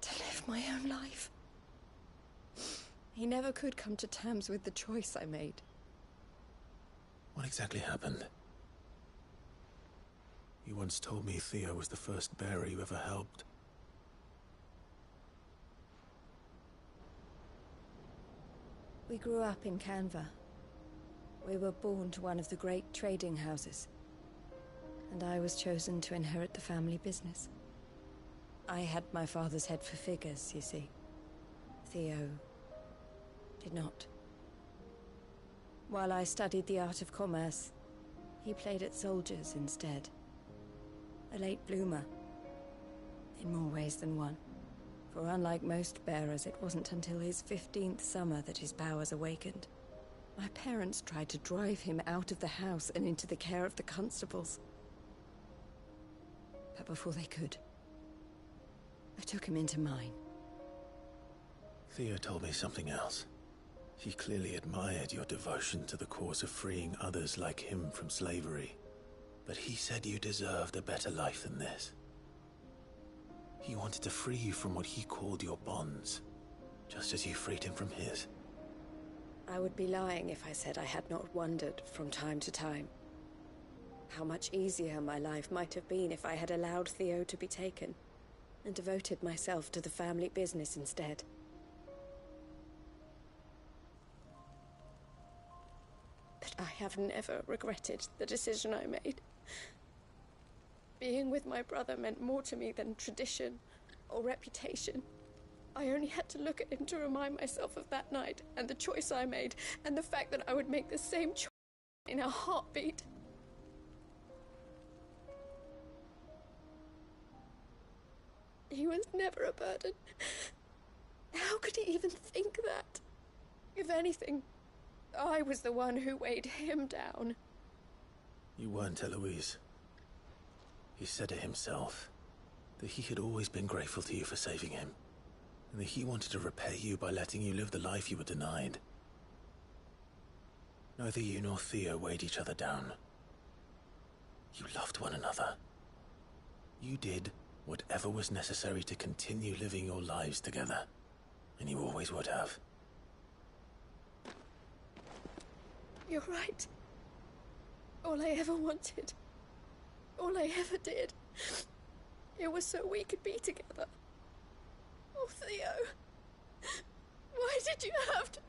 To live my own life? He never could come to terms with the choice I made. What exactly happened? You once told me Theo was the first bearer you ever helped. We grew up in Canva. We were born to one of the great trading houses. And I was chosen to inherit the family business. I had my father's head for figures, you see. Theo did not. While I studied the art of commerce, he played at soldiers instead. A late bloomer. In more ways than one. For unlike most bearers, it wasn't until his 15th summer that his powers awakened. My parents tried to drive him out of the house and into the care of the constables. But before they could, I took him into mine. Theo told me something else. He clearly admired your devotion to the cause of freeing others like him from slavery. But he said you deserved a better life than this. He wanted to free you from what he called your bonds, just as you freed him from his. I would be lying if I said I had not wondered from time to time how much easier my life might have been if I had allowed Theo to be taken and devoted myself to the family business instead. But I have never regretted the decision I made. Being with my brother meant more to me than tradition or reputation. I only had to look at him to remind myself of that night and the choice I made and the fact that I would make the same choice in a heartbeat. He was never a burden. How could he even think that? If anything, I was the one who weighed him down. You weren't, Eloise. He said it himself, that he had always been grateful to you for saving him, and that he wanted to repay you by letting you live the life you were denied. Neither you nor Theo weighed each other down. You loved one another. You did whatever was necessary to continue living your lives together, and you always would have. You're right. All I ever wanted, all I ever did, it was so we could be together. Oh, Theo, why did you have to...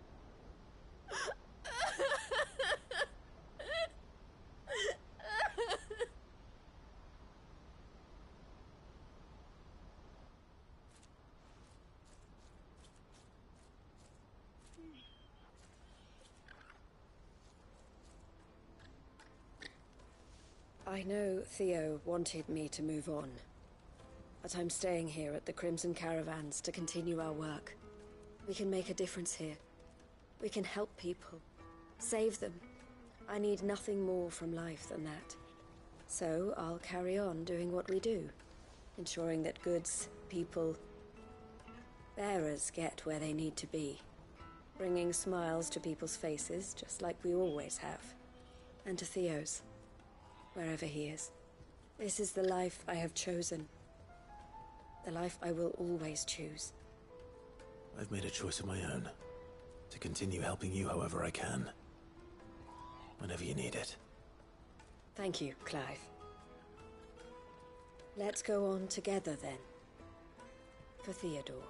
I know Theo wanted me to move on, but I'm staying here at the Crimson Caravans to continue our work. We can make a difference here. We can help people, save them. I need nothing more from life than that. So I'll carry on doing what we do, ensuring that goods, people, bearers get where they need to be, bringing smiles to people's faces just like we always have, and to Theo's, wherever he is. This is the life I have chosen. The life I will always choose. I've made a choice of my own, to continue helping you however I can, whenever you need it. Thank you, Clive. Let's go on together then, for Theodore.